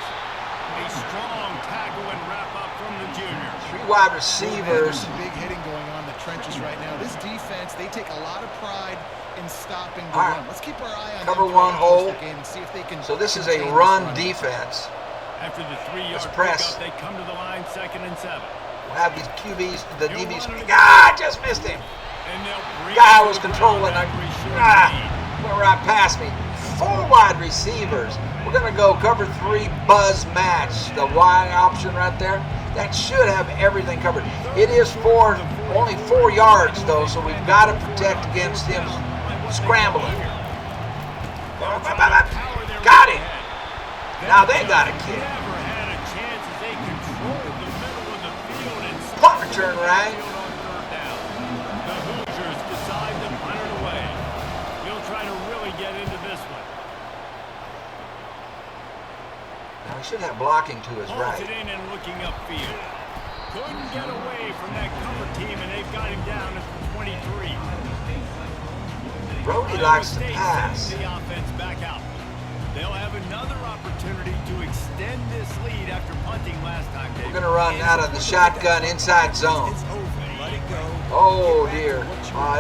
A strong tackle and wrap up from the junior. 3 wide There's receivers. some big hitting going on in the trenches right now. This defense, they take a lot of pride in stopping the All right. run. Let's keep our eye on Cover them 1 throughout the course of hole. the game and see if they can So this is a contain run this defense. After the 3-yard Let's press. pickup, they come to the line, 2nd and 7. We'll have these QBs, the DBs. I just missed him. And they'll bring Guy it was to the controlling. ground after a short lead. Went right past me. 4 wide receivers. We're going to go cover 3 buzz match. The Y option right there. That should have everything covered. It is only 4 yards, though, so we've got to protect against him scrambling. Got him. Now they got a kid. Never had a chance as they controlled the middle of the field and Punt return, right? field on 3rd down. The Hoosiers decide to punt it away. He'll try to really get into this one. Now he should have blocking to his Holds right. it in and looking upfield. Couldn't get away from that cover team, and they've got him down at the 23. Brody Iowa likes to State pass. sends the offense back out. They'll have another opportunity to extend this lead after punting last time. We're going to run out of the shotgun inside zone. It's over. Let it go. Oh, dear.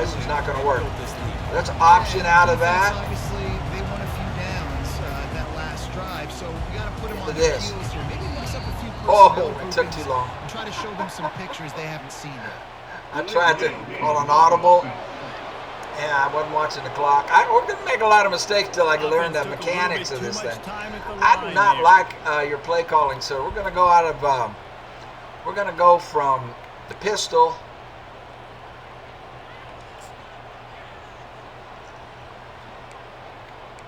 This is not going to work. Let's option out of that. Obviously, they won a few downs that last drive, so we got to put them on Look their at this. heels here. Maybe mix up a few Oh, personnel it took groupings too long. and try to show them some pictures they haven't seen yet. I tried to call an audible, Yeah, I wasn't watching the clock. We're going to make a lot of mistakes till I learn the mechanics of this thing. I do not like your play calling, so we're going to go out of. We're going to go from the pistol.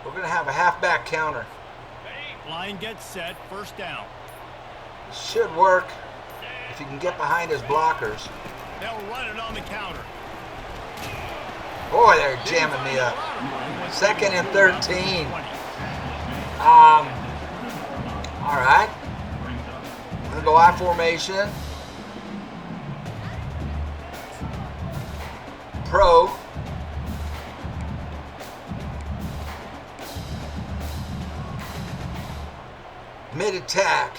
We're going to have a halfback counter. Line gets set, first down. Should work if you can get behind his blockers. They'll run it on the counter. Boy, they're jamming me up. 2nd and 13. All right. I'm going to go I formation. Pro. Mid-attack.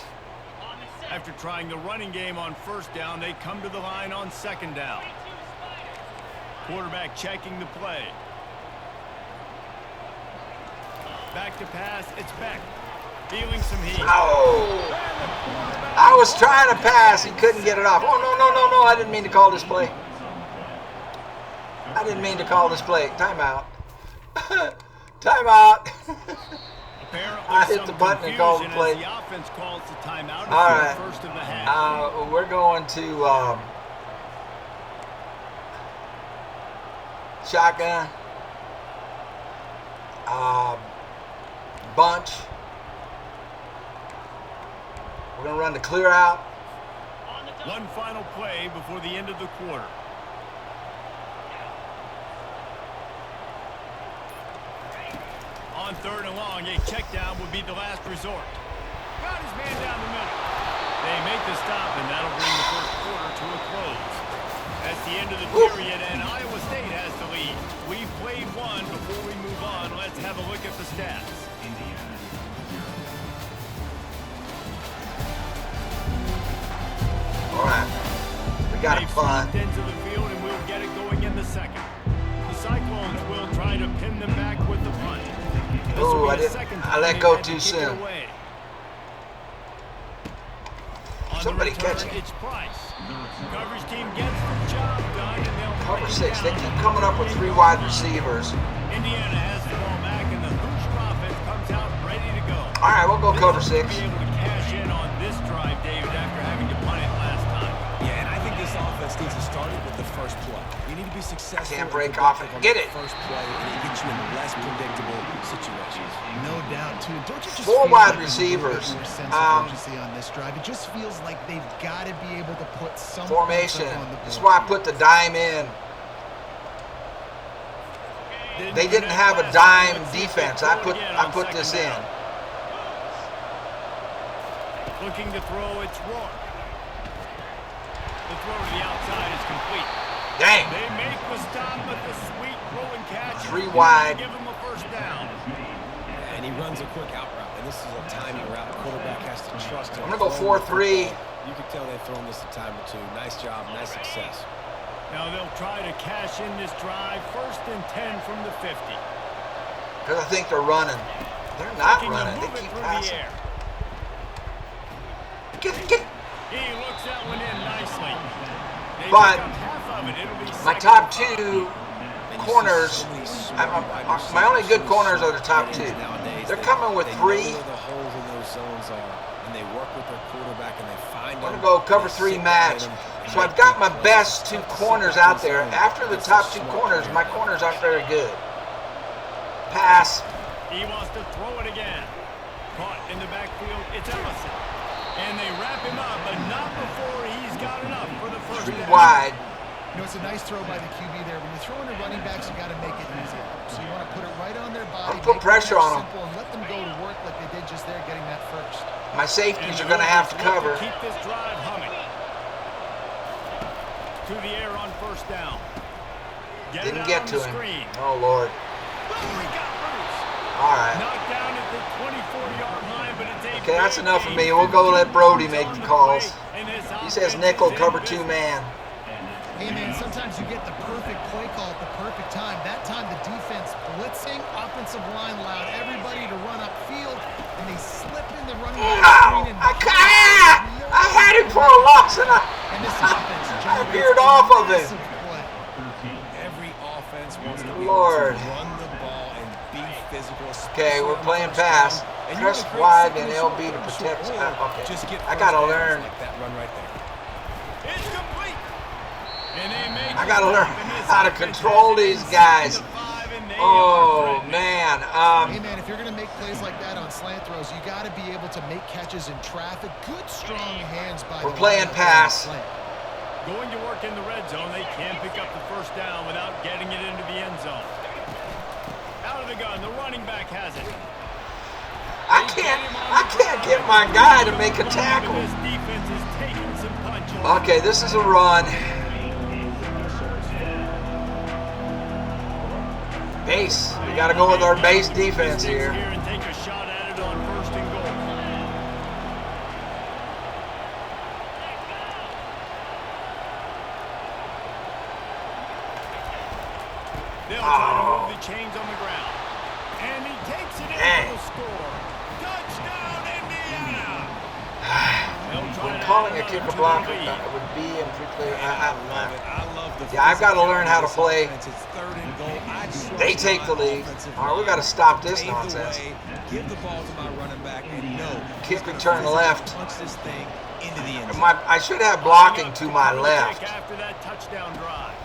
After trying the running game on first down, they come to the line on 2nd down. Quarterback checking the play. Back to pass, it's Beck. Feeling some heat. Oh! I was trying to pass, he couldn't get it off. Oh, no, I didn't mean to call this play. Timeout. Timeout. I hit the button and called the play. The offense calls the timeout. All right. First of the half. We're going to shotgun. Bunch. We're going to run the clear out. One final play before the end of the quarter. On 3rd and long, a check down would be the last resort. Got his man down the middle. They make the stop, and that'll bring the first quarter to a close. That's the end of the period, and Iowa State has the lead. We've played one. Before we move on, let's have a look at the stats. All right. We got a punt. Into the field, and we'll get it going in the second. The Cyclones will try to pin them back with the punt. Oh, I let go too soon. Somebody catch it. It's Price. Coverage team gets the job done, and they'll Cover 6. They keep coming up with 3 wide receivers. Indiana has the ball back, and the Hoosier offense comes out ready to go. All right, we'll go cover 6. Be able to cash in on this drive, David, after having to punt it last time. Yeah, and I think this offense needs to start it with the first play. You need to be successful. Can't break off and get it. First play, and it gets you in less predictable situations. No doubt, too. Don't you just 4 feel wide like receivers. There's a sense of urgency on this drive? It just feels like they've got to be able to put some formation. on the board. That's why I put the dime in. They didn't have a dime defense. I put this in. Looking to throw, it's Rourke. The throw to the outside is complete. Dang. They make the stop, but the sweet throw and catch. 3 wide. Give him a first down. And he runs a quick out route, and this is a timing route. The quarterback has to trust him. I'm going to go 4-3. You can tell they've thrown this a time or two. Nice job, nice success. Now they'll try to cash in this drive. 1st and 10 from the 50. Because I think they're running. They're not running. They keep passing. Get. He looks that one in nicely. But my top 2 corners, my only good corners are the top 2. They're coming with 3. I'm going to go cover 3 match. So I've got my best 2 corners out there. After the top 2 corners, my corners aren't very good. Pass. He wants to throw it again. Caught in the backfield. It's Ellison. And they wrap him up, but not before he's got enough for the first 3 down. wide. You know, it's a nice throw by the QB there. When you're throwing the running backs, you got to make it easier. So you want to put it right on their body. Put pressure on them. And let them go to work like they did just there, getting that first. My safeties are going to have to cover. Keep this drive humming. To the air on first down. Didn't get to him. Oh, Lord. All right. Knocked down at the 24-yard line, but it's okay, that's enough of me. We'll go let Brody make the calls. He says nickel, cover 2 man. Hey, man, sometimes you get the perfect play call at the perfect time. That time the defense blitzing, offensive line allowed everybody to run upfield, and they slip in the running back screen. I had him for a loss, and I veered off of him. Every offense wants to be Lord. Run the ball and be physical. Okay, we're playing pass. Press wide and LB to protect. Okay, I gotta learn. Like that run right there. It's complete. And they make I gotta learn how to control these guys. Oh man. Hey man, if you're gonna make plays like that on slant throws, you got to be able to make catches in traffic. Good, strong hands by. We're playing pass. Going to work in the red zone, they can't pick up the first down without getting it into the end zone. Out of the gun, the running back has it. I can't get my guy to make a tackle. This defense is taking some punches. Okay, this is a run. Base. We got to go with our base defense here. And take a shot at it on first and goal. They'll try to move the chains on the ground. And he takes it in for the score. Touchdown, Indiana! When calling a kick a block, it would be in pre-clear. I love the Yeah, I've got to learn how to play. It's third and goal. They take the lead. All right, we got to stop this nonsense. Give the ball to my running back and no. Kick return left. Punch this thing into the end zone. I should have blocking to my left. After that touchdown drive,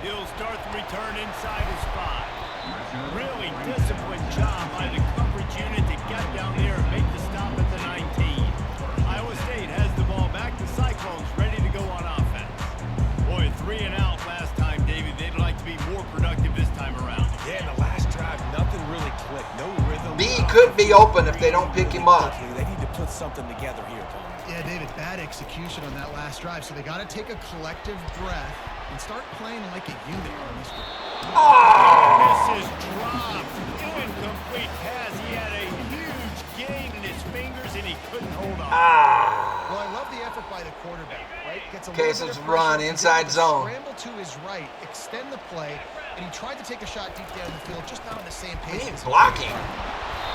he'll start the return inside his 5. Really disciplined job by the coverage unit to get down there and make the stop at the 19. Iowa State has the ball back. The Cyclones ready to go on offense. Boy, 3 and out last time, David. They'd like to be more productive this time around. Yeah, in the last drive, nothing really clicked. No rhythm. B could be open if they don't pick him up. They need to put something together here, Paul. Yeah, David, bad execution on that last drive. So they got to take a collective breath and start playing like a unit on this one. Oh! This is dropped. Incomplete pass. He had a huge gain in his fingers, and he couldn't hold on. Well, I love the effort by the quarterback, right? Gets a Okay, little so bit it's of run, pressure, inside zone. Scramble to his right, extend the play, and he tried to take a shot deep down the field, just not on the same We page. need blocking.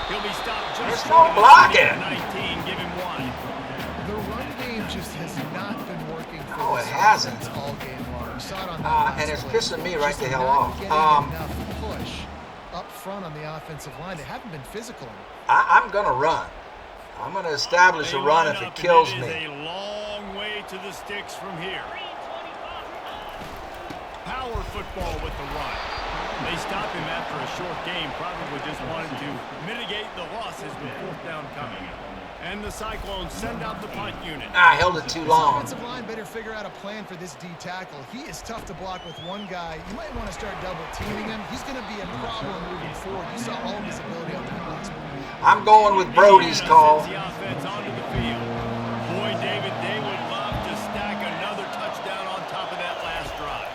He'll be stopped just There's no blocking. 19, give him 1. The run game just has not been working for No, the it hasn't. offense all game long. You saw it on that last And it's play. pissing me right Just the hell not off. getting enough push up front on the offensive line. They haven't been physical enough. I'm going to run. I'm going to establish a run if it kills It is me. a long way to the sticks from here. Power football with the run. They stopped him after a short game, probably just wanted to mitigate the losses with 4th down coming. And the Cyclones send out the punt unit. I held it too This long. offensive line better figure out a plan for this D tackle. He is tough to block with one guy. You might want to start double teaming him. He's going to be a problem moving forward. You saw all of his ability on that last one. I'm going with Brody's call. Sends the offense onto the field. Boy, David, they would love to stack another touchdown on top of that last drive.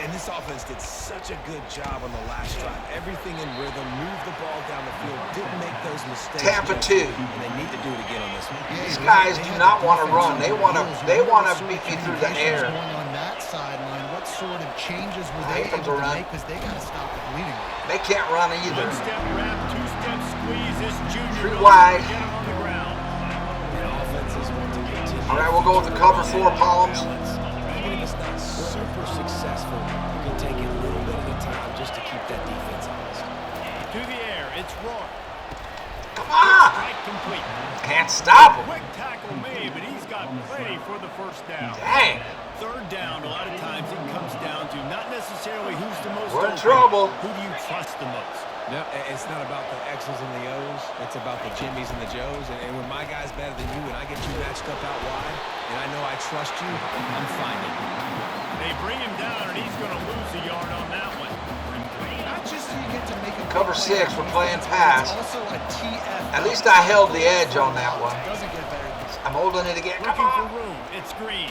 And this offense did such a good job on the last drive. Everything in rhythm, moved the ball down the field, didn't make those mistakes. Tampa 2. And they need to do it again on this one. These guys do not want to run. They want to beat me through the air. Going on that sideline, what sort of changes were Here they comes able a to run. make? Because they got to stop the bleeding. They can't run either. 1-step wrap, 2-step squeeze. This junior Three goes wide. to get him on the ground. And offenses want to continue. All right, we'll go with the cover 4 Palms. Even if it's not super successful, you can take it a little bit at a time just to keep that defense honest. To the air, it's Rourke. Come on! Strike complete. Can't stop him. Quick tackle made, but he's got plenty for the first down. Dang. 3rd down, a lot of times it comes down to not necessarily who's the most We're in open, trouble. who do you trust the most? No, it's not about the X's and the O's. It's about the Jimmies and the Joes. And when my guy's better than you and I get you matched up out wide, and I know I trust you, I'm finding you. They bring him down, and he's going to lose a yard on that one. Not just so you get to make a Cover play, 6, we're playing pass. it's also a TF. At least I held the edge on that one. Doesn't get better than this. I'm holding it again. Come Looking for on. room. It's Green.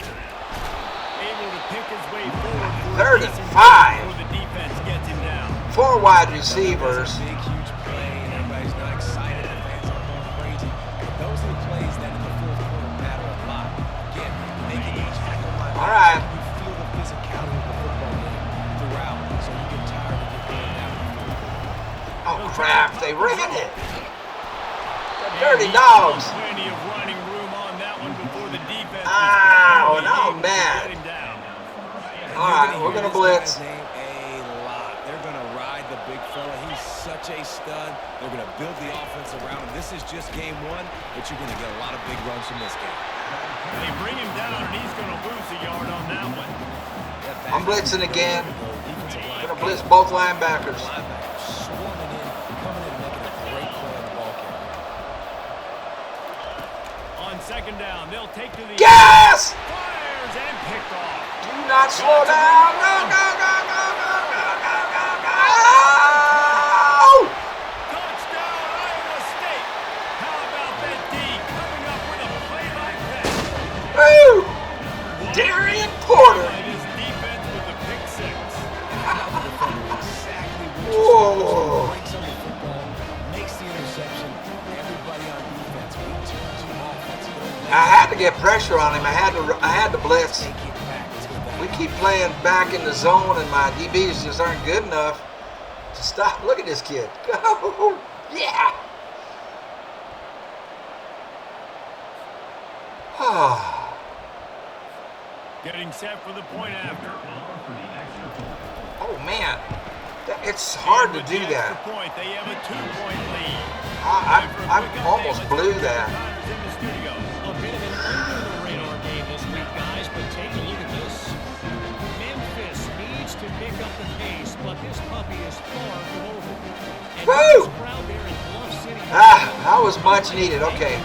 Able to pick his way forward. For 3rd a and decent 5. gain before the defense gets him down. 4 wide receivers. Big, huge play, and everybody's not excited. The fans aren't going crazy. But those are the plays that in the 4th quarter matter a lot. Again, making each tackle line. All right. You feel the physicality of the football game throughout, so you get tired of it going down. Oh, crap. They ran it. The dirty dogs. Plenty of running room on that one before the defense. Ow, was no, able to man. get him down. All right, we're going to blitz. They're going to ride the fella. He's such a stud. They're going to build the offense around him. This is just game one, but you're going to get a lot of big runs from this game. They bring him down, and he's going to lose a yard on that one. I'm blitzing again. Gonna blitz both linebackers. Swarming in, coming in, making a great play on the ball carrier. On second down, they'll take to the Yes! fires and picked off. Do not slow down. Go, go, go, go, go, go, go, go, go. Touchdown, Iowa State. How about that D coming up with a play like that? Woo! Darian Porter. And his defense with the pick six. Exactly what Whoa. breaks on the football, makes the interception. Everybody on defense, we turn to offense. I had to get pressure on him. I had to blitz. Take it back to that. We keep playing back in the zone, and my DBs just aren't good enough to stop. Look at this kid. Go. Yeah. Getting set for the point after. Oh, man. It's hard to With do the that. extra point, they have a 2-point lead. I almost blew that. In the studio. A bit of an under-the-radar game this week, guys, but take a look at this. Memphis needs to pick up the pace, but this puppy is far from over. And Woo! this crowd there in Bluff City. That was much needed. Okay.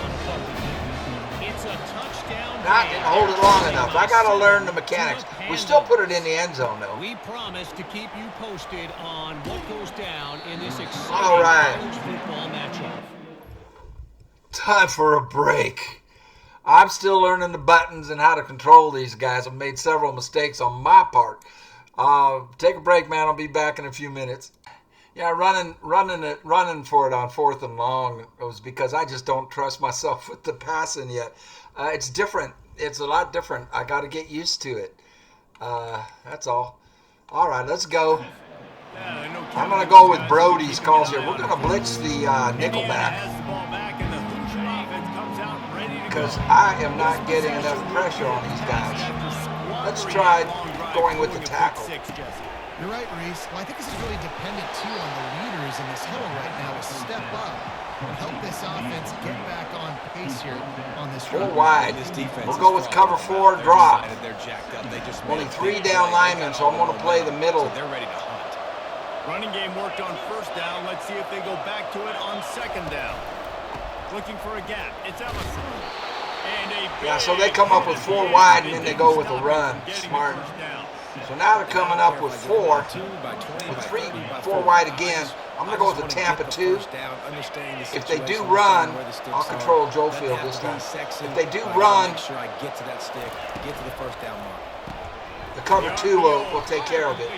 It's a touchdown. I didn't hold it long enough. I got to learn the mechanics. We still put it in the end zone, though. We promise to keep you posted on what goes down in this exciting All right. college football matchup. Time for a break. I'm still learning the buttons and how to control these guys. I've made several mistakes on my part. Take a break, man. I'll be back in a few minutes. Yeah, running for it on 4th and long was because I just don't trust myself with the passing yet. It's different. It's a lot different. I got to get used to it. That's all. All right, let's go. I'm going to go with Brody's calls here. We're going to blitz the nickelback because I am not getting enough pressure on these guys. Let's try going with the tackle. You're right, Reese. Well, I think this is really dependent, too, on the leaders in this huddle right now to step up and help this offense get back on pace here on this Four run. wide. This defense We'll is go with strong. cover 4, They're drop. excited, they're jacked up. They just Only made a 3 big down play. linemen, so I'm going to play the middle. So they're ready to hunt. Running game worked on first down. Let's see if they go back to it on second down. Looking for a gap. It's Ellison. And a Yeah, so they come up with 4 wide, and then they go with a run. Smart. So now they're coming up with 4. With 3, 4 wide again. I'm going to go with the Tampa 2. If they do run, I'll control Joe Field this time. If they do run, make sure I get to that stick, get to the first down mark. the cover 2 will take care of it.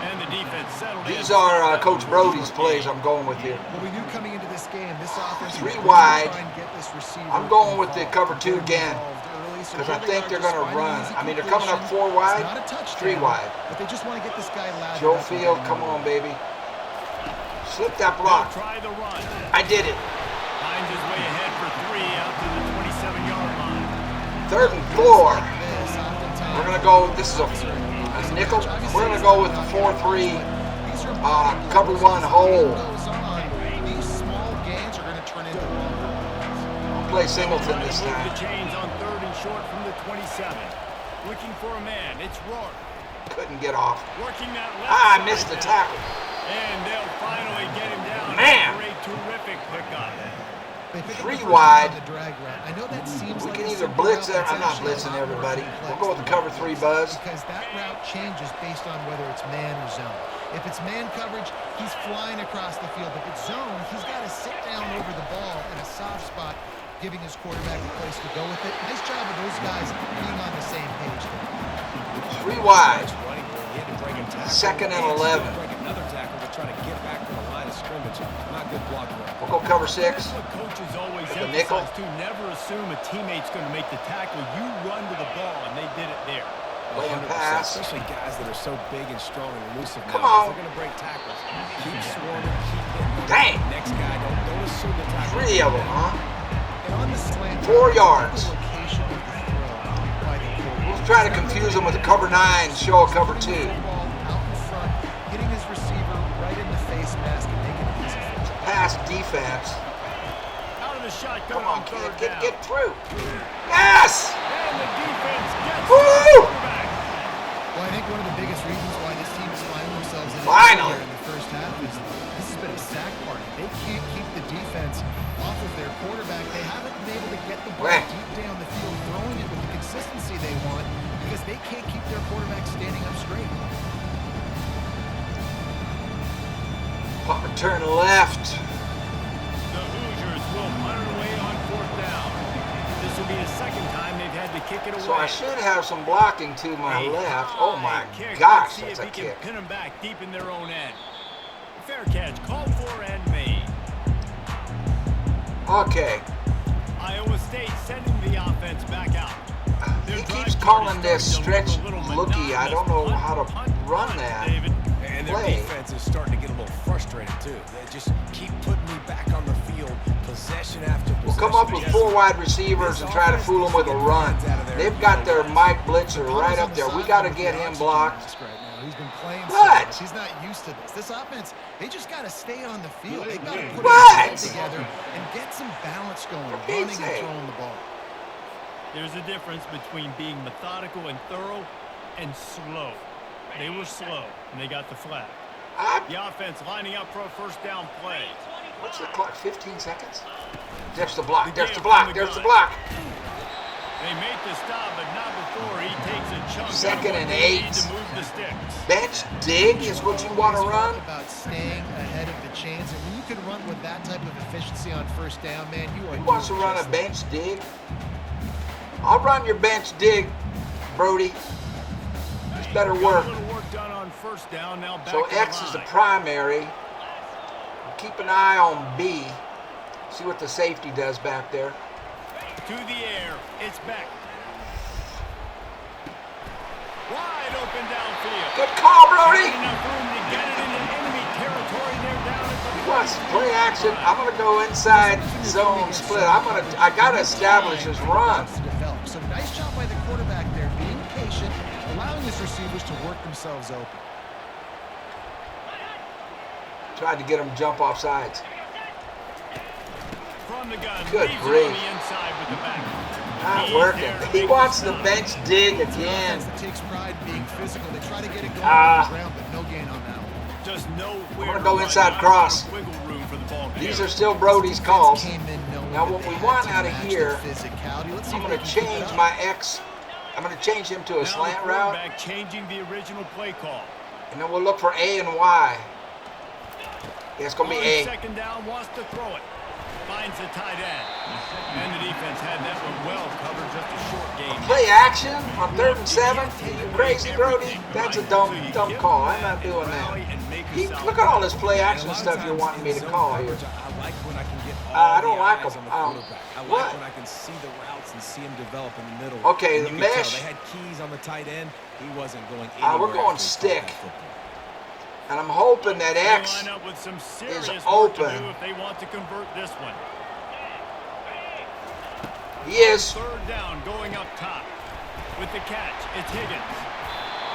And the defense settled in. These are Coach Brody's plays I'm going with here. Well, we knew coming into this game, this offense 3 was going to wide. try and get this receiver I'm going with the cover 2 involved again early. So because here I they think are they're just going to finding run. easy I mean, they're coming up completion. 4 wide, It's not a touchdown, 3 wide. but they just want to get this guy lathered Joe up and Field, get him come on, moving. baby. Slip that They'll block. try the run. I did it. Finds his way ahead for 3 out to the 27-yard line. 3rd and 4. This oftentimes We're going to go, this is a nickel. We're going to go with the 4-3 cover 1 hole. These small gains are going to turn into long runs. I'll play Singleton this Move time. the chains on 3rd and short from the 27. Looking for a man. It's Rourke. Couldn't get off. Working that left I side missed the now. tackle. And they'll finally get him down. Man. After a terrific pickup. They pick up 3 the first wide. down on the drag route. I know that seems We like can a either simple blitz route, it. but I'm not it's actually blitzing a lot more everybody. complex We'll go with the than cover 3 buzz. because that route changes based on whether it's man or zone. If it's man coverage, he's flying across the field. If it's zone, he's got to sit down over the ball in a soft spot, giving his quarterback a place to go with it. Nice job of those guys being on the same page there. 3 wide. Running room. He had to break a tackle. 2nd and He had to 11. break another tackle to try to get back from the line of scrimmage. Not good block work. We'll go cover 6. That's what coaches always The nickel. emphasize too. Never assume a teammate's going to make the tackle. You run to the ball, and they did it there. Play and 100%, pass. especially guys that are so big and strong and elusive Come on. now. They're going to break tackles. Keep swarming, keep hitting. Dang. Next guy, don't assume the tackle. 3 of them, huh? And on the slant, 4 yards. the location of the throw by the quarterback. We'll try to confuse them with the cover 9, show a cover 2. Ball out in front, hitting his receiver right ass defense. Out of the shotgun Come on, third kid, down. get through. Yes! And the defense gets Woo! the quarterback. Well, I think one of the biggest reasons why this team is finding themselves in Finally. in the first half is this has been a sack party. They can't keep the defense off of their quarterback. They haven't been able to get the ball Right. deep down the field, throwing it with the consistency they want because they can't keep their quarterback standing up straight. Pop and turn left. The Hoosiers will punt it away on fourth down. This will be the second time they've had to kick it away. So I should have some blocking to my A left. Oh my high kick. gosh, Let's see that's if a he can kick. pin them back deep in their own end. Fair catch, called for and made. Okay. Iowa State sending the offense back out. Their He drive keeps start calling is this starting stretch to look a little looky. I don't know monotonous. how to Punt, run punt, that. David. And their Play. defense is starting to get a little frustrated, too. They just keep putting me back on the field, possession after possession. We'll come up with 4 wide receivers and try to fool them with a run. They've got their Mike Blitzer right up there. We got to get him blocked. Right now. He's been playing so What? much. He's not used to this. This offense, they just got to stay on the field. They got to put What? their heads together and get some balance going, running and Pete's sake. throwing the ball. There's a difference between being methodical and thorough and slow. They were slow, and they got the flag. The offense lining up for a first down play. What's the clock? 15 seconds? There's the block. There's the block. There's the block. They make the stop, but not before he takes a chunk. Second out of and what they 8. need to move the sticks. Bench dig is what you want to run. About staying ahead of the chains, and when you can run with that type of efficiency on first down, man, you are. Who wants to doing run a just bench dig? I'll run your bench dig, Brody. It's better Got work. a little work done on first down. Now back So to the X is the line. primary. Keep an eye on B. See what the safety does back there. To the air. It's back. Wide open downfield. Good call, Brody. Not enough room to get it into enemy territory. They're down at the He wants play action. I'm gonna go inside zone split. I gotta establish his run. to develop. So nice job by the quarterback there, being patient, allowing his receivers to work themselves open. Tried to get him to jump off sides. from the gun. Good Leaves it grief. on the inside with the back. Not He's working. there to He make wants the stop. bench dig It's an again. offense that takes pride in being physical. They try to get it going Ah. on the ground, but no gain on that one. Just nowhere I'm gonna to go run, inside not cross. enough wiggle room for the ball These carrier. are still Brody's calls. Came in knowing Now that what they we had want to out of match here, their physicality. Let's see I'm if gonna they can keep it change up. my X. I'm gonna change him to a Now slant the route, quarterback changing the original play call. and then we'll look for A and Y. Yeah, it's gonna be On A. second down, wants to throw it. Finds the tight end. And the defense had that one well covered, just a short game. Play action on 3rd and 7. Are you crazy, Brody? That's a dumb call. I'm not doing that. Look at all this play action stuff you're wanting me to call here. I like when I can get I all don't the like eyes them. on the quarterback. I like What? when I can see the routes and see him develop in the middle. Okay, And the you could tell mesh. They had keys on the tight end. He wasn't going anywhere. We're going after he caught stick. that football. And I'm hoping that They X line up with some serious is work to open. do if they want to convert this one. he is. Third down, going up top. With the catch, it's Higgins.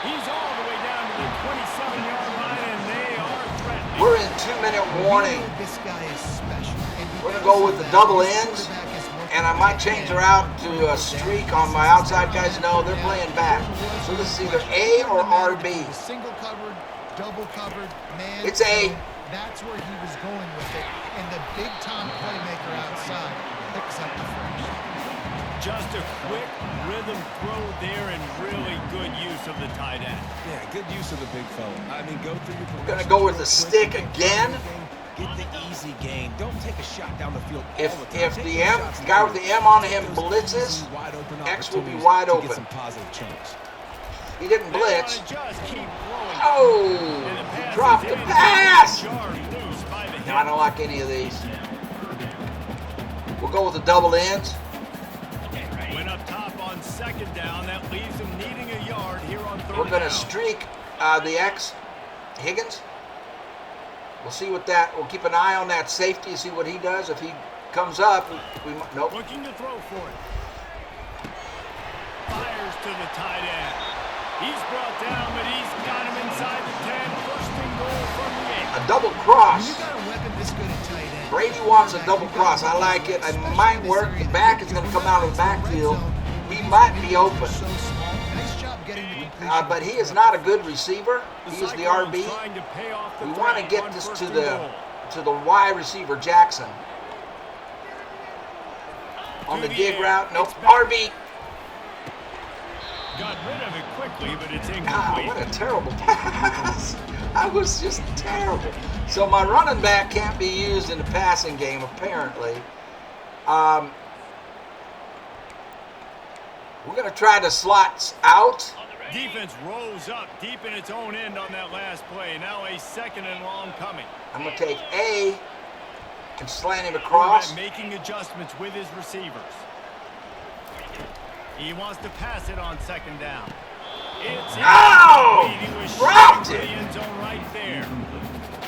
He's all the way down to the 27-yard line, and they are threatening. We're in 2-minute warning. We know this guy is special. And We're gonna because go of with the that, double his ends, quarterback is working and I might with change the her out to a streak on my outside guys. No, they're playing back. So this is either A or RB. Single covered, double covered, man. It's A. zone. That's where he was going with it. And the big time playmaker outside picks up the first. Just a quick rhythm throw there and really good use of the tight end. Yeah, good use of the big fella. I mean, go through your We're gonna progressions go with real the quick. stick again. Get the easy gain. Don't take a shot down the field If all the time. if Take the those M shots guy with late. the M on him Take those blitzes, easy, wide open X will be opportunities wide to open. Get some positive chunks. He didn't They blitz. wanna just keep throwing. Oh, And the he pass dropped is the in. pass. Jarred loose by the No, I don't like any of these. We'll go with the double ends. Went up top on second down. That leaves him needing a yard here on third We're gonna down. streak the X, Higgins. We'll see what that. We'll keep an eye on that safety. See what he does. If he comes up, we might. Nope. Looking to throw for it. Fires to the tight end. He's brought down, but he's got him inside the 10. First and goal from the 8. A double When cross. you got a weapon this good at tight end, Brady wants a double cross. I like it. It might work. The back is going to come out of the backfield. He might be open. But he is not a good receiver. He is the RB. We want to get this to the wide receiver, Jackson. On the dig route. Nope. RB. Got rid of it quickly, but it's incomplete. Ah, what a terrible pass. That was just terrible. So my running back can't be used in the passing game, apparently. We're going to try the slots out. Defense rose up deep in its own end on that last play. Now a 2nd and long coming. I'm going to take A and slant him across. Making adjustments with his receivers. He wants to pass it on 2nd down. It's dropped it. The end zone right there.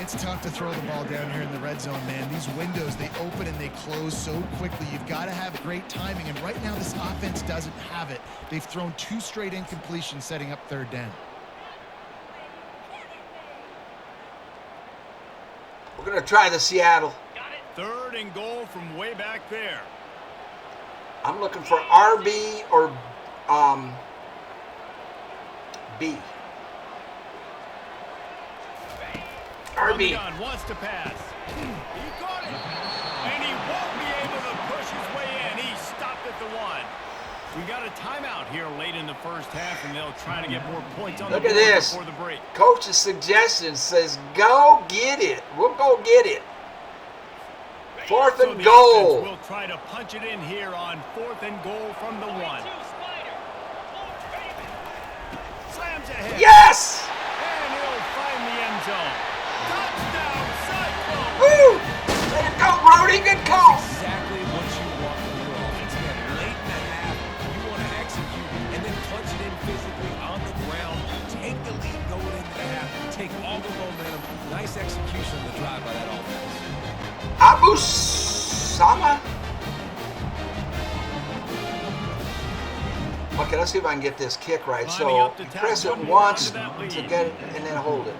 It's tough to throw the ball down here in the red zone, man. These windows, they open and they close so quickly. You've got to have great timing, and right now this offense doesn't have it. They've thrown 2 straight incompletions setting up 3rd down. We're going to try the Seattle. 3rd and goal from way back there. I'm looking for RB or B. RB. Wants to pass. He got it. And he won't be able to push his way in. He stopped at the 1. We got a timeout here late in the first half, and they'll try to get more points on the board before the break. Coach's suggestion says, go get it. We'll go get it. 4th and goal. We'll try to punch it in here on 4th and goal from the 1. Slams ahead. Yes! And he'll find the end zone. Touchdown, Cyclone! Woo! Let it go, Brody. Good call. Exactly what you want from your offense. Late in the half, you want to execute and then punch it in physically on the ground. Take the lead going into the half. Take all the momentum. Nice execution on the drive by that offense. Abu Sama. Okay, let's see if I can get this kick right. So press it once to get it and then hold it.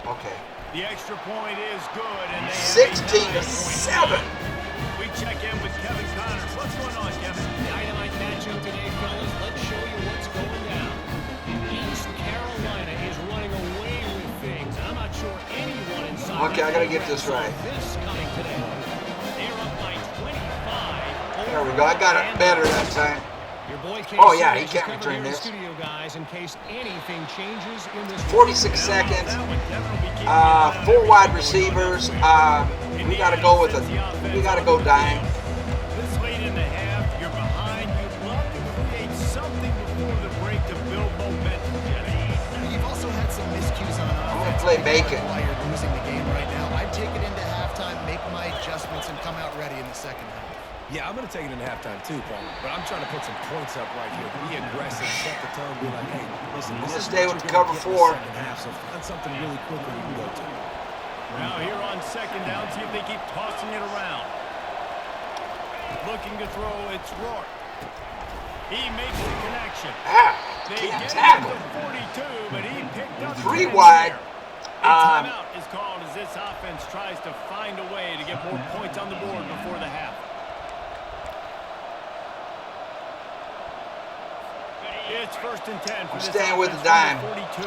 Okay. The extra point is good, and 16-7. We check in with Kevin Connors. What's going on, Kevin? Dynamite matchup today, fellas. Let's show you what's going down. East Carolina is running away with things. I'm not sure anyone inside. Okay, I gotta get this right. This coming today. They're up by 25. There we go. I got it better that time. Your boy Oh yeah, he can't return this. Studio guys, in case anything changes in this 46 seconds. 4 wide receivers. We gotta go with we gotta go dime. This late in the half, you're behind. You'd love to create something before the break to build momentum. You've also had some miscues on offense. I'm gonna play bacon. While you're losing the game right now, I'd take it into halftime, make my adjustments, and come out ready in the 2nd half. Yeah, I'm going to take it into halftime too, Paul. But I'm trying to put some points up right here. Be aggressive, set the tone, be like, hey, listen, this is stay what with the you're cover gonna 4. get in the second half, so find something really quick that you can go to. Now here on 2nd down, see if they keep tossing it around. Looking to throw, it's Rourke. He makes the connection. They Can't get tackle. him to 42, but he picked up 3 10 wide. here. A timeout is called as this offense tries to find a way to get more points on the board before the half. It's 1st and 10 for I'm this staying with offense the dime. from the 42.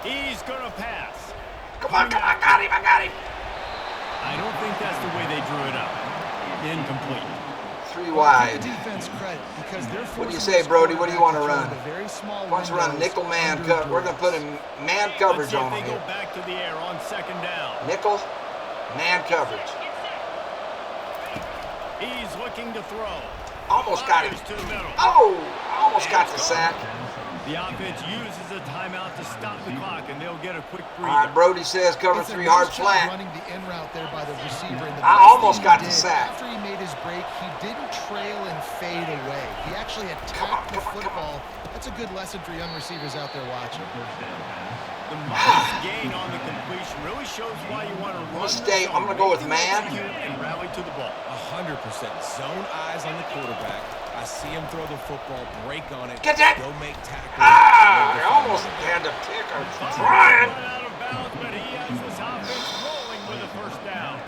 He's going to pass. Come on, I got him. I don't think that's the way they drew it up. Incomplete. 3 wide. Give the defense credit because they're What do you forcing say, this Brody? What do you want to quarterback run? throw into very small Wants to run windows nickel man under cut. We're going to put duress. a man Let's coverage see if on they him go here. back to the air on 2nd down. Nickel, man coverage. He's looking to throw. Almost got him. Fires to the middle. Oh, almost got the sack. The offense uses a timeout to stop the clock, and they'll get a quick All right, breather. Brody says cover It's a 3 nice hard job flat. running the in route there by the receiver. And the I best almost thing got he the did, sack. After he made his break, he didn't trail and fade away. He actually attacked the football. That's a good lesson for young receivers out there watching. The modest gain on the completion really shows why you want to run. I'm gonna go with man. And rally to the ball. 100%. Zone eyes on the quarterback. I see him throw the football, break on it, Get that. go make tackles, I almost had to pick her. Trying. Out of bounds, but he has this offense rolling with a first down.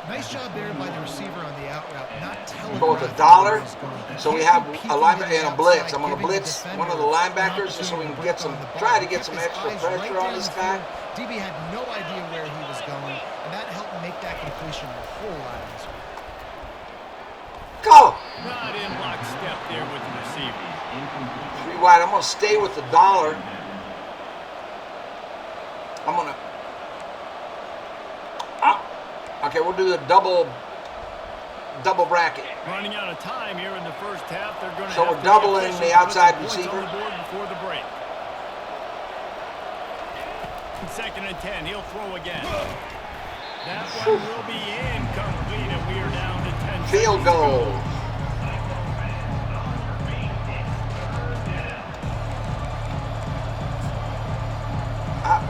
Nice job there by the receiver on the out route, not telegraphing Go with a where dollar. he's going. So we have a linebacker and a blitz. I'm going to blitz one of the linebackers just so we can get some, try to get some extra pressure on this guy. DB had no idea where he was going, and that helped make that completion a whole lot easier. Go. Not in lockstep there with the receiver. 3 wide. I'm going to stay with the dollar. I'm going to. Okay, we'll do the double bracket. Running out of time here in the first half. They're going to So we're doubling the outside receiver. On the board before the break. 2nd and 10. He'll throw again. That one will be incomplete, and we are down to 10 Field goal.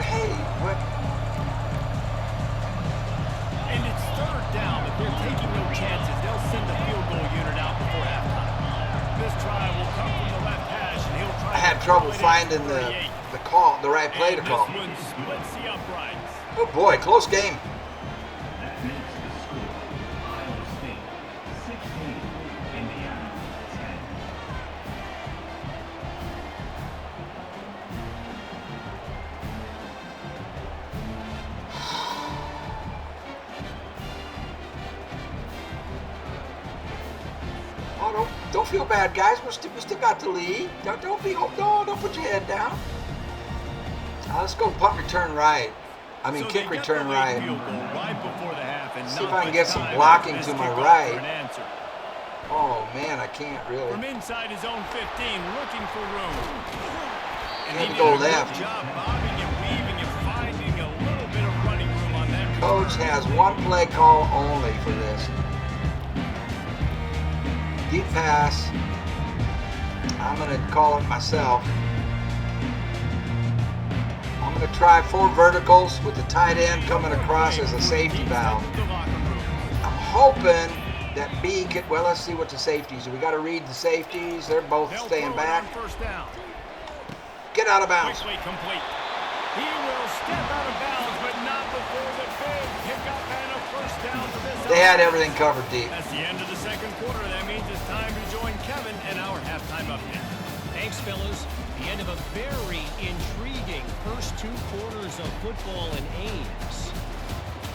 Hey, what? And it's 3rd down, but they're taking no chances. They'll send the field goal unit out before halftime. This try will come from the left hash, and he'll try. I had trouble finding the right play to call. This one splits the uprights. Oh boy, close game. Oh, don't feel bad, guys. We still got the lead. Don't put your head down. Let's go punt return right. I mean, kick return right. See if I can get some blocking to my right. Oh man, I can't really. From inside his own 15, looking for room. And Had to go left. Good job bobbing and weaving and finding a little bit of running room on that. Coach has one play call only for this. Deep pass. I'm going to call it myself. I'm going to try 4 verticals with the tight end coming across as a safety valve. I'm hoping that B could, well, let's see what the safeties do. We got to read the safeties. They're both staying back. Get out of bounds. Quickly complete. He will step out of bounds, but not before the big pickup and a first down for this. They had everything covered deep. That's the end of the 2nd quarter. That means it's time to join Kevin and our halftime update. Thanks, fellas. The end of a very intriguing first 2 quarters of football in Ames.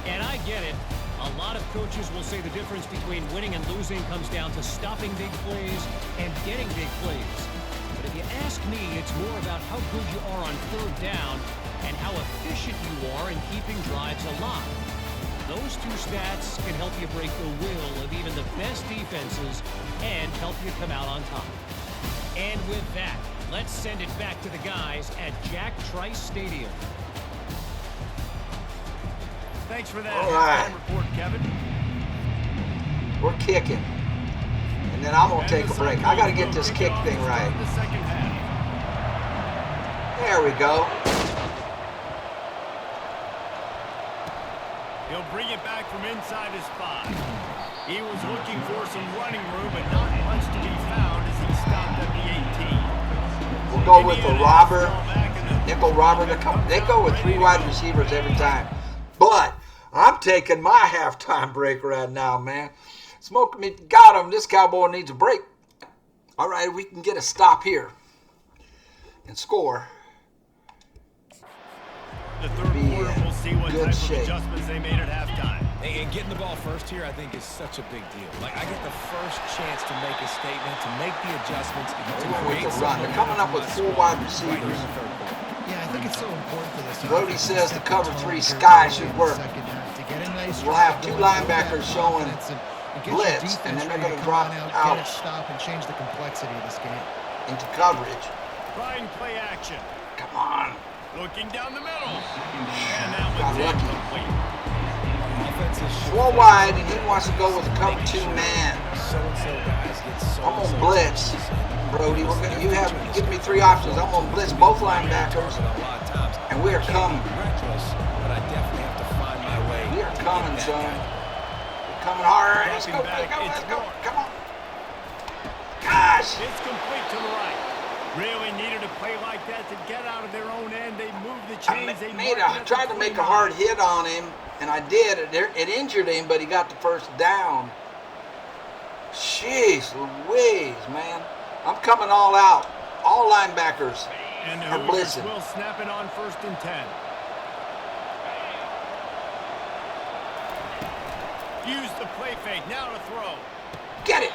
And I get it. A lot of coaches will say the difference between winning and losing comes down to stopping big plays and getting big plays. But if you ask me, it's more about how good you are on 3rd down and how efficient you are in keeping drives alive. Those 2 stats can help you break the will of even the best defenses and help you come out on top. And with that, let's send it back to the guys at Jack Trice Stadium. Thanks for that All right. report, Kevin. We're kicking. And then I'm going to take a break. I got to get this kick thing right. There we go. He'll bring it back from inside his 5. He was looking for some running room, but not much to be found as he stopped at the 18. We'll go with the robber, nickel robber. They go with 3 wide receivers every time. But I'm taking my halftime break right now, man. Smoke me, got him. This cowboy needs a break. All right, we can get a stop here and score. The 3rd quarter, we'll see what type of shape. adjustments they made at halftime. And getting the ball first here, I think, is such a big deal. Like, I get the first chance to make a statement, to make the adjustments, to With create the run. They're coming up with 4 wide receivers. Yeah, I think it's so important for this. Brody offense says to the cover control 3 the sky ball should in the work. second half, to get a nice We'll drive have 2 going, linebackers build showing confidence, and get your blitz, defense and then they're ready going to come drop on out, out get a stop, and change the complexity of this game. into coverage. Trying play action. Come on. Looking down the middle. And that Got one's lucky. incomplete. 4 wide, and he wants to go with a cover 2 man. I'm going to blitz, Brody. Give me 3 options. I'm going to blitz both linebackers, and we are coming. We are coming, son. We're coming hard. Let's go. Come on. Gosh. It's complete to the right. Really needed a play like that to get out of their own end. They moved the chains. I tried to make a hard hit on him, and I did. It injured him, but he got the first down. Jeez Louise, man. I'm coming all out. All linebackers are blitzing. Will snap it on 1st and 10. Use the play fake. Now to throw. Get it.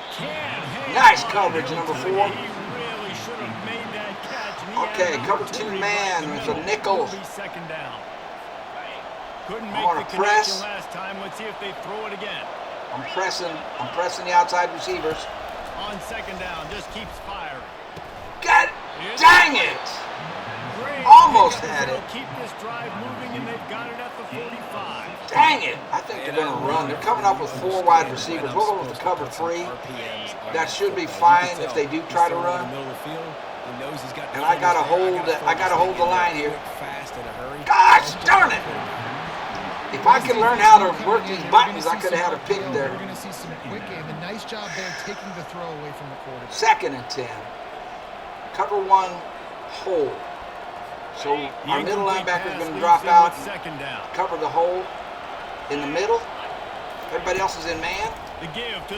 Nice coverage, number 4. He really should have made that catch. Okay, cover 2 man with a nickel. Second down. Couldn't I'm make gonna the connection press. last time. Let's see if they throw it again. I'm pressing the outside receivers. On 2nd down, just keeps firing. Get it! Dang it! Almost had it. Keep this drive moving, and they've got it at the 45. Dang it! I think they're going to run. They're coming up with 4 wide receivers. We'll go with the cover 3. That should be fine if they do try to run. And I got to hold the line here. Gosh darn it! If I could learn how to work these buttons, I could have had a pick there. We're going to see some quick game. And nice job there taking the throw away from the quarterback. 2nd and 10. Cover 1 hole. So our middle linebacker is going to drop out and cover the hole in the middle. Everybody else is in man.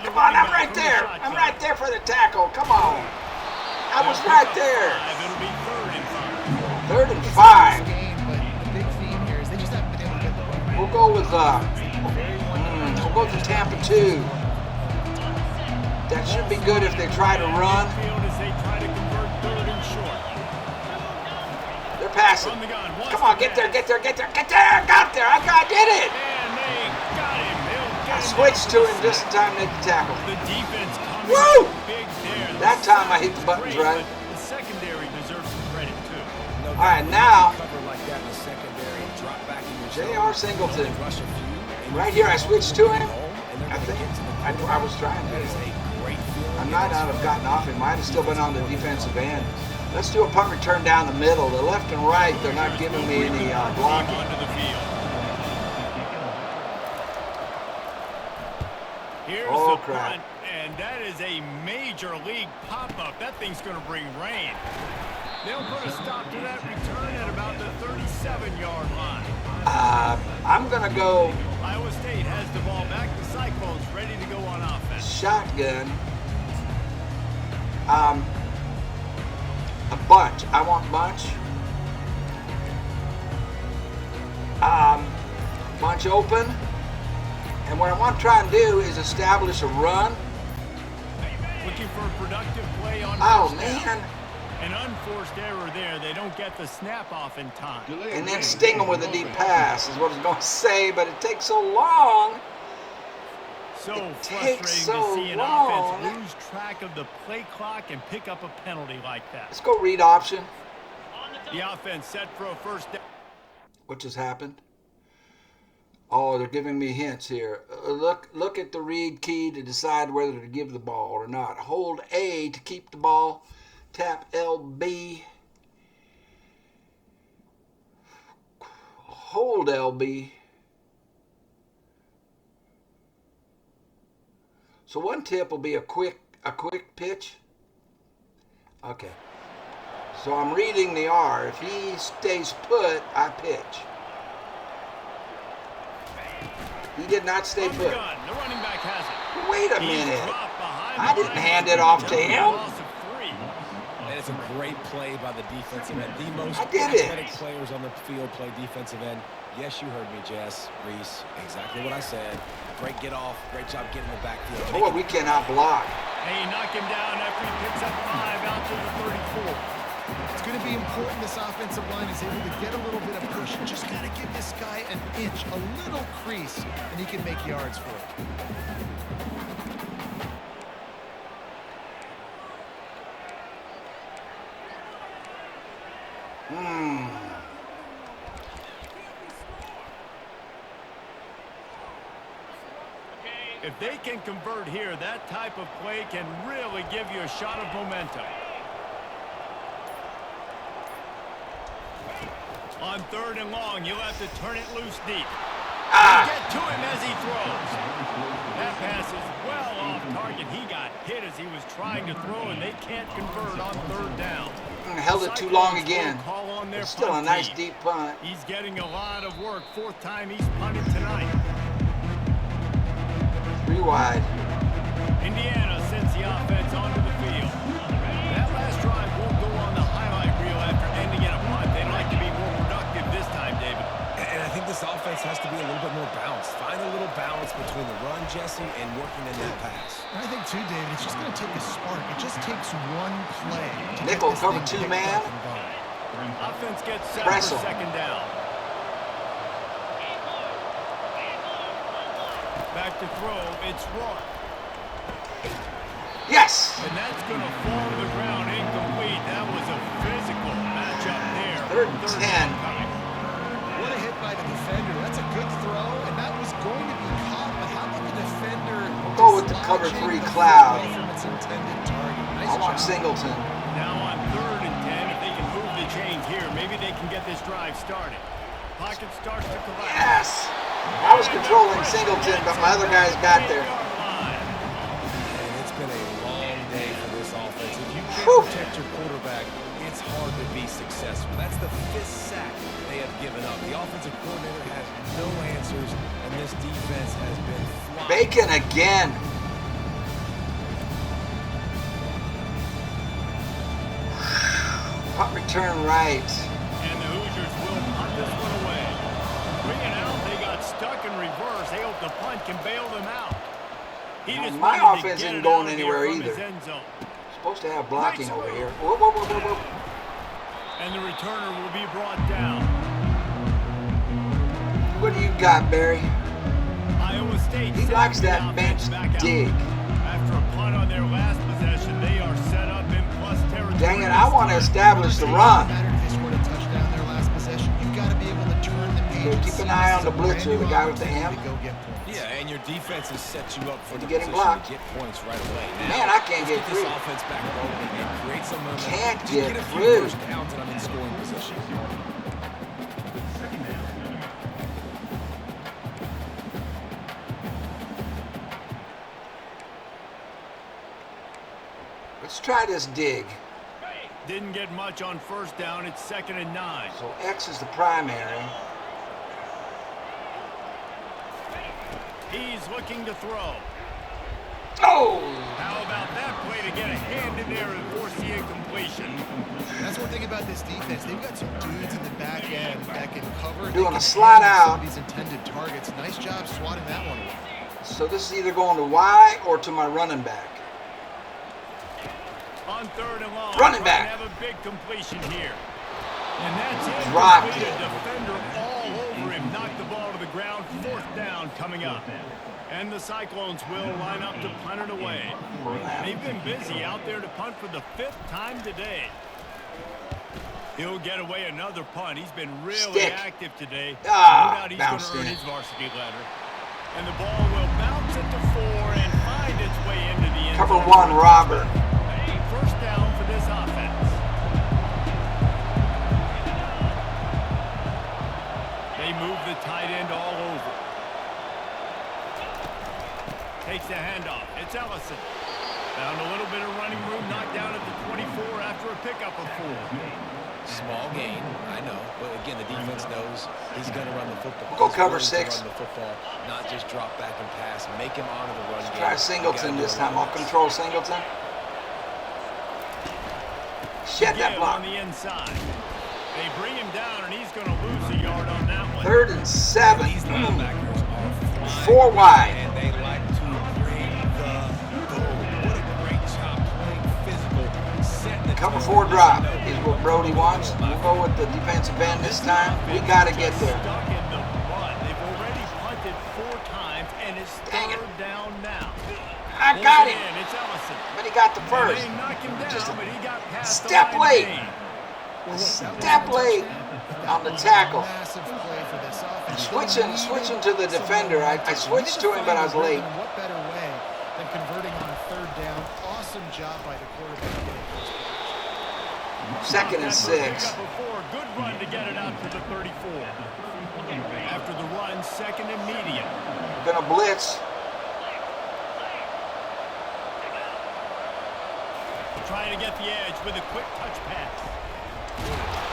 Come on, I'm right there. I'm right there for the tackle. Come on. I was right there. 3rd and 5. We'll go with the Tampa 2. That should be good if they try to run. They're passing. Come on, get there. Got there. I did it. I switched to him just in time to make the tackle. Woo! That time I hit the buttons right. The secondary deserves some credit too. All right, now J.R. Singleton. Right here, I switched to him. I think I was trying to. I might not have gotten off him. Might have still been on the defensive end. Let's do a punt return down the middle. The left and right, they're not giving me any blocking. Here's Oh, the crap. punt, and that is a major league pop-up. That thing's going to bring rain. They'll put a stop to that return at about the 37-yard line. I'm going to go Iowa State has the ball back. The Cyclones ready to go on offense. shotgun. A bunch. I want bunch. Bunch open. And what I want to try and do is establish a run. Looking for a productive play on Oh, first down. man. An unforced error there. They don't get the snap off in time. And then sting them with a deep pass is what I was going to say, but it takes so long. So It frustrating takes so to see an long. offense lose track of the play clock and pick up a penalty like that. Let's go read option. The offense set for a first down. What just happened? Oh, they're giving me hints here. Look at the read key to decide whether to give the ball or not. Hold A to keep the ball. Tap LB. Hold LB. So one tip will be a quick pitch. Okay. So I'm reading the R. If he stays put, I pitch. He did not stay put. The running back has it. Wait a He's minute. dropped behind I the didn't line. hand it off to him. Loss of 3. And it's a great play by the defensive end. The most I did it. athletic players on the field play defensive end. Yes, you heard me, Jess, Reese. Exactly what I said. Great get off. Great job getting the backfield. Boy, we cannot block. They knock him down after he picks up 5 out to the 34. It's going to be important this offensive line is able to get a little bit of push. Just got to give this guy an inch, a little crease, and he can make yards for it. If they can convert here, that type of play can really give you a shot of momentum. On 3rd and long, you'll have to turn it loose deep. Get to him as he throws. That pass is well off target. He got hit as he was trying to throw, and they can't convert on 3rd down. Held it too long again. Call on their It's still a punt nice team. deep punt. He's getting a lot of work. 4th time he's punted tonight. 3 wide. Indiana sends the offense onto the field. That last drive won't go on the highlight reel after ending in a punt. They'd like to be more productive this time, David. And I think this offense has to be a little bit more balanced. Find a little balance between the run, Jesse, and working in that pass. I think, too, David, it's just going to take a spark. It just takes one play. To Nickel get this cover thing 2 picked man. up and going. Offense gets set Press for him. 2nd down. Back to throw. It's Rourke. Yes! And that's going to fall to the ground incomplete. That was a physical matchup there. 3rd and 10. coming. What a hit by the defender. That's a good throw, and that was going to be caught, but how did the defender Go with the cover dislodge 3 the cloud. football from its intended target? Nice I want job. Singleton. Now on 3rd and 10, if they can move the chains here, maybe they can get this drive started. Pocket starts to collapse. Yes! I was controlling Singleton, but my other guys got there. And it's been a long day for this offense. If you Whew. can't protect your quarterback, it's hard to be successful. That's the 5th sack they have given up. The offensive coordinator has no answers, and this defense has been flying. Bacon again. Punt return right. And the Hoosiers will punt this one away. Bringing out, they got stuck in reverse. They hope the punt can bail them out. He Well, just my wanted to offense get isn't it going out of anywhere here from his either. end zone. Supposed to have blocking over here. Whoa, whoa, whoa, whoa, whoa. And the returner will be brought down. What do you got, Barry? Iowa State He sends likes the that offense bench back out. dig. After a punt on their last possession, they are set up in plus territory. Dang it, I want to establish the run. No matter if they scored a touchdown their last possession, you've got to be able to turn the page. Okay, keep an eye on the blitzer, the guy with the M. To go get points. Yeah, and your defense has set you up for Did the you get him position blocked? to get points right away. Now, Man, I can't let's get this through. offense back rolling and create some momentum. Can't Just get a few through. first downs and I'm in scoring position. Let's try this dig. Didn't get much on 1st down. It's 2nd and 9. So X is the primary. He's looking to throw. Oh! How about that play to get a hand in there and force the incompletion? That's one thing about this defense. They've got some dudes in the back end that can cover. Doing They a can slot handle some out. of these intended targets. Nice job swatting that one away. So this is either going to Y or to my running back. On 3rd and long. Running trying back. to have a big completion here. And that's it. Dropped Complete. it. A defender all over him. Knocked the ball to the ground. 4th down coming up. And the Cyclones will line up to punt it away. They've been busy out there to punt for the 5th time today. He'll get away another punt. He's been really Stick. active today. Ah, no doubt he's going bounced to earn in. his varsity ladder. And the ball will bounce it to 4 and find its way into the end Cover zone. 1, Robert. 1st down for this offense. They move the tight end all over. Takes the handoff. It's Ellison. Found a little bit of running room, knocked down at the 24 after a pickup of 4. Small gain, I know, but again, the defense knows he's going to run the football. Go He's cover willing to 6. Run the football, not just drop back and pass. Make him honor the run game. Try You Singleton gotta this do a time. lot I'll of this. control Singleton. Shed that Give block. on the inside. They bring him down, and he's going to lose a yard on that one. 3rd and 7. These linebackers are flying, 4 wide. and they like to bring the goal. What a great job playing physical, setting the Cover tone. 4 drop is what Brody wants. We'll go with the defensive end this time. We got to get there. Stuck in the run. They've already punted 4 times, and it's Dang it. 3rd down now. I got Pulls it him, in. It's Ellison. but he got the first. They knock him down, Just a but he got past the step line of late. gain. Step late on the tackle. Massive play for this offense. Switching to the defender. I switched to him, but I was late. What better way than converting on a 3rd down? Awesome job by the quarterback getting first place. 2nd and 6. Pickup of 4. Good run to get it out to the 34. After the run, 2nd and medium. We're going to blitz. trying to get the edge with a quick touch pass.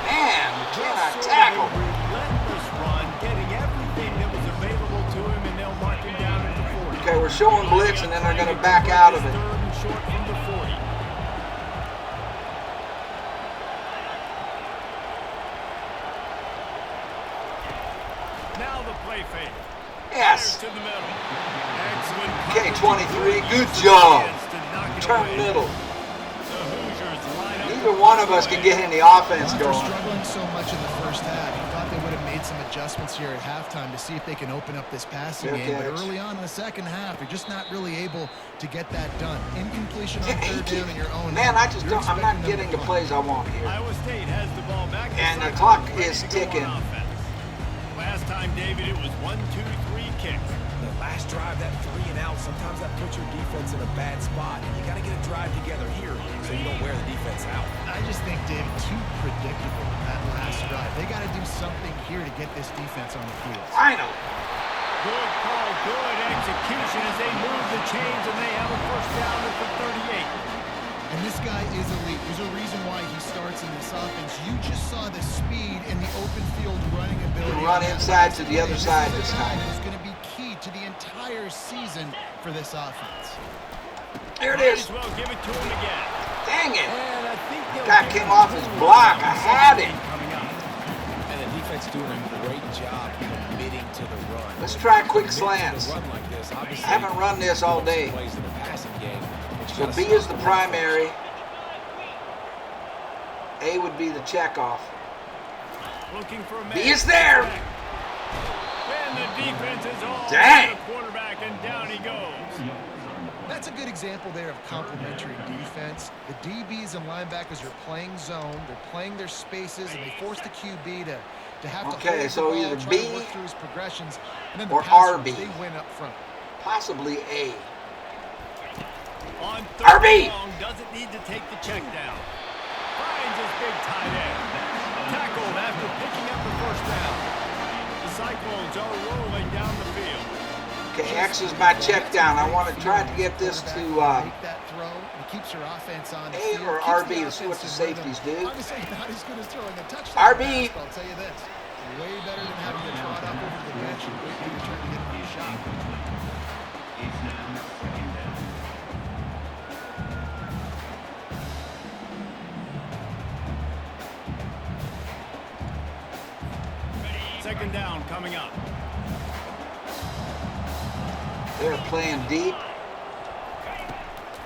Man, you cannot tackle. Relentless run, getting everything that was available to him, and they'll mark him down at the 40. Okay, we're showing blitz, and then they're going to back out of it. Third and short from the 40. Now the play fake. Yes. To the middle. Excellent. Okay, 23. Good job. Turn middle. The Hoosiers line up. Neither one of us can get any offense After going. struggling so much in the first half, you thought they would have made some adjustments here at halftime to see if they can open up this passing Fair game. But catch. early on in the second half, they're just not really able to get that done. Incompletion on third down in your own. Man, end. You're I'm not expecting them getting to the punt. plays I want here. Iowa State has the ball back. And the cycle clock ready is to go ticking. on offense. Last time, David, it was 1, 2, 3 kicks. The last drive, that 3 and out, sometimes that puts your defense in a bad spot. And you got to get a drive together here so you don't wear the defense out. I just think, David, too predictable that last drive. They got to do something here to get this defense on the field. Final. Good call, good execution as they move the chains, and they have a first down at the 38. And this guy is elite. There's a reason why he starts in this offense. You just saw the speed and the open field running ability. Run inside to the other side this time. That is going to be key to the entire season for this offense. There it Might is. as well give it to him again. Dang it. And I think they'll Guy give came it off to his him. block. I had it. Coming up. And the defense doing a great job committing to the run. Let's try quick Committing to slants. the run like this. Obviously, I haven't run this all day. plays in the passing game, but you So gotta B stop is the the primary. A would be the checkoff. Looking for a man. B is there. And the defense is all Dang. over the quarterback, and down he goes. That's a good example there of complementary defense. The DBs and linebackers are playing zone. They're playing their spaces, and they force the QB to have to Okay, hold so the ball, either try B to work through his progressions, and then the or pass RB. rush, they win up front. Possibly A. On third RB. long, doesn't need to take the check down. Finds his big tight end. Tackled after picking up the first down. The Cyclones are rolling down the field. Okay, X is my check down. I want to try to get this to Make that throw, and it keeps your offense on the A field, or keeps RB the to see what the offense in rhythm. safeties do. Obviously not as good as throwing a touchdown RB. pass, but I'll tell you this. Way better than having to trot up over the bench and wait for your turn to get a shot. Second down coming up. They're playing deep.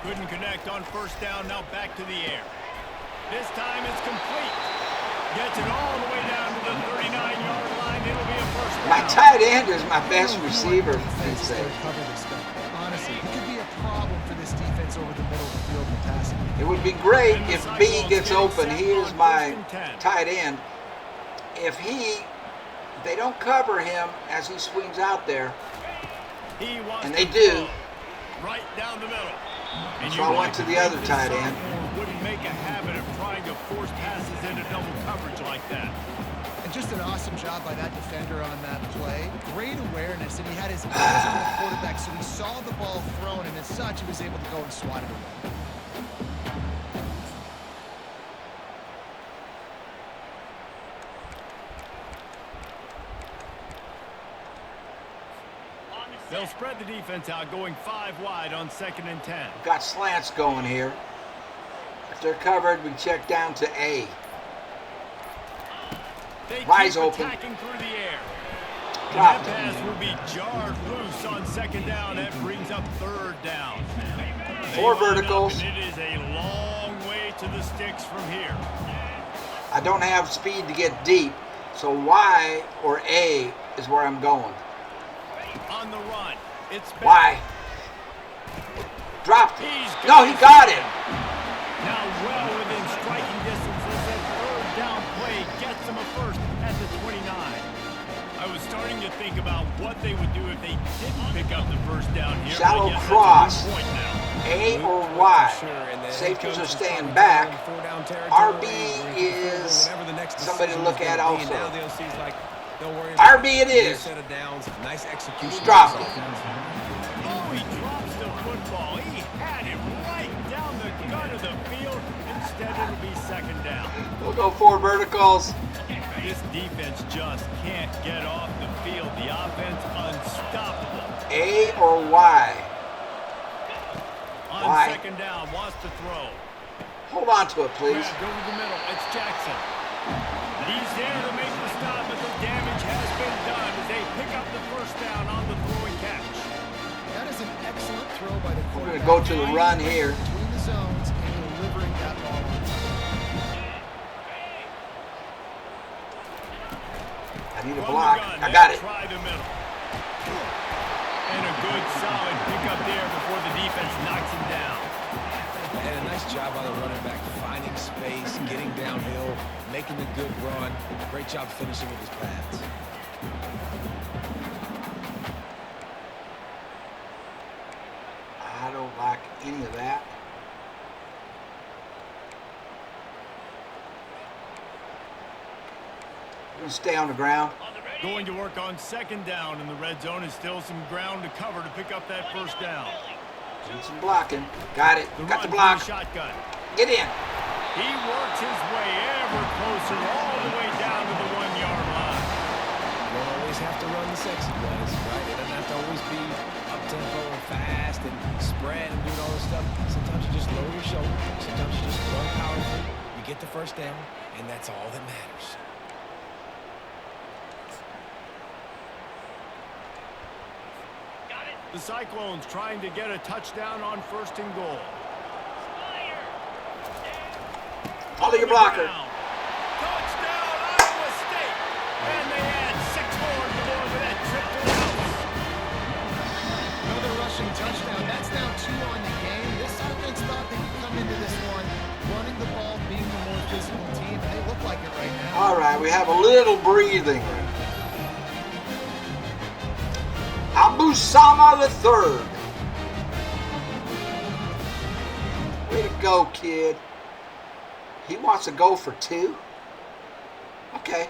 Couldn't connect on first down, now back to the air. This time it's complete. Gets it all the way down to the 39-yard line. It'll be a first down. My tight end is my best receiver, for Pete's Defense is sake. going to cover this stuff. Honestly, it could be a problem for this defense over the middle of the field in the passing game. It would be great if B gets open. He is my tight end. If they don't cover him as he swings out there, He wants and to they do. throw right down the middle. And So you I went like to the think other this tight end. sophomore wouldn't make a habit of trying to force passes into double coverage like that. And just an awesome job by that defender on that play. Great awareness, and he had his eyes on the quarterback, so he saw the ball thrown, and as such, he was able to go and swat it away. They'll spread the defense out, going 5 wide on 2nd and 10. Got slants going here. If they're covered, we check down to A. They Wise keep open. attacking through the air. And Dropped that it. pass will be jarred loose on 2nd down. That brings up 3rd down. They 4 line up, verticals. and it is a long way to the sticks from here. I don't have speed to get deep, so Y or A is where I'm going. On the run, it's back. Y. Dropped it. He's No, he got it. Now well within striking distance as that 3rd down play gets him a first at the 29. I was starting to think about what they would do if they didn't pick up the first down here. Shallow I guess cross. that's a good point now. A or Y. Sure, and the Safeties head are coach is staying probably back. in 4-down territory, RB where he can figure is whatever the next somebody to decision look is at gonna be. also. Now they'll see, like, don't worry about RB it New is. set of downs, nice execution. He's dropped it. Oh, he drops the football. He had it right down the gut of the field. It'll be second down. We'll go 4 verticals. This defense just can't get off the field. The offense unstoppable. A or Y? On Why? second down, wants to throw. Hold on to it, please. Go to the middle. It's Jackson. He's there to make the stop, but the damage has been done as they pick up the first down on the throwing catch. That is an excellent throw by the We're quarterback. going to go to the run here. Between the zones and delivering that ball on time. I need a From block. the gun, I got it. Try the middle. And a good solid pickup there before the defense knocks him down. And a nice job by the running back, finding space, getting downhill, making a good run. Great job finishing with his pads. I don't like any of that. We're going to stay on the ground. Going to work on second down in the red zone, and still some ground to cover to pick up that first down. Need some blocking. Got it. The Got run the block. from the shotgun. Get in. He works his way ever closer all the way down to the 1-yard line. You don't always have to run the sexy plays, right? It doesn't have to always be up-tempo and fast and spread and doing all this stuff. Sometimes you just lower your shoulder. Sometimes you just run powerfully. You get the first down, and that's all that matters. The Cyclones trying to get a touchdown on first and goal. Follow your blocker. Touchdown, Iowa State! And they add 6 more to the board with that trip to the house. Another rushing touchdown. That's now 2 on the game. This offense thought they could come into this one running the ball, being the more physical team, and they look like it right now. All right, we have a little breathing room. Abu Sama III. Way to go, kid. He wants to go for 2. Okay.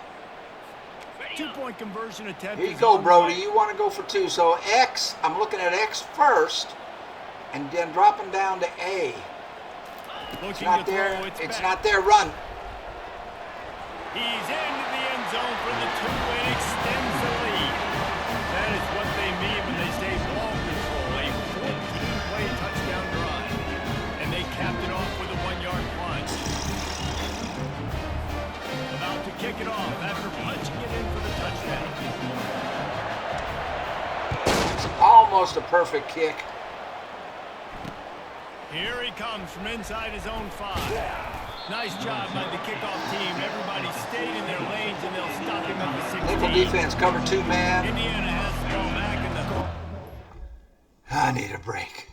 2-point conversion attempt. Here you is go, on Brody. the way. You want to go for 2. So X, I'm looking at X first, and then dropping down to A. It's Looking not to there. throw, It's back. not there. Run. He's into the end zone for the 2 and extends the lead. That is what they mean when they say ball control. A 14-play touchdown drive. And they capped it off with a 1-yard punt. About to kick it off after punching it in for the touchdown. It's almost a perfect kick. Here he comes from inside his own 5. Nice job by the kickoff team. Everybody stayed in their lanes, and they'll stop him at the 16. Nickel defense, cover 2 man. Indiana has to go back in the... I need a break.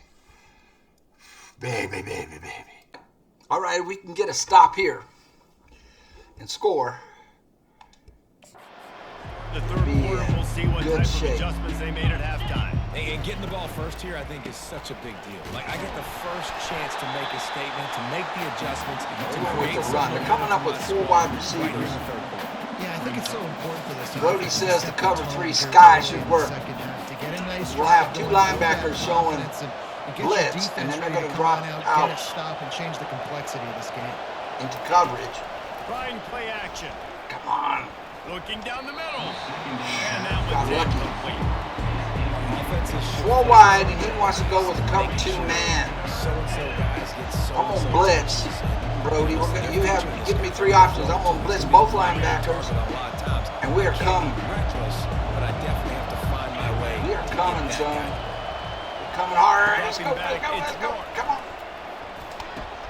Baby, baby, baby. All right, we can get a stop here and score. The third Be quarter, we'll see what good type shape. of adjustments they made at halftime. And getting the ball first here, I think, is such a big deal. Like, I get the first chance to make a statement, to make the adjustments, to They're going create with the some run. They're coming up with momentum 4 wide right here in receivers. the third quarter. Yeah, I think it's so important for this. Brody offense to says set the cover tone 3 here sky early should in the work. second half to get a nice We'll drive have 2 going, build that linebackers showing confidence and get your blitz, defense and then they're ready going to come drop on out, out get it, stop, and change the complexity of this game. into coverage. Trying play action. Come on. Looking down the middle. And that Got one's lucky. incomplete. Offenses should 4 wide, and he wants to go with a cover 2 man. So-and-so guys get so-and-so I'm gonna blitz, touches. Brody. You have give me 3 options. I'm gonna blitz both linebackers, A lot of times. and we are coming. Reckless, but I definitely have to find my way. We are to coming, get son. that guy. We're coming harder. Let's go, let's go, let's go. Come on.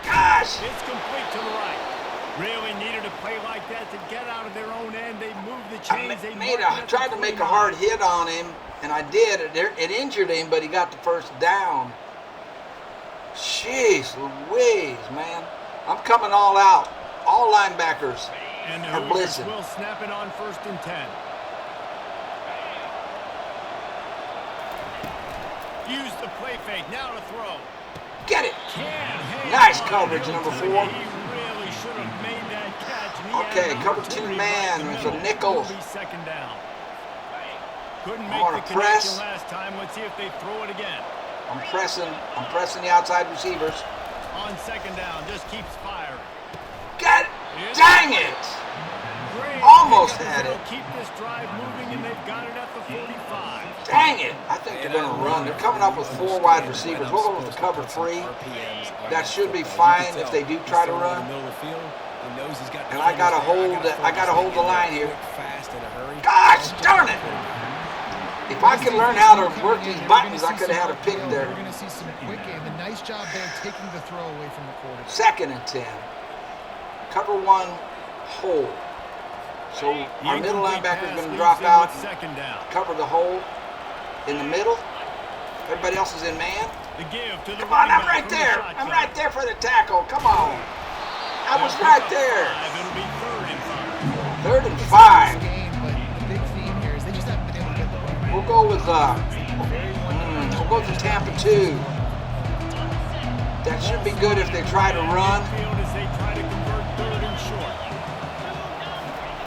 Gosh. It's complete to the right. Really needed a play like that to get out of their own end. They moved the chains. They Tried to make a hard hit on him, and I did. It injured him, but he got the first down. Jeez Louise, man. I'm coming all out. All linebackers And the are Hoosiers blitzing. will snap it on 1st and 10. Use the play fake. Now to throw. Get it. Can't hang Nice on. coverage, number 4. He really should have made that catch. And he Okay, had an cover 2 opportunity man. right in the It's a middle. nickel. It'll be second down. Couldn't I'm make gonna the press. connection last time. Let's see if they throw it again. I'm pressing the outside receivers. On second down, just keeps firing. Dang it! Great Almost pickup had as it. they'll keep this drive moving, and they've got it at the 45. Dang it! I think they're going to run. They're coming up with 4 wide receivers. We'll go with the cover 3. That should be fine if they do try to run. And I got to hold the line here. Gosh darn it! If I could learn how to work these buttons, I could have had a pick there. We're going to see some quick game. A nice job there taking the throw away from the quarterback. 2nd and 10. Cover 1, hold. So our middle linebacker is going to drop out, Second down. cover the hole in the middle. Everybody else is in man. The give to the Come on, I'm running back right from the there. shotgun. I'm right there for the tackle. Come on. I was right there. It'll be 3rd and 5. 3rd and 5. Game, but the big theme here is they just haven't been able to get the ball. We'll go with Tampa 2. That should be good if they try to run. Field as they try to convert 3rd and short.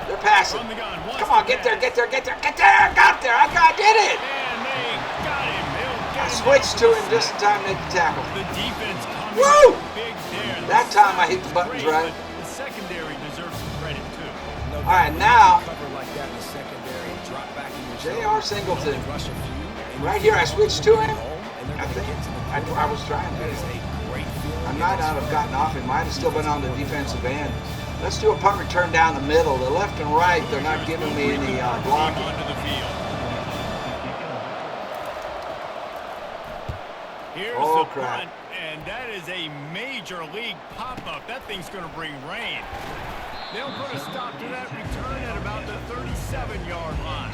They're passing. From the gun. Come on, get there. Got there. I did it. And they got him. They'll get I him switched down to him just in time to make the tackle. The defense comes Woo! up big there. That time I hit the buttons Great, right. but the secondary deserves some credit too. All right, now J.R. Singleton. Right here, I switched to him. I think I was trying to. I might not have gotten off him. Might have still been on the defensive end. Let's do a punt return down the middle. The left and right, they're not giving me any blocking. Onto the field. Here's Oh, the crap. punt, and that is a major league pop-up. That thing's going to bring rain. They'll put a stop to that return at about the 37-yard line.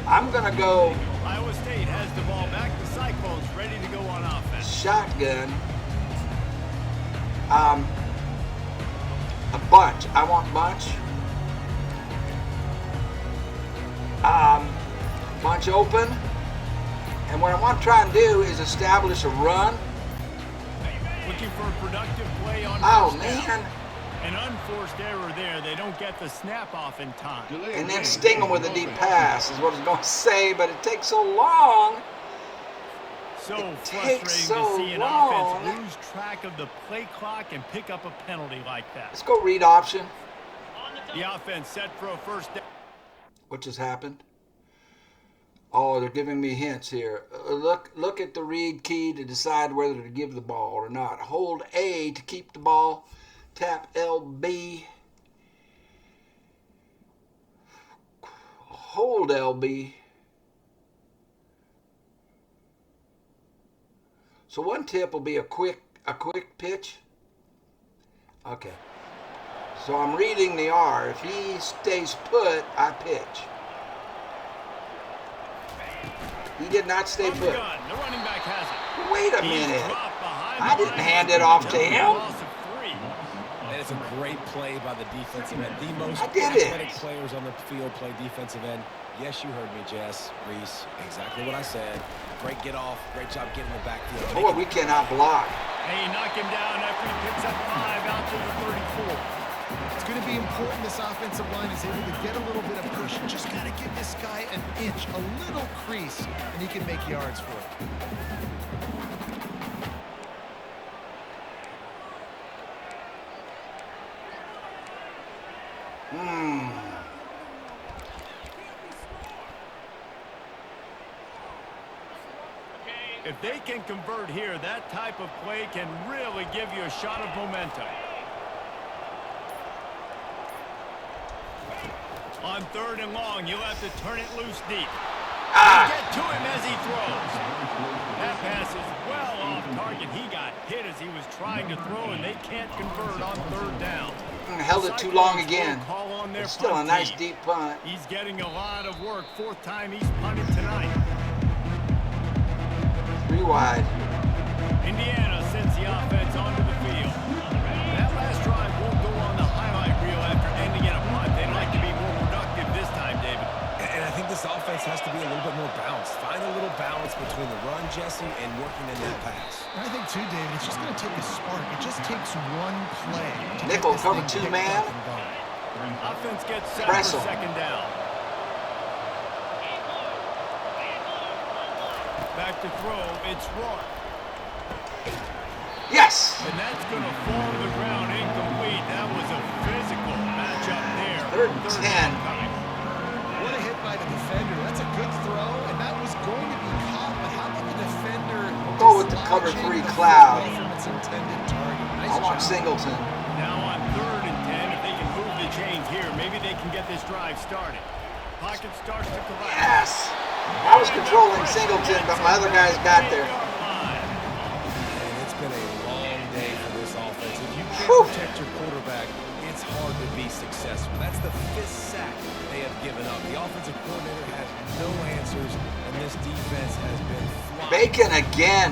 I'm going to go Iowa State has the ball back. The Cyclones ready to go on offense. shotgun. A bunch. I want bunch. Bunch open. And what I want to try and do is establish a run. Looking for a productive play on Oh, first down. man. An unforced error there. They don't get the snap off in time. And then sting them with a deep pass is what I was going to say, but it takes so long. So It frustrating takes so to see an long. offense lose track of the play clock and pick up a penalty like that. Let's go read option. The offense set for a first down. What just happened? Oh, they're giving me hints here. Look at the read key to decide whether to give the ball or not. Hold A to keep the ball. Tap LB. Hold LB. So one tip will be a quick pitch. Okay. So I'm reading the R. If he stays put, I pitch. He did not stay From the put. gun, the running back has it. Wait a He's minute. dropped behind I the didn't line. hand it off to him. Loss of 3. And it's a great play by the defensive end. The most I did it. athletic players on the field play defensive end. Yes, you heard me, Jess, Reese. Exactly what I said. Great get off. Great job getting the backfield. Boy, we cannot block. Hey, knock him down after he picks up 5 out to the 34. It's going to be important this offensive line is able to get a little bit of push. Just got to give this guy an inch, a little crease, and he can make yards for it. If they can convert here, that type of play can really give you a shot of momentum. On 3rd and long, you'll have to turn it loose deep. Get to him as he throws. That pass is well off target. He got hit as he was trying to throw, and they can't convert on 3rd down. Held it too long again. Call on their It's still a punt nice team. deep punt. He's getting a lot of work. 4th time he's punted tonight. 3 wide. Indiana sends the offense onto the field. That last drive won't go on the highlight reel after ending in a punt. They'd like to be more productive this time, David. And I think this offense has to be a little bit more balanced. Find a little balance between the run, Jesse, and working in that pass. I think, too, David, it's just going to take a spark. It just takes one play to get Nickel this cover thing 2 picked man. up and going. Offense gets set Press for him. 2nd down. Back to throw, it's Rourke. Yes! And that's going to fall to the ground incomplete. That was a physical matchup there. 3rd and 10. What a hit by the defender. That's a good throw, and that was going to be caught, but how did the defender Go with the cover 3 cloud. from its intended target? Nice I want job. Singleton. Now on 3rd and 10, if they can move the chains here, maybe they can get this drive started. Pocket starts to collapse. Yes! I was controlling Singleton, but my other guys got there. And it's been a long day for this offense. If you can't Whew. protect your quarterback, it's hard to be successful. That's the 5th sack they have given up. The offensive coordinator has no answers, and this defense has been flying. Bacon again.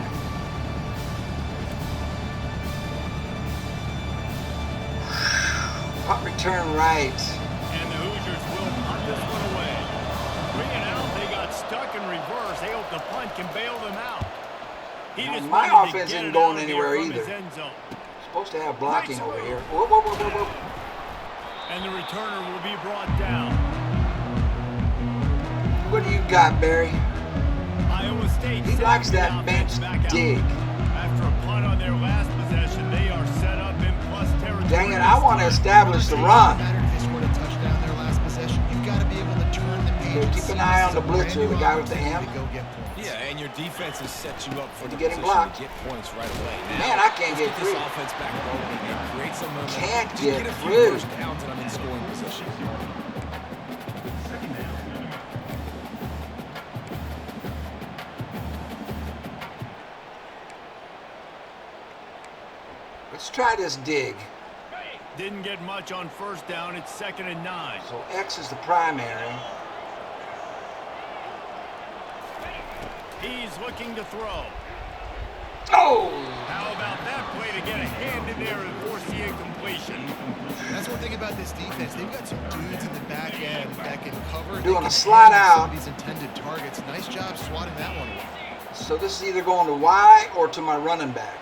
Punt return right. And the Hoosiers will punt this one away. 3 and out, they got stuck in reverse. They hope the punt can bail them out. He Now, just my wanted to offense get isn't it going out of here anywhere from his either. end zone. Supposed to have blocking over here. Whoa, whoa, whoa, whoa, whoa. And the returner will be brought down. What do you got, Barry? Iowa State. He likes that bench dig. After a punt on their last possession, they are set up in plus territory. Dang it, I want to establish the run. No matter if they scored a touchdown their last possession, you've got to be able to turn the page. Okay, and keep see an eye this on the is a brand blitzer, new the guy with the opportunity M. to go get points. Yeah, and your defense has set you up for Did the you get him position blocked? to get points right away. Man, I can't get let's through. this offense back rolling and create some momentum. Can't Just get a few through. first downs and I'm in scoring position. Let's try this dig. Didn't get much on 1st down. It's 2nd and 9. So X is the primary. He's looking to throw. Oh! How about that play to get a hand in there and force the incompletion? That's one thing about this defense. They've got some dudes in the back end that can cover. Doing They a can slide handle some out. of these intended targets. Nice job swatting that one away. So this is either going to Y or to my running back.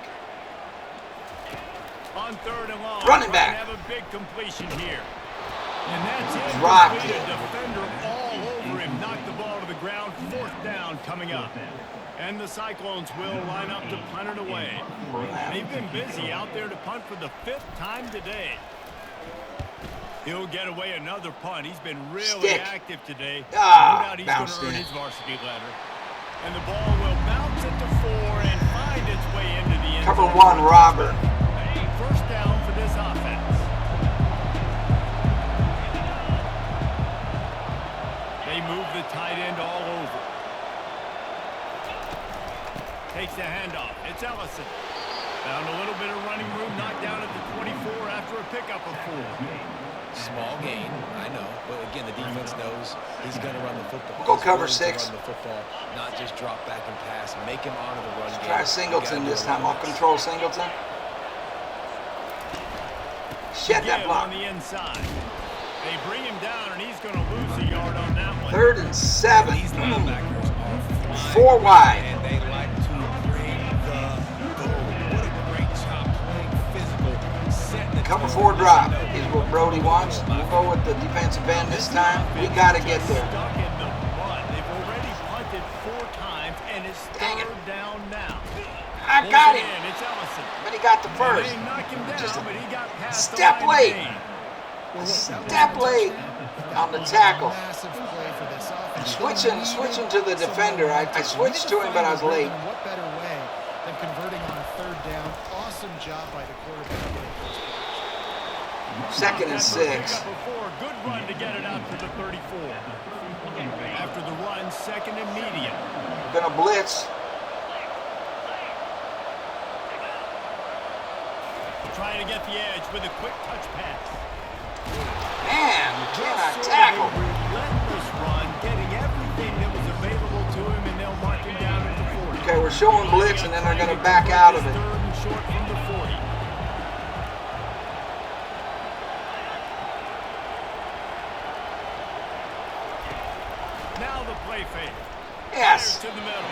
On 3rd and long. Running back. Have a big completion here. And that's it. Dropped Complete. it. A defender all over him. Knocked the ball to the ground. 4th down coming up. And the Cyclones will line up to punt it away. They've been busy out there to punt for the 5th time today. He'll get away another punt. He's been really Stick. active today. Ah, no doubt he's bounced going to earn in. his varsity ladder. And the ball will bounce it to 4 and find its way into the end Cover zone. 1, Robert. 1st down for this offense. They move the tight end all over. Takes the handoff. It's Ellison. Found a little bit of running room, knocked down at the 24 after a pickup of 4. Small gain, I know, but again, the defense knows he's going to run the football. Go He's cover willing to 6. Run the football, not just drop back and pass. Make him honor the run game. Try Singleton this time. I'll control Singleton. Shed that Give block. on the inside. They bring him down, and he's going to lose a yard on that one. 3rd and 7. These linebackers are flying. 4 wide. And they like to bring the goal. What a great job playing physical. Setting the Cover tone. 4 drop is what Brody wants. We'll go with the defensive end this time. We got to get there. Stuck in the run. They've already punted 4 times, and it's Dang it. 3rd down now. I got Pulls it him. in. It's Ellison. But he got the And first. they knock him down, Just a but he got past step the line late. of gain. Step late on the tackle. Massive play for this offense. Switching to the defender. I switched to him, but I was late. What better way than converting on 3rd down? Awesome job by the quarterback. 2nd and 6. Pickup of 4. Good run to get it out to the 34. After the run, 2nd and medium. Gonna blitz. Trying to get the edge with a quick touch pass. Man, cannot Sort of tackle. a relentless run, getting everything that was available to him, and they'll mark him down at the 40. Okay, we're showing blitz, and then they're gonna back out of it. 3rd and short from the 40. Now the play fake. Yes. To the middle.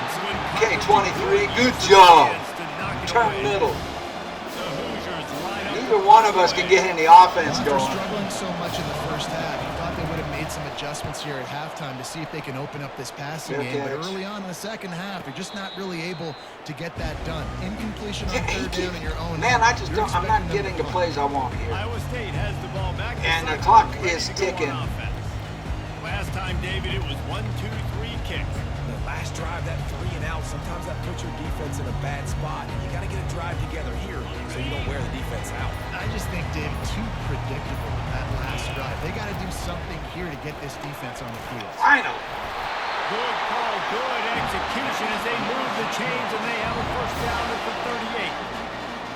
Excellent. Okay, coverage. 23. Good job. Chance to knock it Turn away. middle. The Hoosiers line up Neither one of us can get any offense After going. struggling so much in the 1st half, you thought they would have made some adjustments here at halftime to see if they can open up this passing game. But early on in the second half, they're just not really able to get that done. Incompletion on third down in your own. Man, I'm not getting the plays I want here. Iowa State has the ball back. And the clock is ticking. Last time, David, it was 1, 2, 3 kicks. The last drive, that 3 and out, sometimes that puts your defense in a bad spot. You got to get a drive together here so you don't wear the defense out. I just think, David, too predictable that last drive. They got to do something here to get this defense on the field. Final. Good call, good execution as they move the chains and they have a first down at the 38.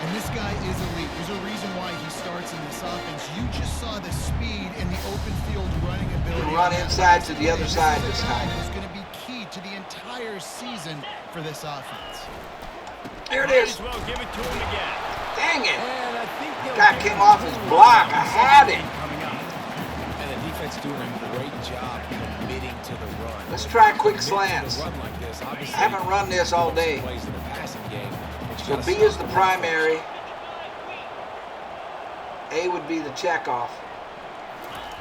And this guy is elite. There's a reason why he starts in this offense. You just saw the speed and the open field running ability. Run inside to the other side this time. It's going to be key to the entire season for this offense. There it is. Might as well give it to him again. Dang it. And I think Guy came off his block. I had it. Coming up. And the defense doing a great job committing to the run. Let's try quick slants. Run like this, I haven't run this all day. plays in the passing game. So B is the primary. A would be the checkoff.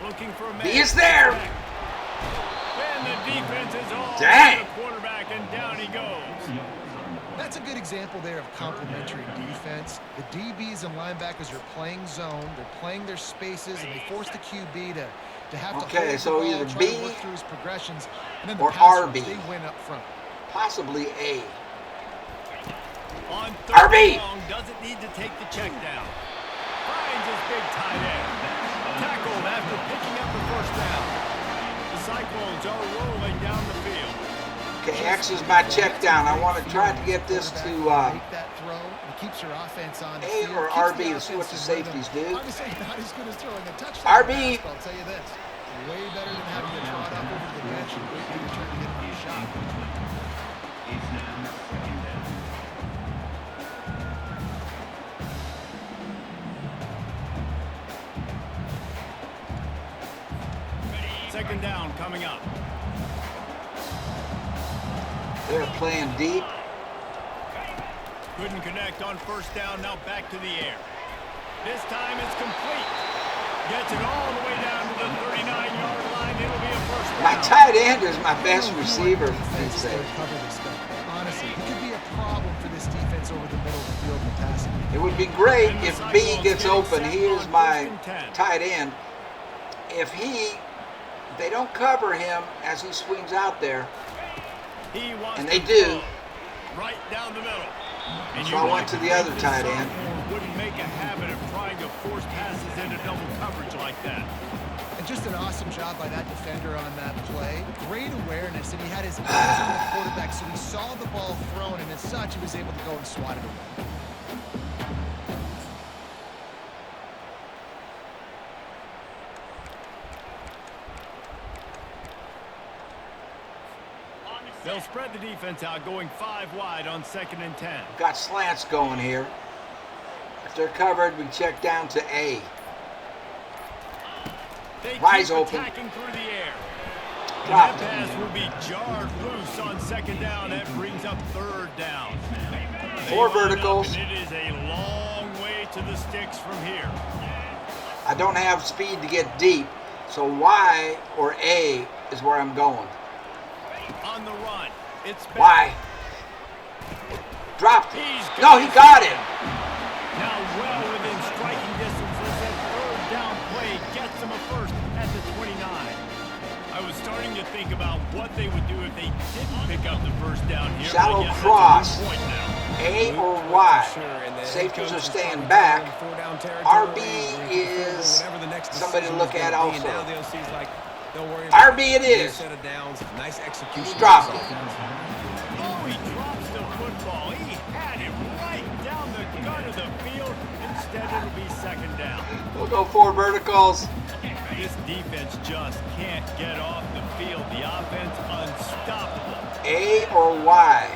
Looking for a man. B is there. And the defense is all Dang. the quarterback, and down he goes. That's a good example there of complementary defense. The DBs and linebackers are playing zone. They're playing their spaces, and they force the QB to have to Okay, hold so the ball, either try to B work through his progressions, and then the or pass rush, RB. they win up front. Possibly A. On third RB. down, doesn't need to take the check down. Finds his big tight end. Tackled after picking up the first down. The Cyclones are rolling down the field. Okay, X is my check down. I want to try to get this to Make that throw. It keeps your offense on the A field, or keeps the RB. Let's see what offense the in rhythm. safeties do. Obviously not as good as throwing a touchdown RB. pass, but I'll tell you this. Way better than having to trot up over to the bench and wait for your turn to get another shot. Second down coming up. They're playing deep. Couldn't connect on first down, now back to the air. This time it's complete. Gets it all the way down to the 39-yard line. It'll be a first down. My tight end is my best receiver, you'd say. Cover this stuff. Honestly, he could be a problem for this defense over the middle of the field in the passing game. It would be great if B gets open. He is my tight end. If they don't cover him as he swings out there, He wants and they to do. throw right down the middle. And So I went to the other tight end. Wouldn't make a habit of trying to force passes into double coverage like that. And just an awesome job by that defender on that play. Great awareness, and he had his eyes on the quarterback, so he saw the ball thrown, and as such, he was able to go and swat it away. They'll spread the defense out, going 5 wide on 2nd and 10. Got slants going here. If they're covered, we check down to A. They Rise keep open. attacking through the air. Drop That pass will be jarred loose on 2nd down. That brings up 3rd down. They 4 line up, verticals. and it is a long way to the sticks from here. I don't have speed to get deep, so Y or A is where I'm going. On the run, it's back. Y. Dropped it. He's No, he got it. Now well within striking distance as that 3rd down play gets him a first at the 29. I was starting to think about what they would do if they didn't pick up the first down here. Shallow I guess cross. that's a good point now. A or Y. Safeties are staying back. RB is somebody to look at also. RB it is. Nice execution. He dropped it. Oh, he drops the football. He had it right down the gut of the field. Instead, it'll be 2nd down. We'll go 4 verticals. This defense just can't get off the field. The offense unstoppable. A or Y.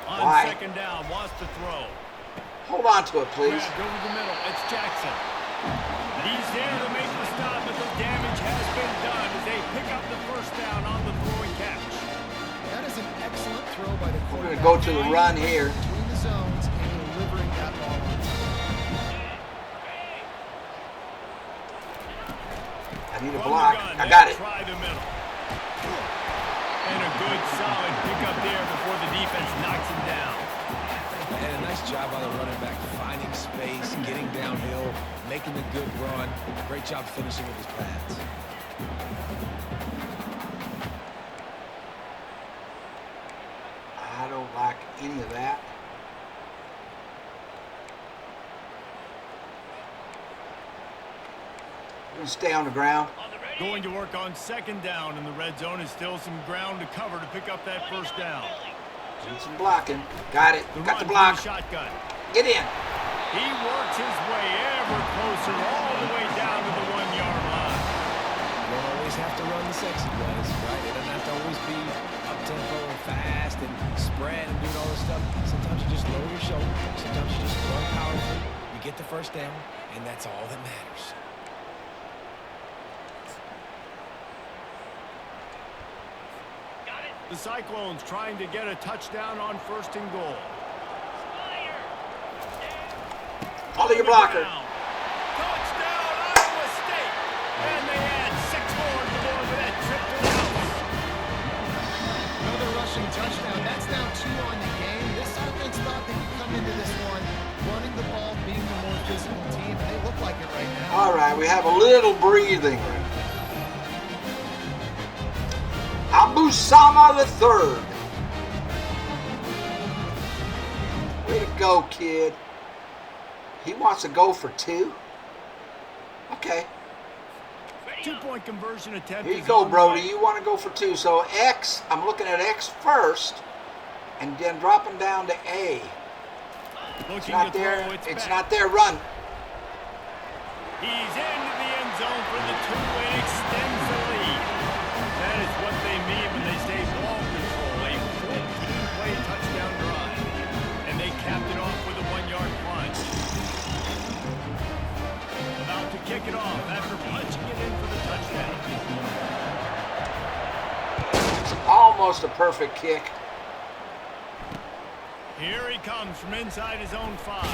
On Why? 2nd down, wants to throw. Hold on to it, please. Grabbed over the middle. It's Jackson. He's there to make the stop, but the damage has been done as they pick up the first down on the throwing catch. That is an excellent throw by the We're quarterback. going to go to the run here. Between the zones and delivering that ball on time. I need a From block. I got it. Try the middle. And a good, solid pickup there before the defense knocks him down. And a nice job by the running back, finding space, getting downhill, making a good run. Great job finishing with his pads. I don't like any of that. We're going to stay on the ground. Going to work on second down in the red zone, and still some ground to cover to pick up that first down. Need some blocking. Got it. Got the run block. from the shotgun. Get in. He works his way ever closer all the way down to the 1-yard line. You don't always have to run the sexy plays, right? It doesn't have to always be up-tempo and fast and spread and doing all this stuff. Sometimes you just lower your shoulder. Sometimes you just run powerful. You get the first down, and that's all that matters. The Cyclones trying to get a touchdown on first and goal. Follow your blocker. Touchdown, Iowa State. And they add 6 more to the board with that trip to the house. Another rushing touchdown. That's now 2 on the game. This offense thought they could come into this one running the ball, being the more physical team, and they look like it right now. All right, we have a little breathing room. Abusama the third. Way to go, kid. He wants to go for 2. Okay. 2-point conversion attempt. Here you is go, on Brody. the way. You want to go for 2. So X, I'm looking at X first, and then dropping down to A. It's Looking not to there. throw, It's back. not there. Run. He's into the end zone for the 2 and extends the lead. That is what they mean when they say ball control. A 14-play touchdown drive. And they capped it off with a 1-yard plunge. About to kick it off after punching it in for the touchdown. It's almost a perfect kick. Here he comes from inside his own 5.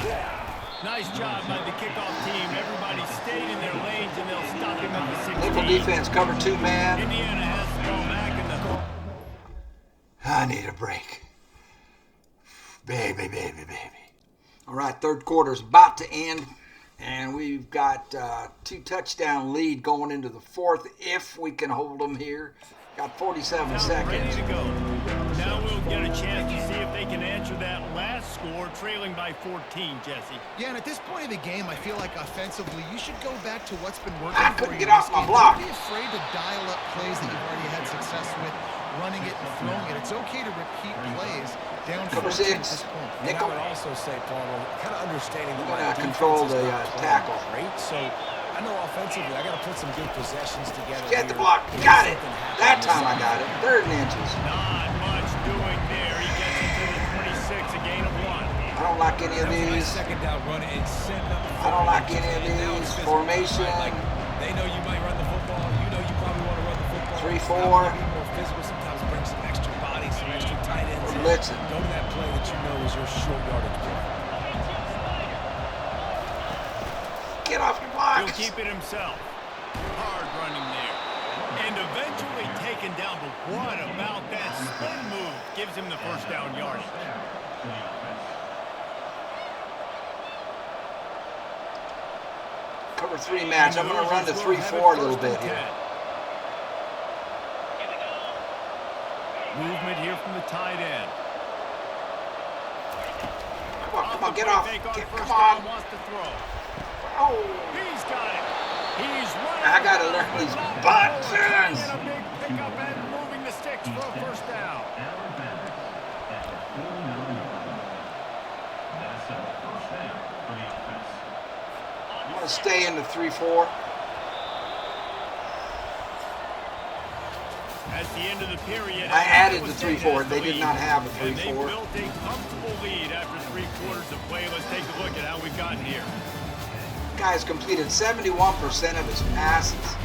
Nice job by the kickoff team. Everybody stayed in their lanes, and they'll stop him at the 16. Nickel defense, cover 2 man. Indiana has to go back in the... I need a break. Baby. All right, third quarter's about to end, and we've got 2 touchdown lead going into the fourth if we can hold them here. Got 47 Ready seconds. to go. Now we'll get a chance to see if they can answer that last score, trailing by 14, Jesse. Yeah, and at this point of the game, I feel like offensively, you should go back to what's been working I for couldn't you get in off this my game. block. Don't be afraid to dial up plays that you've already had success with, running it and throwing it. It's okay to repeat plays down Cover 14 6. at this point. And I Nickel. would also say, Palmer, kind of understanding that We're my gonna control defense is the, not playing tackle. great, so I know offensively I got to put some good possessions together. Get the here. block. Make Got it. something happen That on time I this got it. 3rd and inches. Not much doing there. He gets it to the 26, a gain of 1. I don't like any of That was a nice these. second down run and setting up the I don't like formation. any of And now these. it's physical, Formation. right? Like, they know you might run the football. You know you probably want to run the football. 3-4. Now we be more physical. Sometimes bring some extra bodies, some extra tight ends in. We're blitzing. Go to that play that you know is your short yardage play. Get off your block. He'll keep it himself. Hard running there. And eventually taken down, but what about that spin move? Gives him the first down yardage. Cover 3 match. I'm going to run to 3-4 a little bit here. Movement here from the tight end. Come on, get off. Come on. Wants to throw. Oh. He's got it. He's running. I got to learn these buttons. And a big pickup and moving the sticks for a first down. I'm going to stay in the 3-4. At the end of the period, I added the State 3-4. has They the did lead. not have a And they 3-4. built a comfortable lead after 3 quarters of play. Let's take a look at how we've gotten here. Guy's completed 71% of his passes.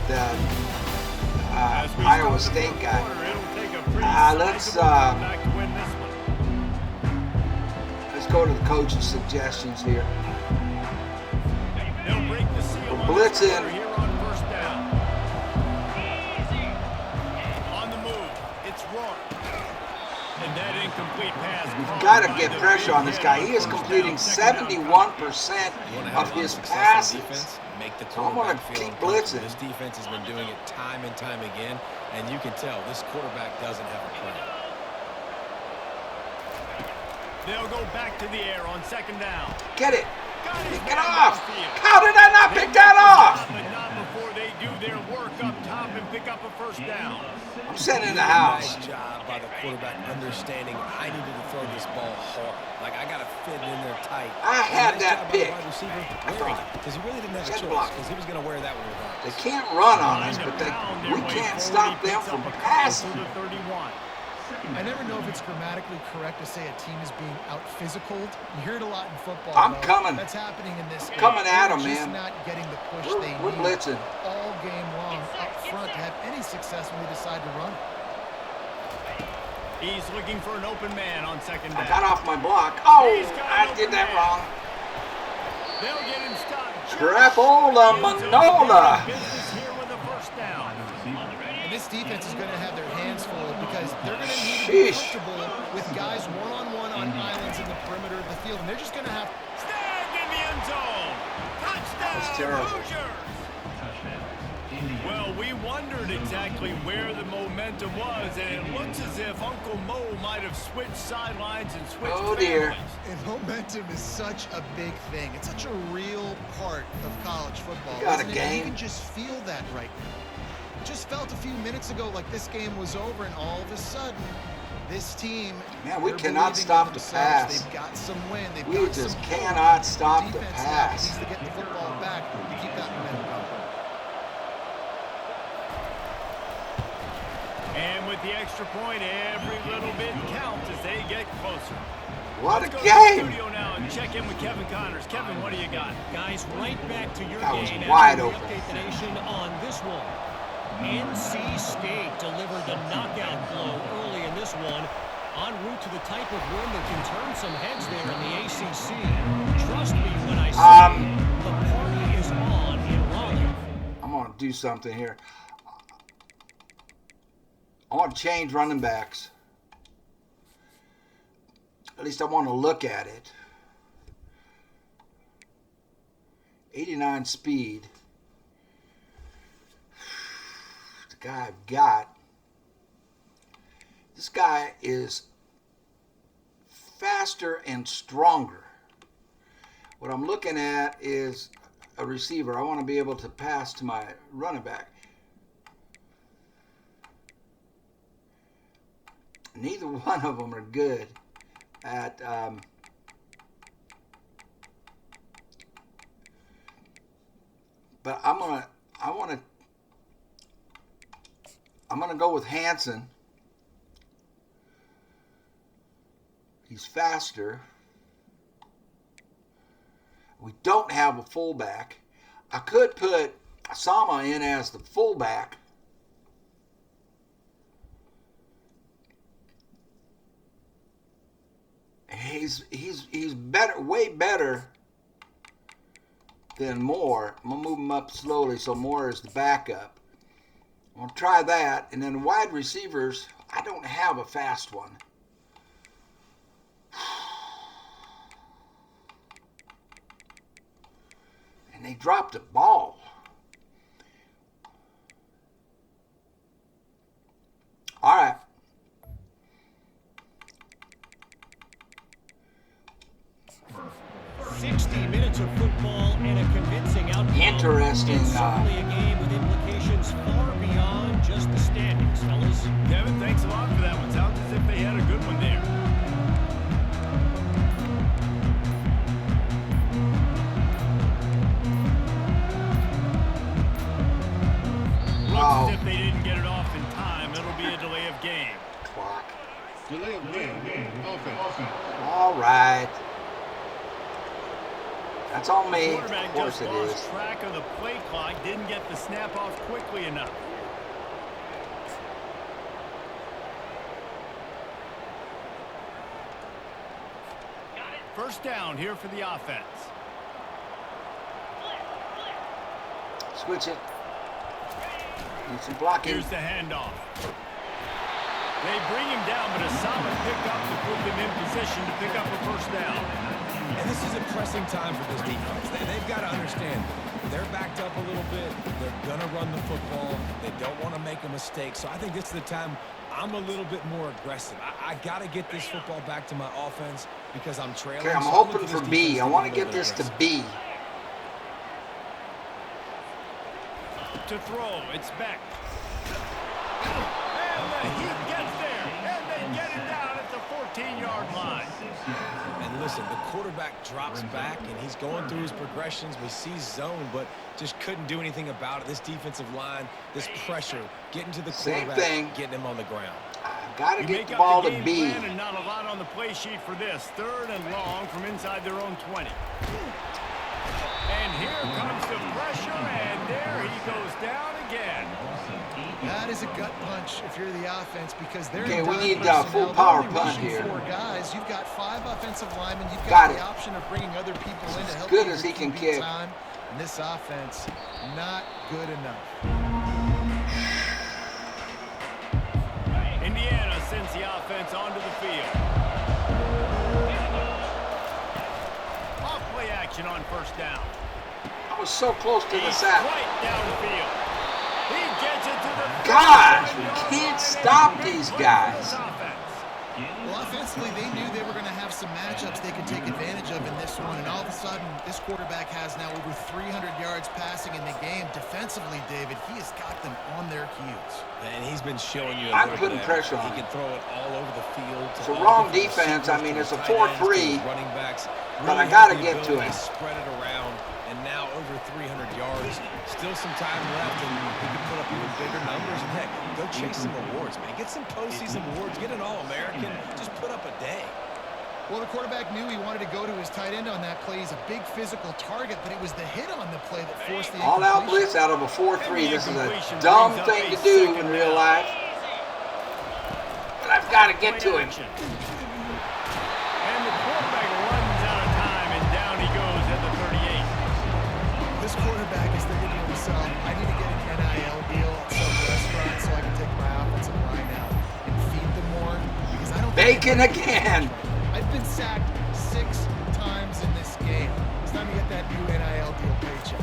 The As we Iowa start the State fourth guy. quarter, it'll take a pretty Let's sizable comeback to win this one. let's go to the coach's suggestions here. They'll break the seal We're on this blitzing. quarter here on first down. Incomplete pass. You've got to get pressure on this guy. He is completing 71% of his passes. Make the So I'm going to keep blitzing. This defense has been doing it time and time again, and you can tell this quarterback doesn't have a plan. They'll go back to the air on second down. Get it. Pick it off. How did I not pick that off? But not before they do their work up top and pick up a first down. I'm sitting in the house. Nice job by the quarterback understanding I needed to throw this ball hard. Like, I got to fit it in there tight. I had that pick. Because he really didn't have a choice, because he was going to wear that one regardless. They can't run on us, but we can't stop them from passing. I never know if it's grammatically correct to say a team is being out-physicaled. You hear it a lot in football. I'm coming. That's happening in this game. Coming at them, Just man. not getting the push they We're need blitzing. all game long up front to have any success when they decide to run. He's looking for an open man on second down. I got off my block. Oh, I did that wrong. They'll get him stopped. Crapola Manola. Business here with a first down. And this defense is going to have their hands full because they're going to need to be comfortable with guys one-on-one on islands in the perimeter of the field. And they're just going to have... Snagged in the end zone. Touchdown, That's terrible. Hoosiers. Well, we wondered exactly where the momentum was, and it looks as if Uncle Mo might have switched sidelines and switched dear. families. And momentum is such a big thing. It's such a real part of college football. You got a isn't it? game. You can just feel that right now. It just felt a few minutes ago like this game was over, and all of a sudden, this team... Man, we they're cannot believing in stop the themselves. pass. They've got some win. They've We got just some cannot hope. stop the defense now pass. needs to get the football back to keep that momentum going. And with the extra point, every little bit counts as they get closer. What a Let's go game. to the studio now and check in with Kevin Connors. Kevin, what do you got? Guys, right back to your That was game wide after we open. update the nation on this one. NC State delivered the knockout blow early in this one, en route to the type of win that can turn some heads there in the ACC. Trust me when I say the party is on in Raleigh. I'm going to do something here. I want to change running backs. At least I want to look at it. 89 speed. The guy I've got. This guy is faster and stronger. What I'm looking at is a receiver. I want to be able to pass to my running back. Neither one of them are good at but I'm gonna go with Hansen. He's faster. We don't have a fullback. I could put Sama in as the fullback. He's better, way better than Moore. I'm gonna move him up slowly so Moore is the backup. I'm gonna try that, and then wide receivers. I don't have a fast one. And they dropped the ball. All right. Minutes of football and a convincing outcome. Interesting. It's certainly a game with implications far beyond just the standings, fellas. Devin, thanks a lot for that one. Sounds as if they had a good one there. Looks as if they didn't get it off in time. It'll be a delay of game. Clock. Delay of game. Offense. All right. That's on me. Of Quarterback course just it lost is. track of the play clock. Didn't get the snap off quickly enough. First down here for the offense. Switch it. Need some blocking. Here's the handoff. They bring him down, but a solid pickup to put them in position to pick up a first down. And this is a pressing time for this defense. They've got to understand, they're backed up a little bit. They're going to run the football. They don't want to make a mistake. So I think this is the time I'm a little bit more aggressive. I got to get this football back to my offense because I'm trailing. Okay, I'm hoping for B. I want to get this to B. To throw, it's back. And the heat gets there, and they get him down at the 14-yard line. And listen, the quarterback drops back, and he's going through his progressions. We see zone, but just couldn't do anything about it. This defensive line, this pressure, getting to the quarterback, getting him on the ground. Got to get the ball to B. And not a lot on the play sheet for this. 3rd and long from inside their own 20. And here comes the pressure, and there he goes down again. That is a gut punch if you're the offense because they're okay. We need full power punt here. 4 guys. You've got 5 offensive linemen. You've got the option of bringing other people in to help. Good as he can kick. Time. And this offense, not good enough. Indiana sends the offense onto the field. Off play action on first down. I was so close to the sack. Right down the field. He gets it to the gosh, we can't stop these guys. Well, offensively, they knew they were going to have some matchups they could take advantage of in this one, and all of a sudden, this quarterback has now over 300 yards passing in the game. Defensively, David, he has got them on their heels. And he's been showing you I'm putting pressure on. He can throw it all over the field. It's a wrong defense. I mean, it's a 4-3, running backs, but I got to get to him. Spread it around, and now over 300 yards. Still some time left, and he can put up even bigger numbers. And heck, go chase some awards, man. Get some postseason awards. Get an All-American. Just put up a day. Well, the quarterback knew he wanted to go to his tight end on that play. He's a big physical target, but it was the hit on the play that forced the all-out blitz out of a 4-3. This is a dumb thing to do in real life. But I've got to get to him. And the quarterback runs out of time, and down he goes at the 38. This quarterback is thinking to himself, I need to get an NIL deal at some restaurant so I can take my offensive line out and feed them more. Because I don't Bacon again. I've been sacked 6 times in this game. It's time to get that new NIL deal paycheck.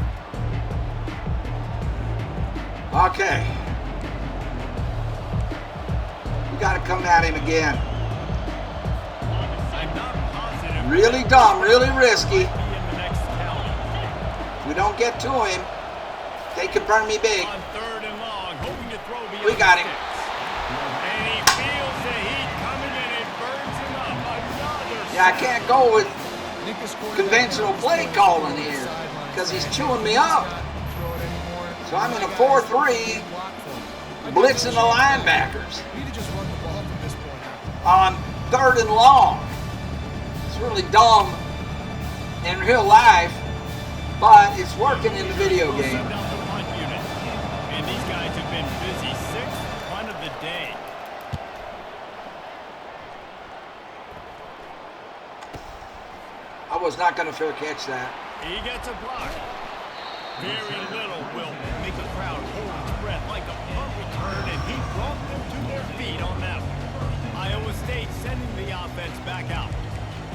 Okay. We got to come at him again. I'm not positive. Really dumb, really risky. If we don't get to him, they could burn me big. On 3rd and long, hoping to throw beyond We got him. And he feels the heat coming in and burns him up. Another Yeah, I can't go with conventional play calling here because he's chewing me up. So I'm in a 4-3, blitzing the linebackers on 3rd and long. It's really dumb in real life, but it's working in the video game. And these guys have been busy. 6th punt of the day. I was not going to fair catch that. He gets a block. Very little will make a crowd hold its breath like a punt return, and he brought them to their feet on that one. Iowa State sending the offense back out.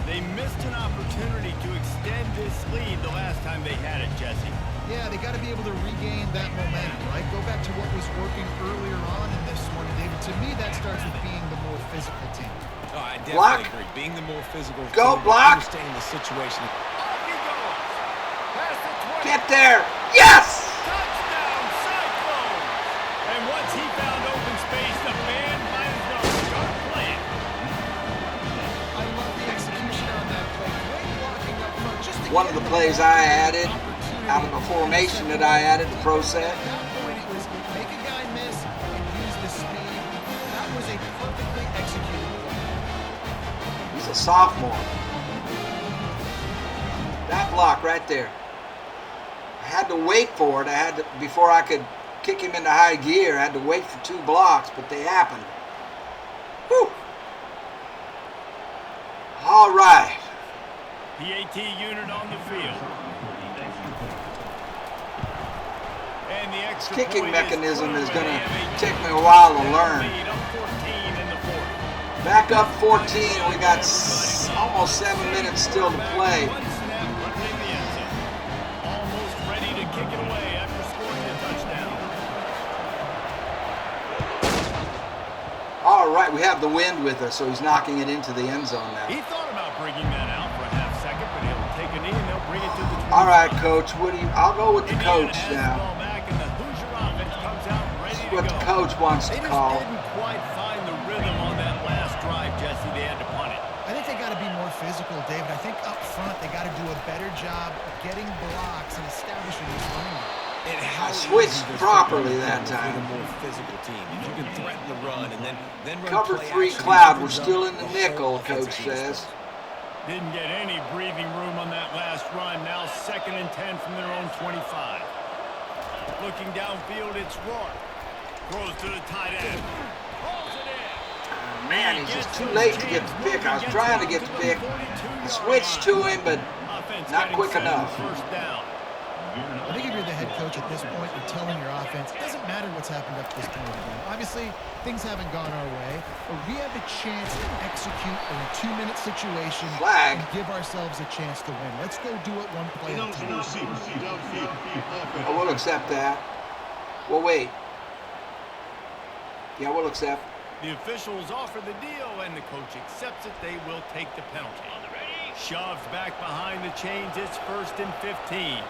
They missed an opportunity to extend this lead the last time they had it, Jesse. Yeah, they got to be able to regain that momentum, right? Go back to what was working earlier on in this one, David. To me, that starts with being the more physical team. Oh, I definitely Block. agree. Being the more physical Go, team, block. understanding the situation. Off he goes. Past the 20. Get there. Yes! Touchdown, Cyclones! And once he found open space, the band might as well start playing. I love the execution on that play. Great blocking up front. Just to One of the plays I added out of the formation that I added, the pro set. At that point, it was make a guy miss and use the speed. That was a perfectly executed play. He's a sophomore. That block right there. I had to wait for it. Before I could kick him into high gear, I had to wait for 2 blocks, but they happened. Whew. All right. PAT unit on the field. And the extra Kicking point mechanism is good. going to Miami take me a while to has learn. lead up 14 in the Back up 14. We got almost 7 minutes still to play. One snap, running in the end zone. Almost ready to kick it away after scoring the touchdown. All right, we have the wind with us, so he's knocking it into the end zone now. He thought about bringing that out for a half second, but he'll take a knee and they'll bring it to the 20. All right, Coach. I'll go with the Indiana coach has the now. ball back, and the Hoosier offense comes out ready This is to what go. the coach wants They to just call. didn't quite find the rhythm on that last drive, Jesse. They had to punt it. I think they got to be more physical, David. I think up front they got to do a better job of getting blocks and establishing this running game. And how switched easy this properly football that becomes time. with a more physical team. If you can threaten the run and then run Cover play 3 action, cloud. it We're opens up still in the whole nickel, offensive Coach game says. Didn't get any breathing room on that last run. Now 2nd and 10 from their own 25. Looking downfield, it's Rourke. Throws to the tight end. Pulls it in. Man, he's just too late to get the pick. I was trying to get the pick. I switched to him, but Offense not getting quick set enough. for first down. I think if you're the head coach at this point, you're telling your offense, it doesn't matter what's happened up to this point of the game. Obviously, things haven't gone our way, but we have a chance to execute in a 2-minute situation Flag. and give ourselves a chance to win. Let's go do it one play at a time. I will accept that. Well, wait. Yeah, we'll accept. The officials offer the deal, and the coach accepts it. They will take the penalty. Shoves back behind the chains. It's 1st and 15.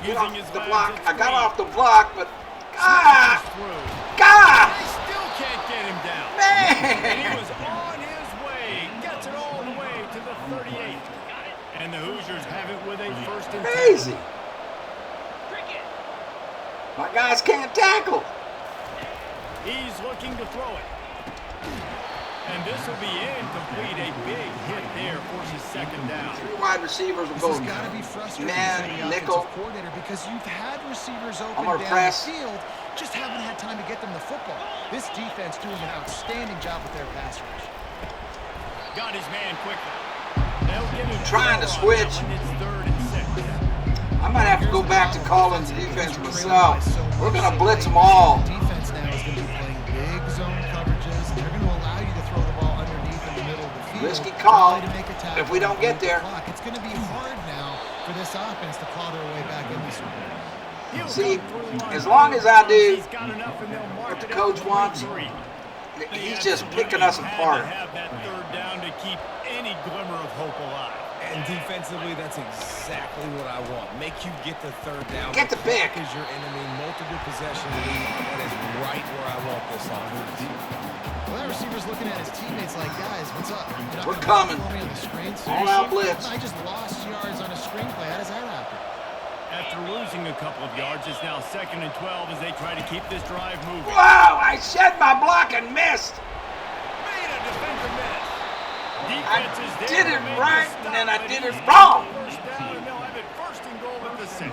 Get off Using his the legs, block. it's I got Green. off the block, but Smashes God, through. God, They still can't get him down. And he man. was on his way. Gets it all the way to the 38. And the Hoosiers have it with a 1st and 10. Crazy. My guys can't tackle. He's looking to throw it. And this will be incomplete. A big hit there forces 2nd down. 3 wide receivers will This go has got to be frustrating man, for the nickel. offensive coordinator because you've had receivers open I'm gonna down press. the field, just haven't had time to get them the football. This defense doing an outstanding job with their pass rush. Got his man quickly. They'll give him Trying to four on that switch. one. It's 3rd and 6. I might have to go back to calling the defense myself. We're going to blitz them all. The defense now is going to be playing big zone coverages, and they're going to allow you to throw the ball underneath in the middle of the field. Risky call to make a tackle if we don't and get beat the there. clock. It's going to be hard now for this offense to claw their way back in this one. He'll See, come through on as long as I do He's got enough, and they'll mark what the it coach at wants, 3. he's just picking us apart. Had to have that 3rd down to keep any glimmer of hope alive. And defensively, that's exactly what I want. Make you get the 3rd down. Get the pick. Is your enemy multiple possession lead? That is right where I want this offense. Well, that receiver's looking at his teammates like, guys, what's up? You're not We're gonna coming. throw me on the screen? All out blitz. I just lost yards on a screenplay. How does that happen? After losing a couple of yards, it's now 2nd and 12 as they try to keep this drive moving. Wow, I shed my block and missed. Made a defensive miss. I Defense is there did to it make right, the and stop, then I but did it he's wrong. got the 1st down, and they'll have it 1st and goal at the 6.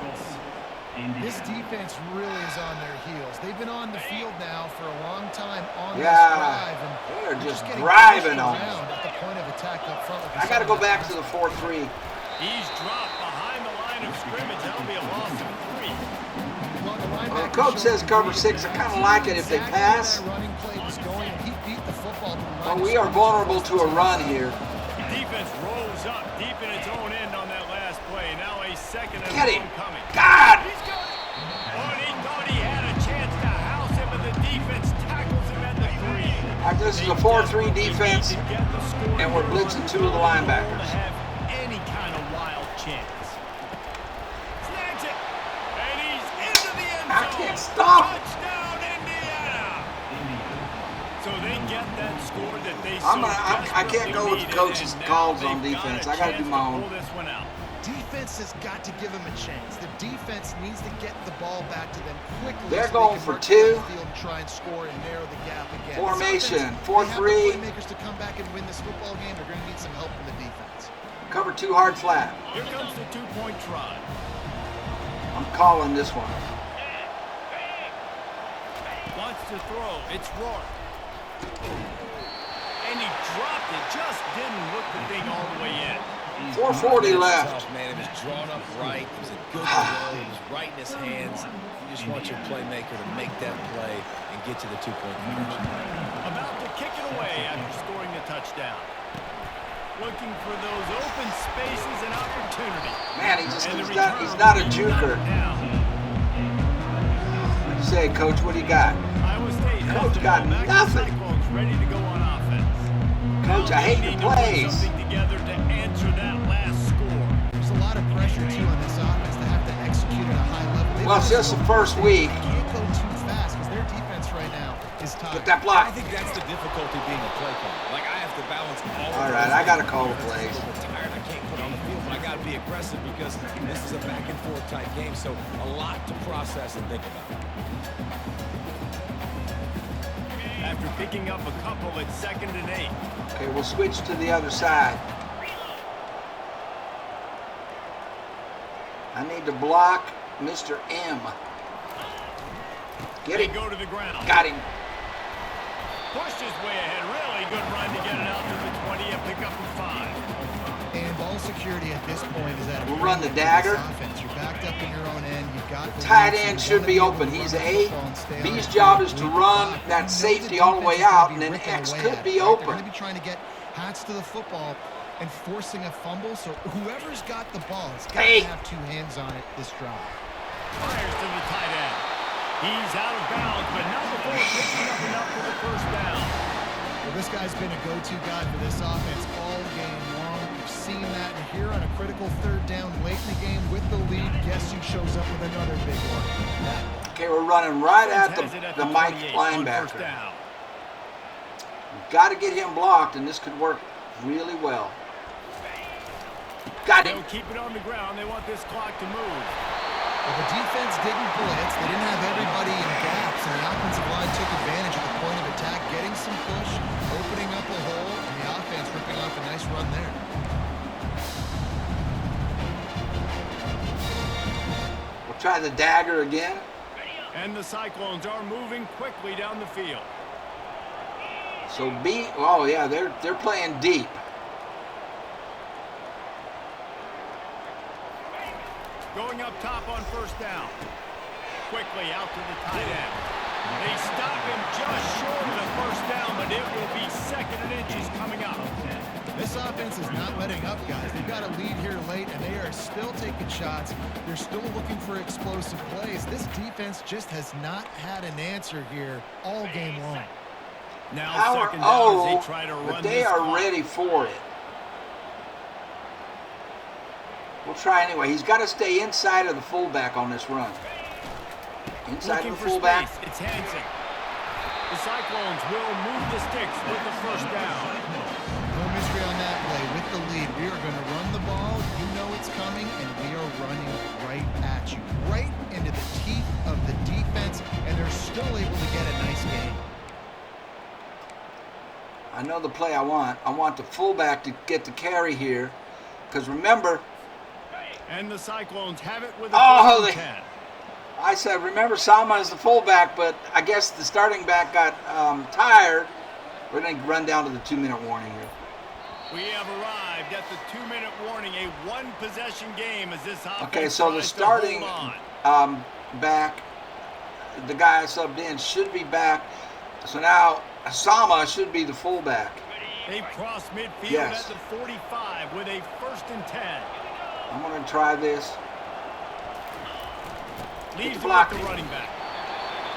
This defense really is on their heels. They've been on the field now for a long time on this Yeah, drive. And they're just getting driving pushed on around us. at the point of attack up front. with the I got to go center back back. to the 4-3. He's dropped behind the line of scrimmage. That'll be a loss of 3. Well, the Well, linebacker coach showed says cover me 6. I kind of like it if they exactly pass. where that running play was going, and he beat the football to the line Well, of we are scrimmage. vulnerable to a run here. Defense rolls up deep in its own end on that last play. Now a 2nd and Get him. 1 coming. God! He's got it. Oh, and he thought he had a chance to house him, but the defense tackles him at the 3. All right, this is a 4-3 defense, and we're blitzing 2 of the linebackers. To have any kind of wild chance. Snags it, and he's into the end zone. I can't stop. Touchdown, Indiana. So they get that score that they I can't go with the coach's calls on defense. I got to do my own. Pull this one out. Defense has got to give them a chance. The defense needs to get the ball back to them quickly. They're so going they can for march 2. down the field and try and score and narrow the gap again. Formation, This offense, 4-3. They have the playmakers to come back and win this football game. They're going to need some help from the defense. Cover 2 hard flat. Here comes the 2-point try. I'm calling this one. Wants to throw. It's Rourke. And he dropped it. Just didn't look the thing all the way in. 4:40 left. Tough, man. It was drawn up right. It was a good throw. It was right in his hands. You just want your playmaker to make that play and get to the 2-point conversion. About to kick it away after scoring a touchdown. Looking for those open spaces and opportunity. Man, he's not a juker. What do you say, Coach? What do you got? Iowa State Coach got nothing. Cyclones ready to go on offense. Coach, I hate your plays. Something together to answer that last score. There's a lot of pressure, too, on this offense to have to execute at a high level. Well, it's just the first week. They can't go too fast because their defense right now is tired. Get that block. I think that's the difficulty being a play caller. Like, I have to balance all All right, I got to call the plays. I'm tired. I can't put on the field, but I got to be aggressive because this is a back-and-forth type game, so a lot to process and think about. After picking up a couple at 2nd and 8. Okay, we'll switch to the other side. I need to block Mr. M. Get They him. go to the ground. Got him. Pushed his way ahead. Really good run to get it out to the 20 and pick up a 5. And ball security at this point is at a We'll run the dagger. offense. You're backed up in your own end. You've got the Tight lead, so end you should wanna be able open. to He's run the A. football and stay on B's it. job is to Weak run spot. that You know safety the all the way defense is out, gonna and then ripping X away could at be it, right? open. They're going to be trying to get Hats to the football and forcing a fumble. So whoever's got the ball has got to have two hands on it this drive. Fires to the tight end. He's out of bounds, but not before picking up enough for the first down. Well, this guy's been a go-to guy for this offense all game long. We've seen that here on a critical 3rd down late in the game with the lead. Guess who shows up with another big one? Okay, we're running right at Has it the Mike 28 on first linebacker. down. Got to get him blocked, and this could work really well. Got him. They'll keep it on the ground. They want this clock to move. Well, the defense didn't blitz. They didn't have everybody in gaps, and the offensive line took advantage at the point of attack, getting some push, opening up a hole, and the offense ripping off a nice run there. We'll try the dagger again. And the Cyclones are moving quickly down the field. So B, oh yeah, they're playing deep. Going up top on first down. Quickly out to the tight end. They stop him just short of the first down, but it will be 2nd and inches coming up. This offense is not letting up, guys. They've got a lead here late, and they are still taking shots. They're still looking for explosive plays. This defense just has not had an answer here all game long. Now 2nd down as they try to run but they this are clock. ready for it. We'll try anyway. He's got to stay inside of the fullback on this run. Inside Looking of the for fullback. space. It's Hansen. The Cyclones will move the sticks with the first down. No mystery on that play. With the lead, we are going to run the ball. You know it's coming, and we are running right at you. Right into the teeth of the defense, and they're still able to get a nice gain. I know the play I want. I want the fullback to get the carry here. Because remember, And the Cyclones have it with a Oh, 1st they- and 10. I said, remember Sama is the fullback, but I guess the starting back got tired. We're going to run down to the 2-minute warning here. We have arrived at the 2-minute warning, a one-possession game as this offense Okay, so the tries to hold starting on. back, the guy I subbed in, should be back. So now Sama should be the fullback. They cross midfield Yes. at the 45 with a 1st and 10. I'm going to try this. Leaves it block. with the running back.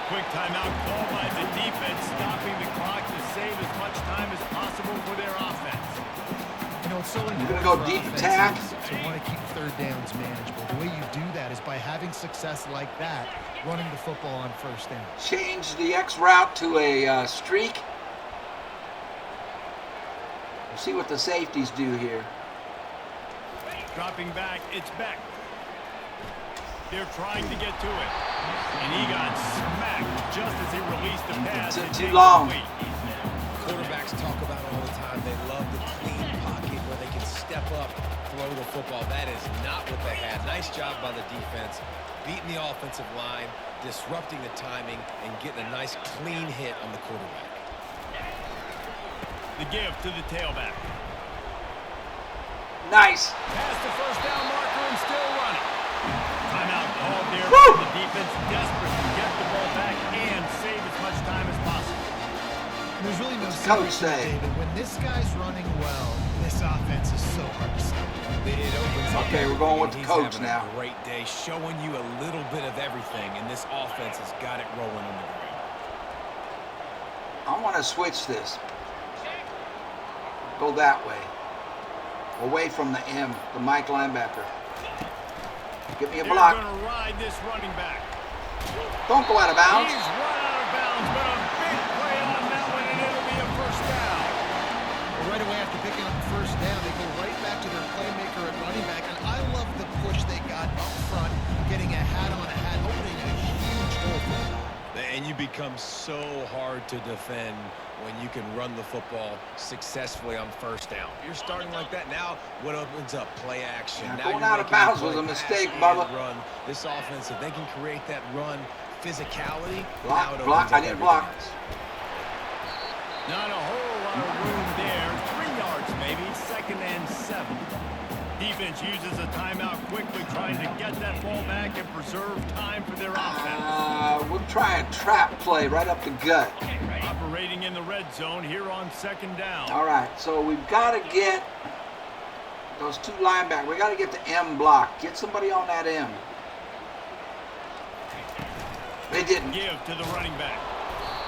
Quick timeout called by the defense, stopping the clock to save as much time as possible for their offense. You know, it's so important gonna go for deep offenses attack. to want to keep 3rd downs manageable. The way you do that is by having success like that, running the football on 1st down. Change the X route to a streak. We'll see what the safeties do here. Dropping back, it's Beck. They're trying to get to it. And he got smacked just as he released the pass. Too and takes long. the lead. Quarterbacks talk about it all the time. They love the clean pocket where they can step up, throw the football. That is not what they had. Nice job by the defense, beating the offensive line, disrupting the timing, and getting a nice clean hit on the quarterback. The give to the tailback. Nice. Past the first down marker and still running. Timeout called there. Woo! The defense desperate to get the ball back and save as much time as possible. There's really no Coach secret, say? David. When this guy's running well, this offense is so hard to stop. It opens up Okay, we're going with the He's coach having now. A great day, showing you a little bit of everything, and this offense has got it rolling on the ground. I want to switch this. Go that way. Away from the M, the Mike linebacker. Give me a They're block. going to ride this running back. Don't go out of bounds. He's run out of bounds, but a big play on that one, and it'll be a first down. Well, right away after picking up the first down, they go right back to their playmaker at running back. And I love the push they got up front, getting a hat on a hat, opening a huge hole for them. And you become so hard to defend when you can run the football successfully on first down. You're starting like that. Now what opens up? Play action. Yeah, now going you're out of making bounds a was a play mistake, pass Bubba. and run. This offense, if they can create that run physicality, Block, now it block, opens I up need a everything block. else. Not a whole lot of room there. 3 yards maybe. 2nd and 7. Defense uses a timeout quickly, trying to get that ball back and preserve time for their offense. We'll try a trap play right up the gut. Operating in the red zone here on 2nd down. All right, so we've got to get those two linebackers. We got to get the M block. Get somebody on that M. They didn't. Give to the running back.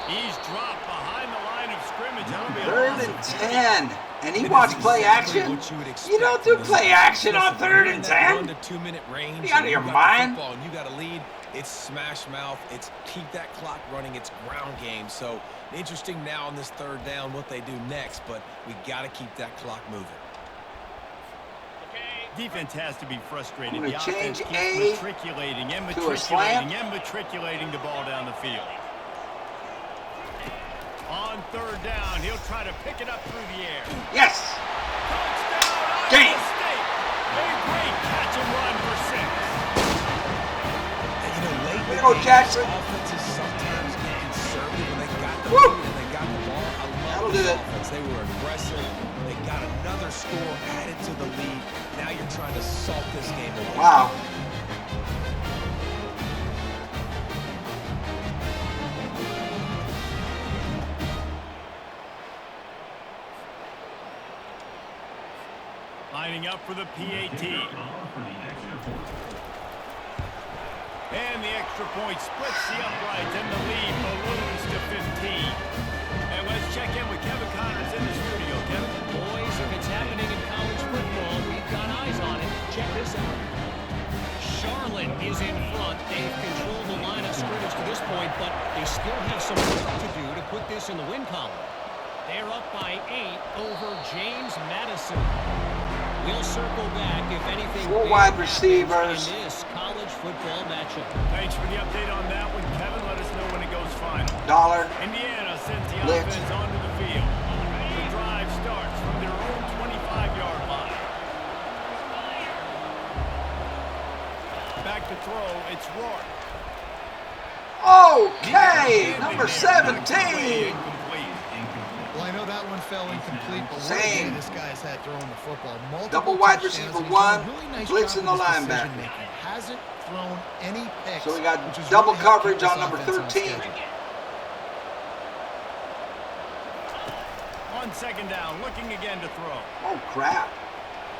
He's dropped behind the line of scrimmage. That'll be a 3rd loss of and 10. And he That wants is play exactly action. what you would expect You don't do from this play offense. action on Listen, 3rd you're in and that 10. 1 to 2 minute range. You out of and your got the mind? football and you got a lead. It's smash mouth. It's keep that clock running. It's ground game. So interesting now on this 3rd down what they do next, but we got to keep that clock moving. Defense has to be frustrated. I'm The gonna offense change keeps A matriculating and to a slant. matriculating and matriculating the ball down the field. On 3rd down, he'll try to pick it up through the air. Yes. Touchdown, Game. Iowa State. A great catch and run for 6. And, you know, late in Way to the go, game, Jackson. offenses sometimes get conservative when they got the Woo. lead and they got the ball. I That'll love do this it. offense. They were aggressive. They got another score added to the lead. Now you're trying to salt this game away. Wow. Lining up for the PAT. And the extra point splits the uprights and the lead balloons to 15. And let's check in with Kevin Connors in the studio. Kevin? Boys, if it's happening in college football, we've got eyes on it. Check this out. Charlotte is in front. They've controlled the line of scrimmage to this point, but they still have some work to do to put this in the win column. They're up by 8 over James Madison. We'll circle back if anything 4 big wide happens receivers. in this college football matchup. Thanks for the update on that one, Kevin. Let us know when it goes final. Dollar. Indiana sends the Blitz. offense onto the field. The drive starts from their own 25-yard line. Back to throw, it's Rourke. Okay, number 17. Well, I know that one fell incomplete, but what a Same. day this guy's had throwing the football. Multiple Double wide touchdowns, receiver and he's done a one, really nice blitzing job the with his linebacker. decision-making. Hasn't thrown any picks. So we got which has double really helped keep coverage this on number offense on 13. schedule. On 2nd down, looking again to throw. Oh, crap.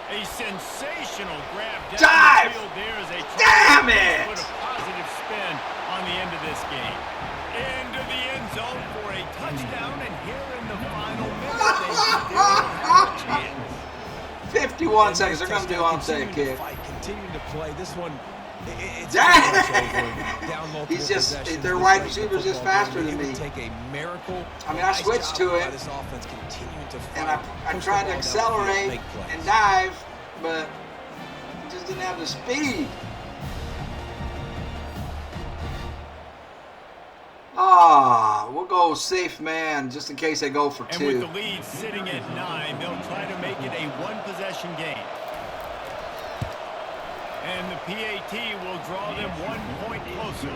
A sensational grab down Dive! the field there as a Damn it! put a positive spin on the end of this game. Into the end zone for a touchdown, and here in the final minute, they have a chance. 51 seconds. They're going to do onside kick. Continue to play. This one, it's Dang! pretty much over. Down multiple He's just- possessions. their This wide makes the receiver's just football faster game. than It would me. take a miracle. I mean, I Nice switched job to by it, This offense continuing to fight, And I'm push the trying to ball down the field, accelerate make plays. and dive, but he just didn't have the speed. We'll go safe man just in case they go for And with 2. the lead sitting at 9, they'll try to make it a one-possession game. And the PAT will draw them 1 point closer.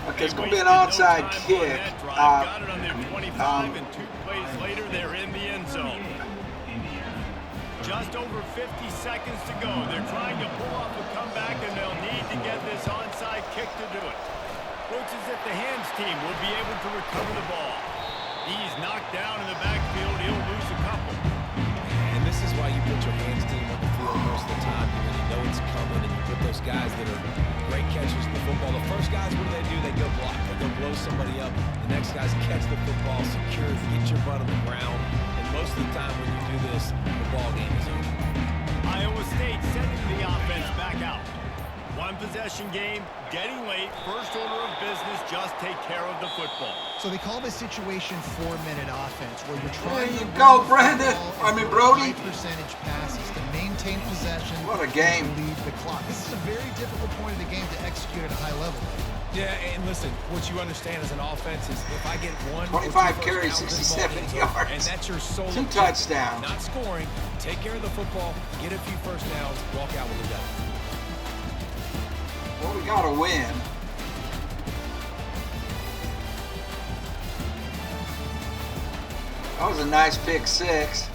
Okay, it's They going to be an wasted no onside time on kick. that drive. Got it on their 25, and 2 plays later, they're in the end zone. Just over 50 seconds to go. They're trying to pull off a comeback, and they'll need to get this onside kick to do it. Looks as if the hands team will be able to recover the ball. He's knocked down in the backfield. He'll lose a couple. And this is why you put your hands team on the field most of the time. You really know it's coming, and you put those guys that are great catchers in the football. The first guys, what do? They go block. They go blow somebody up. The next guys catch the football, secure, get your butt on the ground. And most of the time when you do this, the ball game is over. Iowa State sending the offense back out. One possession game, getting late. First order of business, just take care of the football. So they call this situation 4-minute offense, where you're trying There to you go, run the Brandon. ball and Brody. high percentage passes to maintain possession. What a game. And lead the clock. This is a very difficult point of the game to execute at a high level. Yeah, and listen, what you understand as an offense is if I get 1 or 2 25 first carries, downs, this ball 67 game's over. yards. And that's your sole 2 objective. touchdowns. Not scoring, take care of the football, get a few first downs, walk out with a dub. Well, we got to win. That was a nice pick six.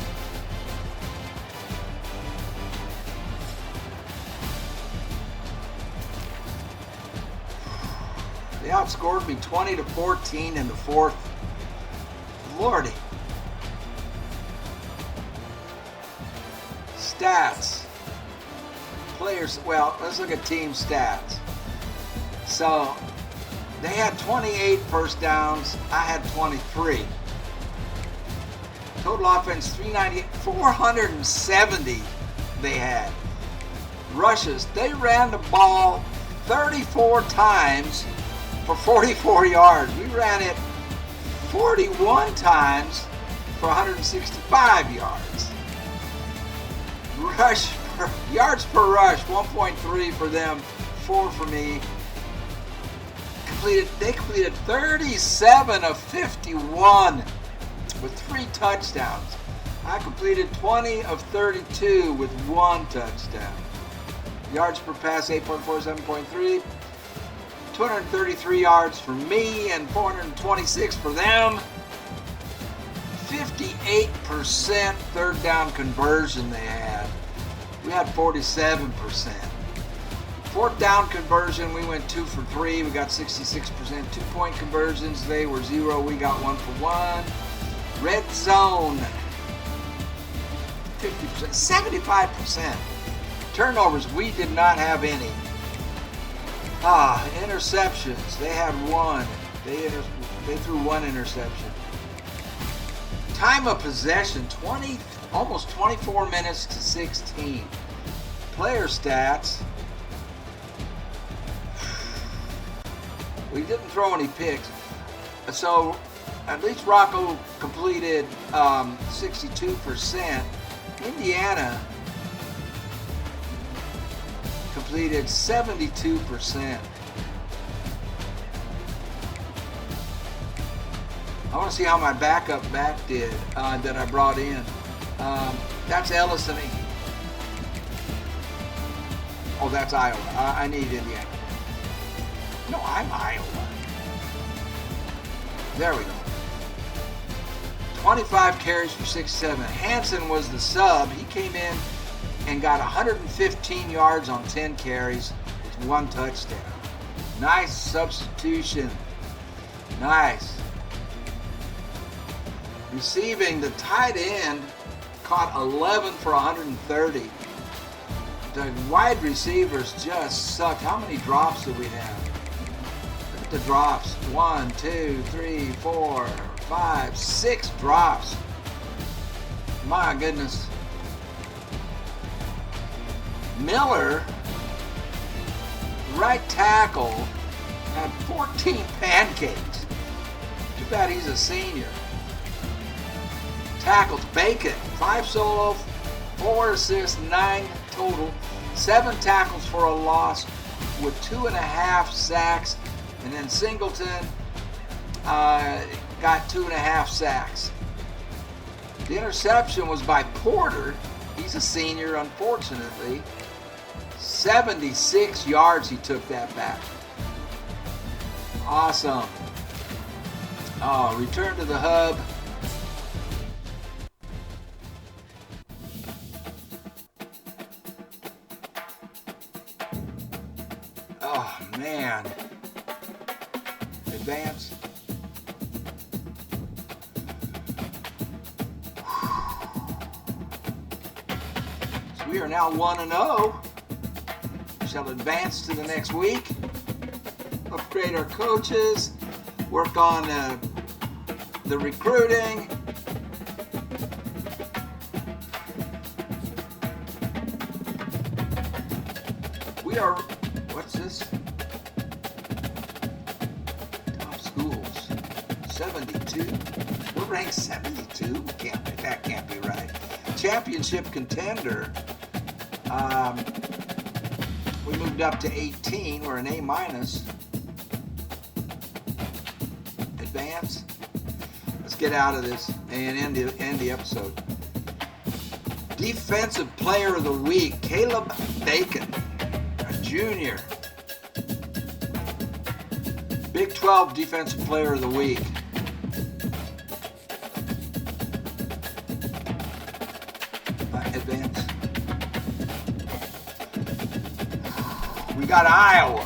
They outscored me 20-14 in the fourth. Lordy. Stats. Players, well, let's look at team stats. So, they had 28 first downs. I had 23. Total offense, 398, 470 they had. Rushes, they ran the ball 34 times for 44 yards. We ran it 41 times for 165 yards. Yards per rush, 1.3 for them, 4 for me. They completed 37 of 51 with 3 touchdowns. I completed 20 of 32 with 1 touchdown. Yards per pass, 8.4, 7.3. 233 yards for me and 426 for them. 58% third down conversion they had. We had 47%. Fourth down conversion, we went 2 for 3. We got 66%. 2-point conversions, they were 0. We got 1 for 1. Red zone, 50%, 75%. Turnovers, we did not have any. Interceptions, they had 1. They threw 1 interception. Time of possession, almost 24 minutes to 16. Player stats, we didn't throw any picks. So at least Rocco completed 62%. Indiana completed 72%. I want to see how my backup back did that I brought in. That's Ellison. Oh, that's Iowa. I need Indiana. No, I'm Iowa. There we go. 25 carries for 67. Hansen was the sub. He came in and got 115 yards on 10 carries with 1 touchdown. Nice substitution. Nice. Receiving, the tight end caught 11 for 130. The wide receivers just sucked. How many drops do we have? Look at the drops. 1, 2, 3, 4, 5, 6 drops. My goodness. Miller, right tackle, had 14 pancakes. Too bad he's a senior. Tackles, Bacon, 5 solo, 4 assists, 9 total, 7 tackles for a loss with 2.5 sacks, and then Singleton got 2.5 sacks. The interception was by Porter. He's a senior, unfortunately. 76 yards he took that back. Awesome. Return to the hub. man. Advance. So we are now 1-0. We shall advance to the next week. Upgrade our coaches. Work on the recruiting. We are, what's this? Top schools, 72. We're ranked 72. That can't be right. Championship contender. We moved up to 18. We're an A-. Advance. Let's get out of this and end the episode. Defensive Player of the Week, Caleb Bacon, a junior. Big 12 Defensive Player of the Week. Advance. We got Iowa.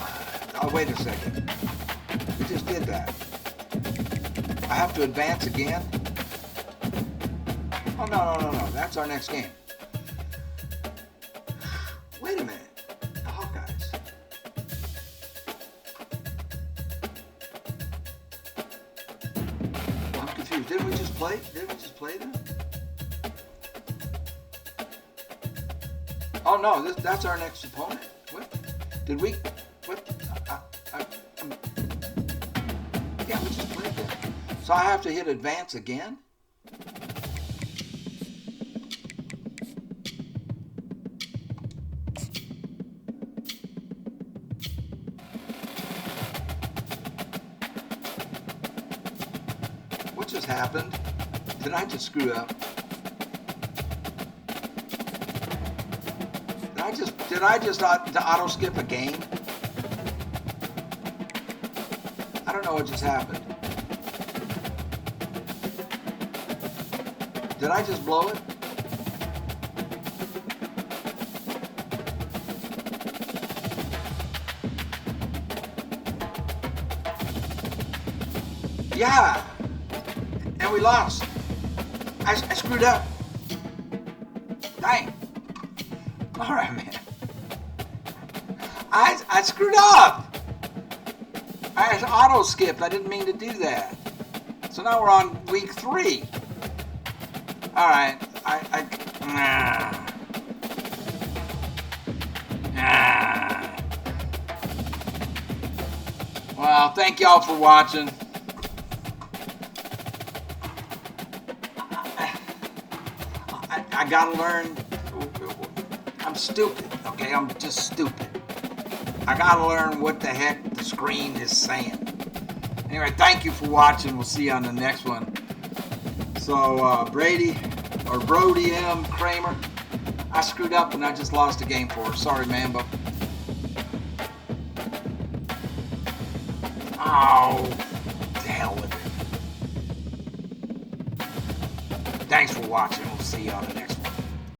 Oh, wait a second. We just did that. I have to advance again? Oh, no. That's our next game. Wait a minute. The Hawkeyes. I'm confused. Didn't we just play them? Oh, no. That's our next opponent. What? Did we? What? Yeah, we just played them. So I have to hit advance again? What just happened? Did I just screw up? Did I just auto skip a game? I don't know what just happened. Did I just blow it? Yeah. And we lost. I screwed up. Dang. All right, man. I screwed up. I auto skipped. I didn't mean to do that. So now we're on week 3. All right. Well, thank y'all for watching. I gotta learn. I'm stupid, okay? I'm just stupid. I gotta learn what the heck the screen is saying. Anyway, thank you for watching. We'll see you on the next one. So, Brody M. Kramer, I screwed up and I just lost a game for her. Sorry, man, but... Oh, to hell with it. Thanks for watching. We'll see you on the next one.